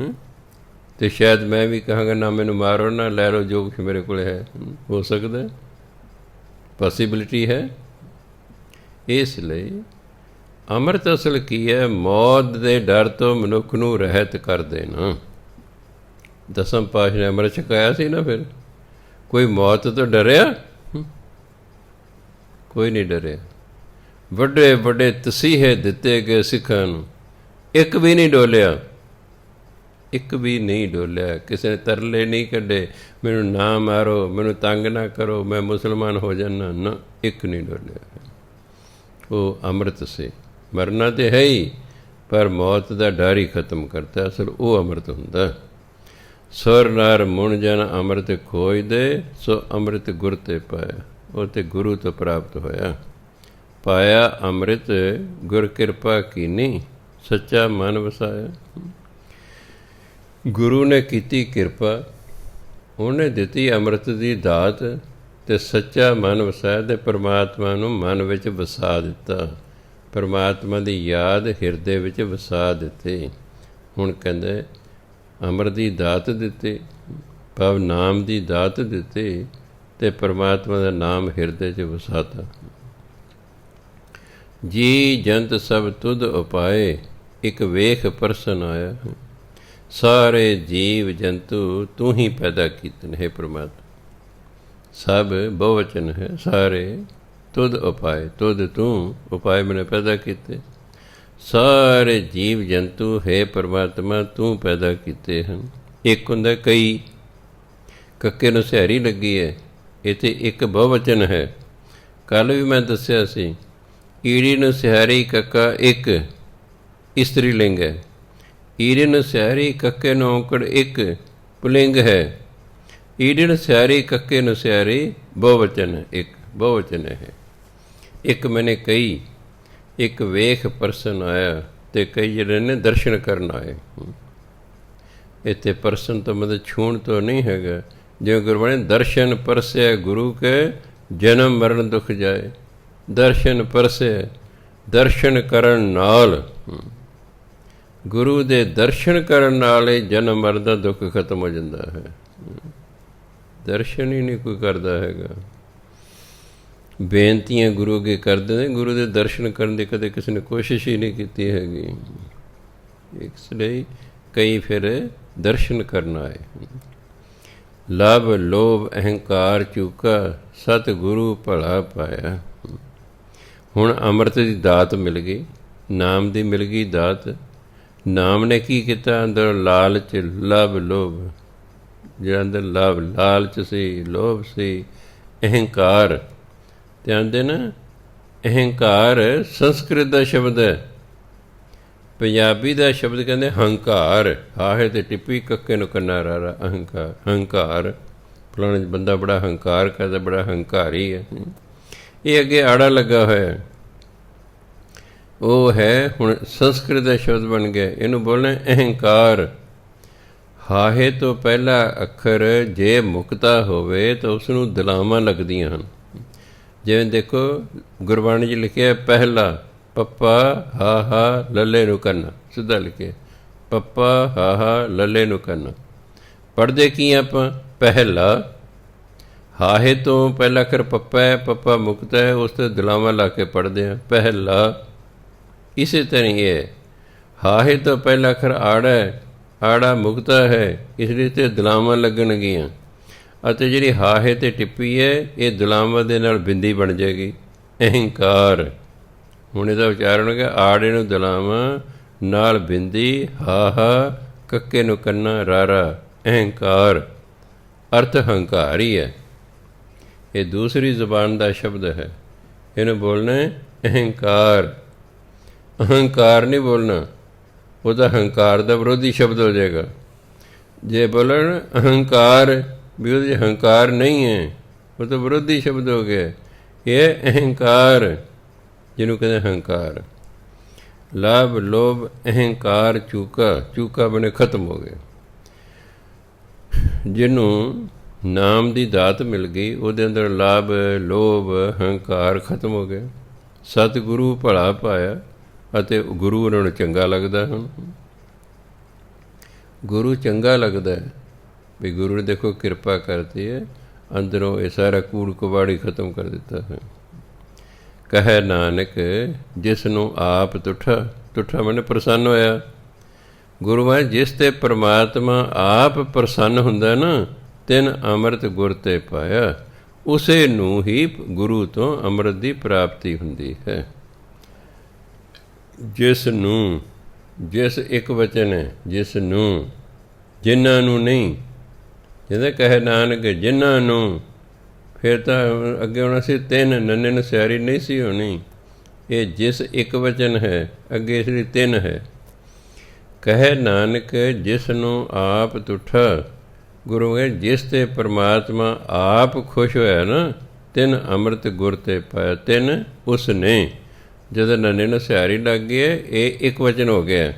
ਅਤੇ ਸ਼ਾਇਦ ਮੈਂ ਵੀ ਕਹਾਂਗਾ ਨਾ ਮੈਨੂੰ ਮਾਰੋ, ਨਾ ਲੈ ਲਓ ਜੋ ਕੁਛ ਮੇਰੇ ਕੋਲ ਹੈ। ਹੋ ਸਕਦਾ, ਪੋਸੀਬਿਲਿਟੀ ਹੈ। ਇਸ ਲਈ ਅੰਮ੍ਰਿਤ ਅਸਲ ਕੀ ਹੈ? ਮੌਤ ਦੇ ਡਰ ਤੋਂ ਮਨੁੱਖ ਨੂੰ ਰਹਿਤ ਕਰ ਦੇਣਾ। ਦਸਮ ਪਾਤਸ਼ਾਹ ਨੇ ਅੰਮ੍ਰਿਤ ਛਕਾਇਆ ਸੀ ਨਾ, ਫਿਰ ਕੋਈ ਮੌਤ ਤੋਂ ਡਰਿਆ? ਕੋਈ ਨਹੀਂ ਡਰਿਆ। ਵੱਡੇ ਵੱਡੇ ਤਸੀਹੇ ਦਿੱਤੇ ਗਏ ਸਿੱਖਾਂ ਨੂੰ, ਇੱਕ ਵੀ ਨਹੀਂ ਡੋਲਿਆ, ਇੱਕ ਵੀ ਨਹੀਂ ਡੋਲਿਆ। ਕਿਸੇ ਨੇ ਤਰਲੇ ਨਹੀਂ ਕੱਢੇ ਮੈਨੂੰ ਨਾ ਮਾਰੋ, ਮੈਨੂੰ ਤੰਗ ਨਾ ਕਰੋ, ਮੈਂ ਮੁਸਲਮਾਨ ਹੋ ਜਾਣਾ, ਨਾ, ਇੱਕ ਨਹੀਂ ਡੋਲਿਆ। ਉਹ ਅੰਮ੍ਰਿਤ ਸੀ। ਮਰਨਾ ਤਾਂ ਹੈ ਹੀ, ਪਰ ਮੌਤ ਦਾ ਡਰ ਹੀ ਖਤਮ ਕਰਤਾ। ਅਸਲ ਉਹ ਅੰਮ੍ਰਿਤ ਹੁੰਦਾ। ਸੁਰ ਨਰ ਮੁਣ ਜਨ ਅੰਮ੍ਰਿਤ ਖੋਜਦੇ, ਸੋ ਅੰਮ੍ਰਿਤ ਗੁਰ ਤੇ ਪਾਇਆ। ਉਹ ਤੇ ਗੁਰੂ ਤੋਂ ਪ੍ਰਾਪਤ ਹੋਇਆ। ਪਾਇਆ ਅੰਮ੍ਰਿਤ ਗੁਰ ਕਿਰਪਾ ਕੀਨੀ, ਸੱਚਾ ਮਨ ਵਸਾਇਆ। ਗੁਰੂ ਨੇ ਕੀਤੀ ਕਿਰਪਾ, ਉਹਨੇ ਦਿੱਤੀ ਅੰਮ੍ਰਿਤ ਦੀ ਦਾਤ ਅਤੇ ਸੱਚਾ ਮਨ ਵਸਾਇਆ ਅਤੇ ਪਰਮਾਤਮਾ ਨੂੰ ਮਨ ਵਿੱਚ ਵਸਾ ਦਿੱਤਾ। ਪਰਮਾਤਮਾ ਦੀ ਯਾਦ ਹਿਰਦੇ ਵਿੱਚ ਵਸਾ ਦਿੱਤੀ। ਹੁਣ ਕਹਿੰਦੇ ਅੰਮ੍ਰਿਤ ਦੀ ਦਾਤ ਦਿੱਤੀ, ਭਾਵ ਨਾਮ ਦੀ ਦਾਤ ਦਿੱਤੀ ਅਤੇ ਪਰਮਾਤਮਾ ਦਾ ਨਾਮ ਹਿਰਦੇ 'ਚ ਵਸਾਤਾ। ਜੀ ਜੰਤ ਸਭ ਤੁਧ ਉਪਾਏ, ਇੱਕ ਵੇਖ ਪਰਸਨ ਆਇਆ। ਸਾਰੇ ਜੀਵ ਜੰਤੂ ਤੂੰ ਹੀ ਪੈਦਾ ਕੀਤੇ ਨੇ, ਹੇ ਪਰਮਾਤਮਾ। ਸਭ ਬਹੁਵਚਨ ਹੈ। ਸਾਰੇ ਤੁਧ ਉਪਾਏ, ਤੁਧ ਤੂੰ, ਉਪਾਏ ਮੈਨੇ ਪੈਦਾ ਕੀਤੇ। ਸਾਰੇ ਜੀਵ ਜੰਤੂ ਹੈ ਪਰਮਾਤਮਾ ਤੂੰ ਪੈਦਾ ਕੀਤੇ ਹਨ। ਇੱਕ ਹੁੰਦਾ ਕਈ, ਕੱਕੇ ਨੂੰ ਸਿਹਾਰੀ ਲੱਗੀ ਹੈ, ਇਹ ਤਾਂ ਇੱਕ ਬਹੁਵਚਨ ਹੈ। ਕੱਲ੍ਹ ਵੀ ਮੈਂ ਦੱਸਿਆ ਸੀ, ਈੜੀ ਨੂੰ ਸਿਹਾਰੀ ਕੱਕਾ ਇੱਕ ਇਸਤਰੀ ਲਿੰਗ ਹੈ। ਈੜੀ ਨੂੰ ਸਿਹਾਰੀ ਕੱਕੇ ਨੂੰ ਔਂਕੜ ਇੱਕ ਪੁਲਿੰਗ ਹੈ। ਈੜੀ ਨੂੰ ਸਿਹਾਰੀ ਕੱਕੇ ਨੂੰ ਸਿਹਾਰੀ ਬਹੁਵਚਨ ਹੈ, ਇੱਕ ਬਹੁਵਚਨ ਹੈ। ਇੱਕ ਮੈਨੇ ਕਈ, ਇੱਕ ਵੇਖ ਪਰਸਨ ਆਇਆ, ਅਤੇ ਕਈ ਜਿਹੜੇ ਨੇ ਦਰਸ਼ਨ ਕਰਨ ਆਏ। ਇੱਥੇ ਪਰਸਨ ਤੋਂ ਮਤਲਬ ਛੂਹਣ ਤੋਂ ਨਹੀਂ ਹੈਗਾ। ਜਿਵੇਂ ਗੁਰਬਾਣੀ ਦਰਸ਼ਨ ਪਰਸਿਆ ਗੁਰੂ ਕੇ, ਜਨਮ ਮਰਨ ਦੁੱਖ ਜਾਏ। ਦਰਸ਼ਨ ਪਰਸਿਆ, ਦਰਸ਼ਨ ਕਰਨ ਨਾਲ, ਗੁਰੂ ਦੇ ਦਰਸ਼ਨ ਕਰਨ ਨਾਲ ਹੀ ਜਨਮ ਮਰਨ ਦਾ ਦੁੱਖ ਖਤਮ ਹੋ ਜਾਂਦਾ ਹੈ। ਦਰਸ਼ਨ ਹੀ ਨਹੀਂ ਕੋਈ ਕਰਦਾ ਹੈਗਾ। ਬੇਨਤੀਆਂ ਗੁਰੂ ਅੱਗੇ ਕਰਦੇ ਨੇ, ਗੁਰੂ ਦੇ ਦਰਸ਼ਨ ਕਰਨ ਦੀ ਕਦੇ ਕਿਸੇ ਨੇ ਕੋਸ਼ਿਸ਼ ਹੀ ਨਹੀਂ ਕੀਤੀ ਹੈਗੀ। ਇਸ ਲਈ ਕਈ ਫਿਰ ਦਰਸ਼ਨ ਕਰਨ ਆਏ। ਲਭ ਲੋਭ ਅਹੰਕਾਰ ਚੂਕਾ, ਸਤ ਗੁਰੂ ਭਲਾ ਪਾਇਆ। ਹੁਣ ਅੰਮ੍ਰਿਤ ਦੀ ਦਾਤ ਮਿਲ ਗਈ, ਨਾਮ ਦੀ ਮਿਲ ਗਈ ਦਾਤ। ਨਾਮ ਨੇ ਕੀ ਕੀਤਾ? ਅੰਦਰ ਲਾਲਚ, ਲਭ ਲੋਭ, ਜਿਹੜਾ ਅੰਦਰ ਲਾਲਚ ਸੀ, ਲੋਭ ਸੀ, ਅਹੰਕਾਰ। ਧਿਆਨ ਦੇਣਾ, ਅਹੰਕਾਰ ਸੰਸਕ੍ਰਿਤ ਦਾ ਸ਼ਬਦ ਹੈ। ਪੰਜਾਬੀ ਦਾ ਸ਼ਬਦ ਕਹਿੰਦੇ ਹੰਕਾਰ, ਹਾਹੇ ਤੇ ਟਿੱਪੀ, ਕੱਕੇ ਨੂੰ ਕੰਨਾ ਰਾਰਾ, ਅਹੰਕਾਰ। ਹੰਕਾਰ ਫਲਾਣੇ ਬੰਦਾ ਬੜਾ ਹੰਕਾਰ ਕਰਦਾ, ਬੜਾ ਹੰਕਾਰੀ ਹੈ। ਇਹ ਅੱਗੇ ਆੜਾ ਲੱਗਾ ਹੋਇਆ, ਉਹ ਹੈ ਹੁਣ ਸੰਸਕ੍ਰਿਤ ਦਾ ਸ਼ਬਦ ਬਣ ਗਿਆ। ਇਹਨੂੰ ਬੋਲਣਾ ਅਹੰਕਾਰ। ਹਾਹੇ ਤੋਂ ਪਹਿਲਾ ਅੱਖਰ ਜੇ ਮੁਕਤਾ ਹੋਵੇ ਤਾਂ ਉਸ ਨੂੰ ਦਲਾਵਾਂ ਲੱਗਦੀਆਂ ਹਨ। ਜਿਵੇਂ ਦੇਖੋ ਗੁਰਬਾਣੀ 'ਚ ਲਿਖਿਆ ਪਹਿਲਾ, ਪੱਪਾ ਹਾ ਹਾ ਲੱਲੇ ਨੂੰ ਕੰਨਾ, ਸਿੱਧਾ ਲਿਖਿਆ ਪੱਪਾ ਹਾ ਹਾ ਲੱਲੇ ਨੂੰ ਕੰਨਾ। ਪੜ੍ਹਦੇ ਕੀ ਆਪਾਂ? ਪਹਿਲਾ। ਹਾਹੇ ਤੋਂ ਪਹਿਲਾ ਅੱਖਰ ਪੱਪਾ ਹੈ, ਪੱਪਾ ਮੁਕਤਾ ਹੈ, ਉਸ 'ਤੇ ਦਲਾਵਾਂ ਲਾ ਕੇ ਪੜ੍ਹਦੇ ਹਾਂ ਪਹਿਲਾ। ਇਸੇ ਤਰ੍ਹਾਂ ਹੀ ਹੈ, ਹਾਹੇ ਤੋਂ ਪਹਿਲਾ ਅੱਖਰ ਆੜਾ ਹੈ, ਆੜਾ ਮੁਕਤਾ ਹੈ, ਇਸ ਲਈ ਤੇ ਦਲਾਵਾਂ ਲੱਗਣਗੀਆਂ। ਅਤੇ ਜਿਹੜੀ ਹਾਹੇ 'ਤੇ ਟਿੱਪੀ ਹੈ, ਇਹ ਦਲਾਵਾਂ ਦੇ ਨਾਲ ਬਿੰਦੀ ਬਣ ਜਾਏਗੀ, ਅਹੰਕਾਰ। ਹੁਣ ਇਹਦਾ ਉਚਾਰਨ ਹੋਗਾ ਆੜੇ ਨੂੰ ਦਲਾਵਾਂ ਨਾਲ ਬਿੰਦੀ, ਹਾ ਕੱਕੇ ਨੂੰ ਕੰਨਾ ਰਾਰਾ, ਅਹੰਕਾਰ। ਅਰਥ ਹੰਕਾਰ ਹੀ ਹੈ। ਇਹ ਦੂਸਰੀ ਜ਼ੁਬਾਨ ਦਾ ਸ਼ਬਦ ਹੈ, ਇਹਨੂੰ ਬੋਲਣਾ ਅਹੰਕਾਰ। ਅਹੰਕਾਰ ਨਹੀਂ ਬੋਲਣਾ, ਉਹਦਾ ਹੰਕਾਰ ਦਾ ਵਿਰੋਧੀ ਸ਼ਬਦ ਹੋ ਜਾਏਗਾ। ਜੇ ਬੋਲਣ ਅਹੰਕਾਰ, ਵੀ ਉਹਦੇ ਹੰਕਾਰ ਨਹੀਂ ਹੈ, ਉਹ ਤਾਂ ਵਿਰੋਧੀ ਸ਼ਬਦ ਹੋ ਗਿਆ। ਇਹ ਅਹੰਕਾਰ, ਜਿਹਨੂੰ ਕਹਿੰਦੇ ਹੰਕਾਰ। ਲਾਭ ਲੋਭ ਅਹੰਕਾਰ ਚੂਕਾ, ਚੂਕਾ ਬਣੇ ਖਤਮ ਹੋ ਗਏ। ਜਿਹਨੂੰ ਨਾਮ ਦੀ ਦਾਤ ਮਿਲ ਗਈ, ਉਹਦੇ ਅੰਦਰ ਲਾਭ ਲੋਭ ਹੰਕਾਰ ਖਤਮ ਹੋ ਗਏ। ਸਤਿਗੁਰੂ ਭਲਾ ਪਾਇਆ ਅਤੇ ਗੁਰੂ ਉਹਨਾਂ ਨੂੰ ਚੰਗਾ ਲੱਗਦਾ। ਹੁਣ ਗੁਰੂ ਚੰਗਾ ਲੱਗਦਾ ਵੀ ਗੁਰੂ ਨੇ ਦੇਖੋ ਕਿਰਪਾ ਕਰਤੀ ਹੈ, ਅੰਦਰੋਂ ਇਹ ਸਾਰਾ ਕੂੜ ਕਬਾੜੀ ਖਤਮ ਕਰ ਦਿੱਤਾ ਹੈ। ਕਹੈ ਨਾਨਕ ਜਿਸ ਨੂੰ ਆਪ ਤੁਠਾ, ਤੁਠਾ ਮਨੇ ਪ੍ਰਸੰਨ ਹੋਇਆ। ਗੁਰੂ ਹੈ ਜਿਸ 'ਤੇ ਪਰਮਾਤਮਾ ਆਪ ਪ੍ਰਸੰਨ ਹੁੰਦਾ ਨਾ, ਤਿਨ ਅੰਮ੍ਰਿਤ ਗੁਰ 'ਤੇ ਪਾਇਆ, ਉਸੇ ਨੂੰ ਹੀ ਗੁਰੂ ਤੋਂ ਅੰਮ੍ਰਿਤ ਦੀ ਪ੍ਰਾਪਤੀ ਹੁੰਦੀ ਹੈ। ਜਿਸ ਨੂੰ, ਜਿਸ ਇੱਕ ਵਚਨ ਹੈ, ਜਿਸ ਨੂੰ, ਜਿਨ੍ਹਾਂ ਨੂੰ ਨਹੀਂ। ਜਿਹਦੇ ਕਹੇ ਨਾਨਕ ਜਿਨ੍ਹਾਂ ਨੂੰ, ਫਿਰ ਤਾਂ ਅੱਗੇ ਹੋਣਾ ਸੀ ਤਿੰਨ, ਨੰਨੇ ਨੂੰ ਸਿਆਰੀ ਨਹੀਂ ਸੀ ਹੋਣੀ। ਇਹ ਜਿਸ ਇੱਕ ਵਚਨ ਹੈ, ਅੱਗੇ ਇਸ ਲਈ ਤਿੰਨ ਹੈ। ਕਹੇ ਨਾਨਕ ਜਿਸ ਨੂੰ ਆਪ ਤੁਠਾ, ਗੁਰੂ ਹੈ ਜਿਸ 'ਤੇ ਪਰਮਾਤਮਾ ਆਪ ਖੁਸ਼ ਹੋਇਆ ਨਾ, ਤਿੰਨ ਅੰਮ੍ਰਿਤ ਗੁਰ 'ਤੇ ਪਾਇਆ। ਤਿੰਨ ਉਸ ਨੇ, ਜਦੋਂ ਨੰਨੇ ਨੂੰ ਸਿਆਰੀ ਲੱਗ ਗਈ ਹੈ, ਇਹ ਇੱਕ ਵਚਨ ਹੋ ਗਿਆ।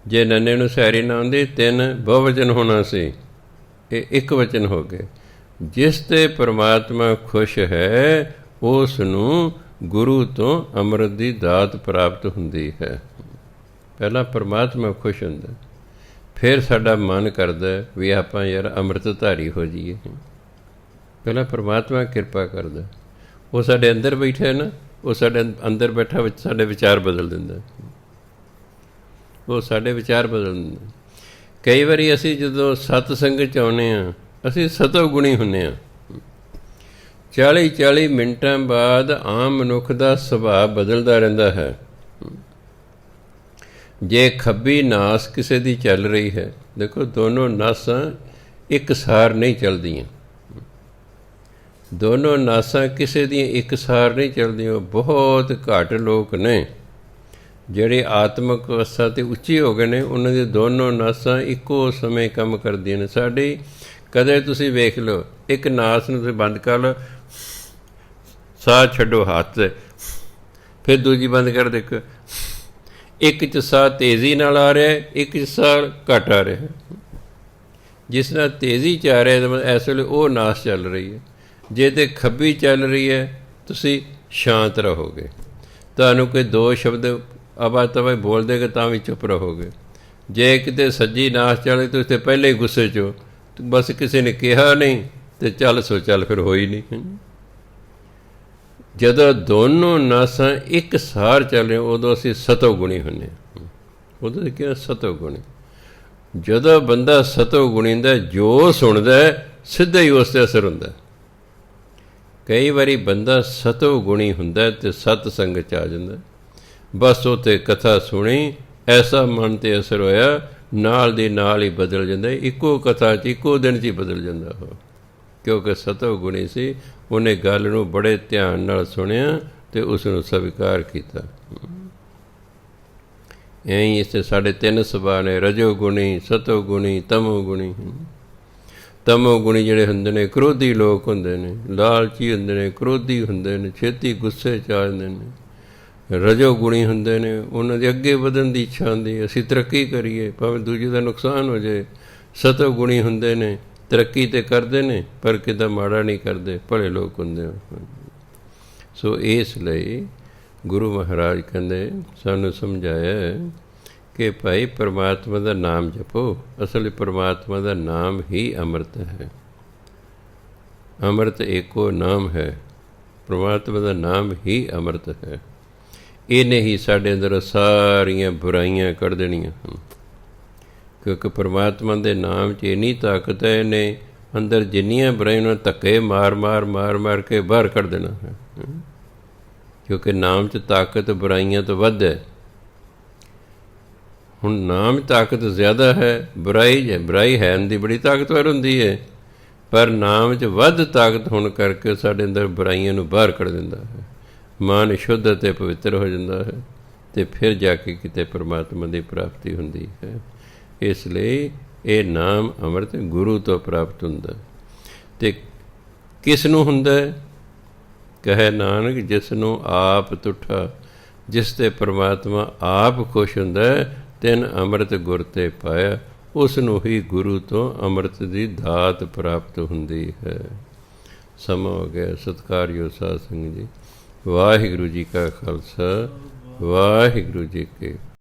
ਜੇ ਨੰਨੇ ਨੂੰ ਸਿਆਰੀ ਨਾ ਹੁੰਦੀ, ਤਿੰਨ ਬਹੁਵਚਨ ਹੋਣਾ ਸੀ, ਇਹ ਇੱਕ ਵਚਨ ਹੋ ਗਏ। ਜਿਸ 'ਤੇ ਪਰਮਾਤਮਾ ਖੁਸ਼ ਹੈ, ਉਸ ਨੂੰ ਗੁਰੂ ਤੋਂ ਅੰਮ੍ਰਿਤ ਦੀ ਦਾਤ ਪ੍ਰਾਪਤ ਹੁੰਦੀ ਹੈ। ਪਹਿਲਾਂ ਪਰਮਾਤਮਾ ਖੁਸ਼ ਹੁੰਦਾ, ਫਿਰ ਸਾਡਾ ਮਨ ਕਰਦਾ ਵੀ ਆਪਾਂ ਯਾਰ ਅੰਮ੍ਰਿਤਧਾਰੀ ਹੋ ਜਾਈਏ। ਪਹਿਲਾਂ ਪਰਮਾਤਮਾ ਕਿਰਪਾ ਕਰਦਾ, ਉਹ ਸਾਡੇ ਅੰਦਰ ਬੈਠਾ ਨਾ, ਉਹ ਸਾਡੇ ਅੰਦਰ ਬੈਠਾ ਵਿੱਚ ਸਾਡੇ ਵਿਚਾਰ ਬਦਲ ਦਿੰਦਾ, ਉਹ ਸਾਡੇ ਵਿਚਾਰ ਬਦਲ ਦਿੰਦਾ। ਕਈ ਵਾਰੀ ਅਸੀਂ ਜਦੋਂ ਸਤ ਸੰਗਤ 'ਚ ਆਉਂਦੇ ਹਾਂ, ਅਸੀਂ ਸਤੋ ਗੁਣੀ ਹੁੰਦੇ ਹਾਂ। 40-40 ਮਿੰਟਾਂ ਬਾਅਦ ਆਮ ਮਨੁੱਖ ਦਾ ਸੁਭਾਅ ਬਦਲਦਾ ਰਹਿੰਦਾ ਹੈ। ਜੇ ਖੱਬੀ ਨਾਸ ਕਿਸੇ ਦੀ ਚੱਲ ਰਹੀ ਹੈ, ਦੇਖੋ ਦੋਨੋਂ ਨਾਸਾਂ ਇੱਕਸਾਰ ਨਹੀਂ ਚੱਲਦੀਆਂ, ਦੋਨੋਂ ਨਾਸਾਂ ਕਿਸੇ ਦੀਆਂ ਇੱਕਸਾਰ ਨਹੀਂ ਚੱਲਦੀਆਂ। ਬਹੁਤ ਘੱਟ ਲੋਕ ਨੇ ਜਿਹੜੇ ਆਤਮਿਕ ਅਵਸਥਾ 'ਤੇ ਉੱਚੇ ਹੋ ਗਏ ਨੇ, ਉਹਨਾਂ ਦੀਆਂ ਦੋਨੋਂ ਨਾਸਾਂ ਇੱਕੋ ਸਮੇਂ ਕੰਮ ਕਰਦੀਆਂ ਨੇ। ਸਾਡੀ ਕਦੇ ਤੁਸੀਂ ਵੇਖ ਲਓ, ਇੱਕ ਨਾਸ ਨੂੰ ਤੁਸੀਂ ਬੰਦ ਕਰ ਲਓ, ਸਾਹ ਛੱਡੋ ਹੱਥ 'ਤੇ, ਫਿਰ ਦੂਜੀ ਬੰਦ ਕਰ ਦੇਖੋ, ਇੱਕ 'ਚ ਸਾਹ ਤੇਜ਼ੀ ਨਾਲ ਆ ਰਿਹਾ, ਇੱਕ 'ਚ ਸਾਹ ਘੱਟ ਆ ਰਿਹਾ। ਜਿਸ ਨਾਲ ਤੇਜ਼ੀ 'ਚ ਆ ਰਿਹਾ, ਇਸ ਵੇਲੇ ਉਹ ਨਾਸ ਚੱਲ ਰਹੀ ਹੈ। ਜੇ ਤੇ ਖੱਬੀ ਚੱਲ ਰਹੀ ਹੈ, ਤੁਸੀਂ ਸ਼ਾਂਤ ਰਹੋਗੇ। ਤੁਹਾਨੂੰ ਕੋਈ ਦੋ ਸ਼ਬਦ ਆਵਾ ਤਵਾ ਬੋਲ ਦੇਗਾ ਤਾਂ ਵੀ ਚੁੱਪ ਰਹੋਗੇ। ਜੇ ਕਿਤੇ ਸੱਜੀ ਨਾਸ ਚੱਲ ਰਹੀ, ਤੁਸੀਂ ਤੇ ਪਹਿਲੇ ਹੀ ਗੁੱਸੇ 'ਚ ਹੋ, ਬਸ ਕਿਸੇ ਨੇ ਕਿਹਾ ਨਹੀਂ ਤੇ ਚੱਲ ਸੋ ਚੱਲ, ਫਿਰ ਹੋਈ ਨਹੀਂ। ਜਦੋਂ ਦੋਨੋਂ ਨਾਸਾਂ ਇੱਕ ਸਾਰ ਚੱਲ ਰਹੇ, ਉਦੋਂ ਅਸੀਂ ਸਤੋ ਗੁਣੀ ਹੁੰਦੇ ਹਾਂ। ਉਦੋਂ ਕਿਹਾ ਸਤੋ ਗੁਣੀ। ਜਦੋਂ ਬੰਦਾ ਸਤੋ ਗੁਣੀ ਹੁੰਦਾ, ਜੋ ਸੁਣਦਾ ਸਿੱਧਾ ਹੀ ਉਸ 'ਤੇ ਅਸਰ ਹੁੰਦਾ। ਕਈ ਵਾਰੀ ਬੰਦਾ ਸਤੋ ਗੁਣੀ ਹੁੰਦਾ ਅਤੇ ਸਤ ਸੰਗਤ 'ਚ ਆ ਜਾਂਦਾ, ਬਸ ਉੱਥੇ ਕਥਾ ਸੁਣੀ, ਐਸਾ ਮਨ 'ਤੇ ਅਸਰ ਹੋਇਆ, ਨਾਲ ਦੀ ਨਾਲ ਹੀ ਬਦਲ ਜਾਂਦਾ। ਇੱਕੋ ਕਥਾ 'ਚ ਇੱਕੋ ਦਿਨ 'ਚ ਹੀ ਬਦਲ ਜਾਂਦਾ ਉਹ, ਕਿਉਂਕਿ ਸਤੋ ਗੁਣੀ ਸੀ। ਉਹਨੇ ਗੱਲ ਨੂੰ ਬੜੇ ਧਿਆਨ ਨਾਲ ਸੁਣਿਆ ਅਤੇ ਉਸ ਨੂੰ ਸਵੀਕਾਰ ਕੀਤਾ। ਐਂ ਇਸ 'ਤੇ ਸਾਡੇ ਤਿੰਨ ਸੁਭਾਅ ਨੇ, ਰਜੋ ਗੁਣੀ, ਸਤੋ ਗੁਣੀ, ਤਮੋ ਗੁਣੀ। ਤਮੋ ਗੁਣੀ ਜਿਹੜੇ ਹੁੰਦੇ ਨੇ ਕ੍ਰੋਧੀ ਲੋਕ ਹੁੰਦੇ ਨੇ, ਲਾਲਚੀ ਹੁੰਦੇ ਨੇ, ਕ੍ਰੋਧੀ ਹੁੰਦੇ ਨੇ, ਛੇਤੀ ਗੁੱਸੇ 'ਚ ਆ ਜਾਂਦੇ ਨੇ। ਰਜੋ ਗੁਣੀ ਹੁੰਦੇ ਨੇ, ਉਹਨਾਂ ਦੀ ਅੱਗੇ ਵਧਣ ਦੀ ਇੱਛਾ ਹੁੰਦੀ, ਅਸੀਂ ਤਰੱਕੀ ਕਰੀਏ ਭਾਵੇਂ ਦੂਜੇ ਦਾ ਨੁਕਸਾਨ ਹੋ ਜਾਏ। ਸਤੋ ਗੁਣੀ ਹੁੰਦੇ ਨੇ, ਤਰੱਕੀ ਤੇ ਕਰਦੇ ਨੇ ਪਰ ਕਿਤੇ ਮਾੜਾ ਨਹੀਂ ਕਰਦੇ, ਭਲੇ ਲੋਕ ਹੁੰਦੇ ਹਨ। ਸੋ ਇਸ ਲਈ ਗੁਰੂ ਮਹਾਰਾਜ ਕਹਿੰਦੇ ਸਾਨੂੰ ਸਮਝਾਇਆ ਕਿ ਭਾਈ ਪਰਮਾਤਮਾ ਦਾ ਨਾਮ ਜਪੋ। ਅਸਲ ਪਰਮਾਤਮਾ ਦਾ ਨਾਮ ਹੀ ਅੰਮ੍ਰਿਤ ਹੈ। ਅੰਮ੍ਰਿਤ ਏਕੋ ਨਾਮ ਹੈ, ਪਰਮਾਤਮਾ ਦਾ ਨਾਮ ਹੀ ਅੰਮ੍ਰਿਤ ਹੈ। ਇਹਨੇ ਹੀ ਸਾਡੇ ਅੰਦਰ ਸਾਰੀਆਂ ਬੁਰਾਈਆਂ ਕੱਢ ਦੇਣੀਆਂ ਹਨ, ਕਿਉਂਕਿ ਪਰਮਾਤਮਾ ਦੇ ਨਾਮ 'ਚ ਇੰਨੀ ਤਾਕਤ ਹੈ, ਇਹਨੇ ਅੰਦਰ ਜਿੰਨੀਆਂ ਬੁਰਾਈਆਂ ਨੂੰ ਧੱਕੇ ਮਾਰ ਮਾਰ ਕੇ ਬਾਹਰ ਕੱਢ ਦੇਣਾ ਹੈ, ਕਿਉਂਕਿ ਨਾਮ 'ਚ ਤਾਕਤ ਬੁਰਾਈਆਂ ਤੋਂ ਵੱਧ ਹੈ। ਹੁਣ ਨਾਮ ਤਾਕਤ ਜ਼ਿਆਦਾ ਹੈ, ਬੁਰਾਈ ਹੈ ਦੀ ਬੜੀ ਤਾਕਤਵਰ ਹੁੰਦੀ ਹੈ, ਪਰ ਨਾਮ 'ਚ ਵੱਧ ਤਾਕਤ ਹੋਣ ਕਰਕੇ ਸਾਡੇ ਅੰਦਰ ਬੁਰਾਈਆਂ ਨੂੰ ਬਾਹਰ ਕੱਢ ਦਿੰਦਾ ਹੈ। ਮਨ ਸ਼ੁੱਧ ਅਤੇ ਪਵਿੱਤਰ ਹੋ ਜਾਂਦਾ ਹੈ ਅਤੇ ਫਿਰ ਜਾ ਕੇ ਕਿਤੇ ਪਰਮਾਤਮਾ ਦੀ ਪ੍ਰਾਪਤੀ ਹੁੰਦੀ ਹੈ। ਇਸ ਲਈ ਇਹ ਨਾਮ ਅੰਮ੍ਰਿਤ ਗੁਰੂ ਤੋਂ ਪ੍ਰਾਪਤ ਹੁੰਦਾ। ਅਤੇ ਕਿਸ ਨੂੰ ਹੁੰਦਾ? ਕਹੇ ਨਾਨਕ ਜਿਸ ਨੂੰ ਆਪ ਤੁਠਾ, ਜਿਸ 'ਤੇ ਪਰਮਾਤਮਾ ਆਪ ਖੁਸ਼ ਹੁੰਦਾ ਤਿਨ ਅੰਮ੍ਰਿਤ ਗੁਰ 'ਤੇ ਪਾਇਆ, ਉਸ ਨੂੰ ਹੀ ਗੁਰੂ ਤੋਂ ਅੰਮ੍ਰਿਤ ਦੀ ਦਾਤ ਪ੍ਰਾਪਤ ਹੁੰਦੀ ਹੈ। ਸਮਾਂ ਹੋ ਗਿਆ। ਸਤਿਕਾਰਯੋਗ ਸਾਧ ਸੰਗਤ ਜੀ, ਵਾਹਿਗੁਰੂ ਜੀ ਕਾ ਖਾਲਸਾ, ਵਾਹਿਗੁਰੂ ਜੀ ਕੀ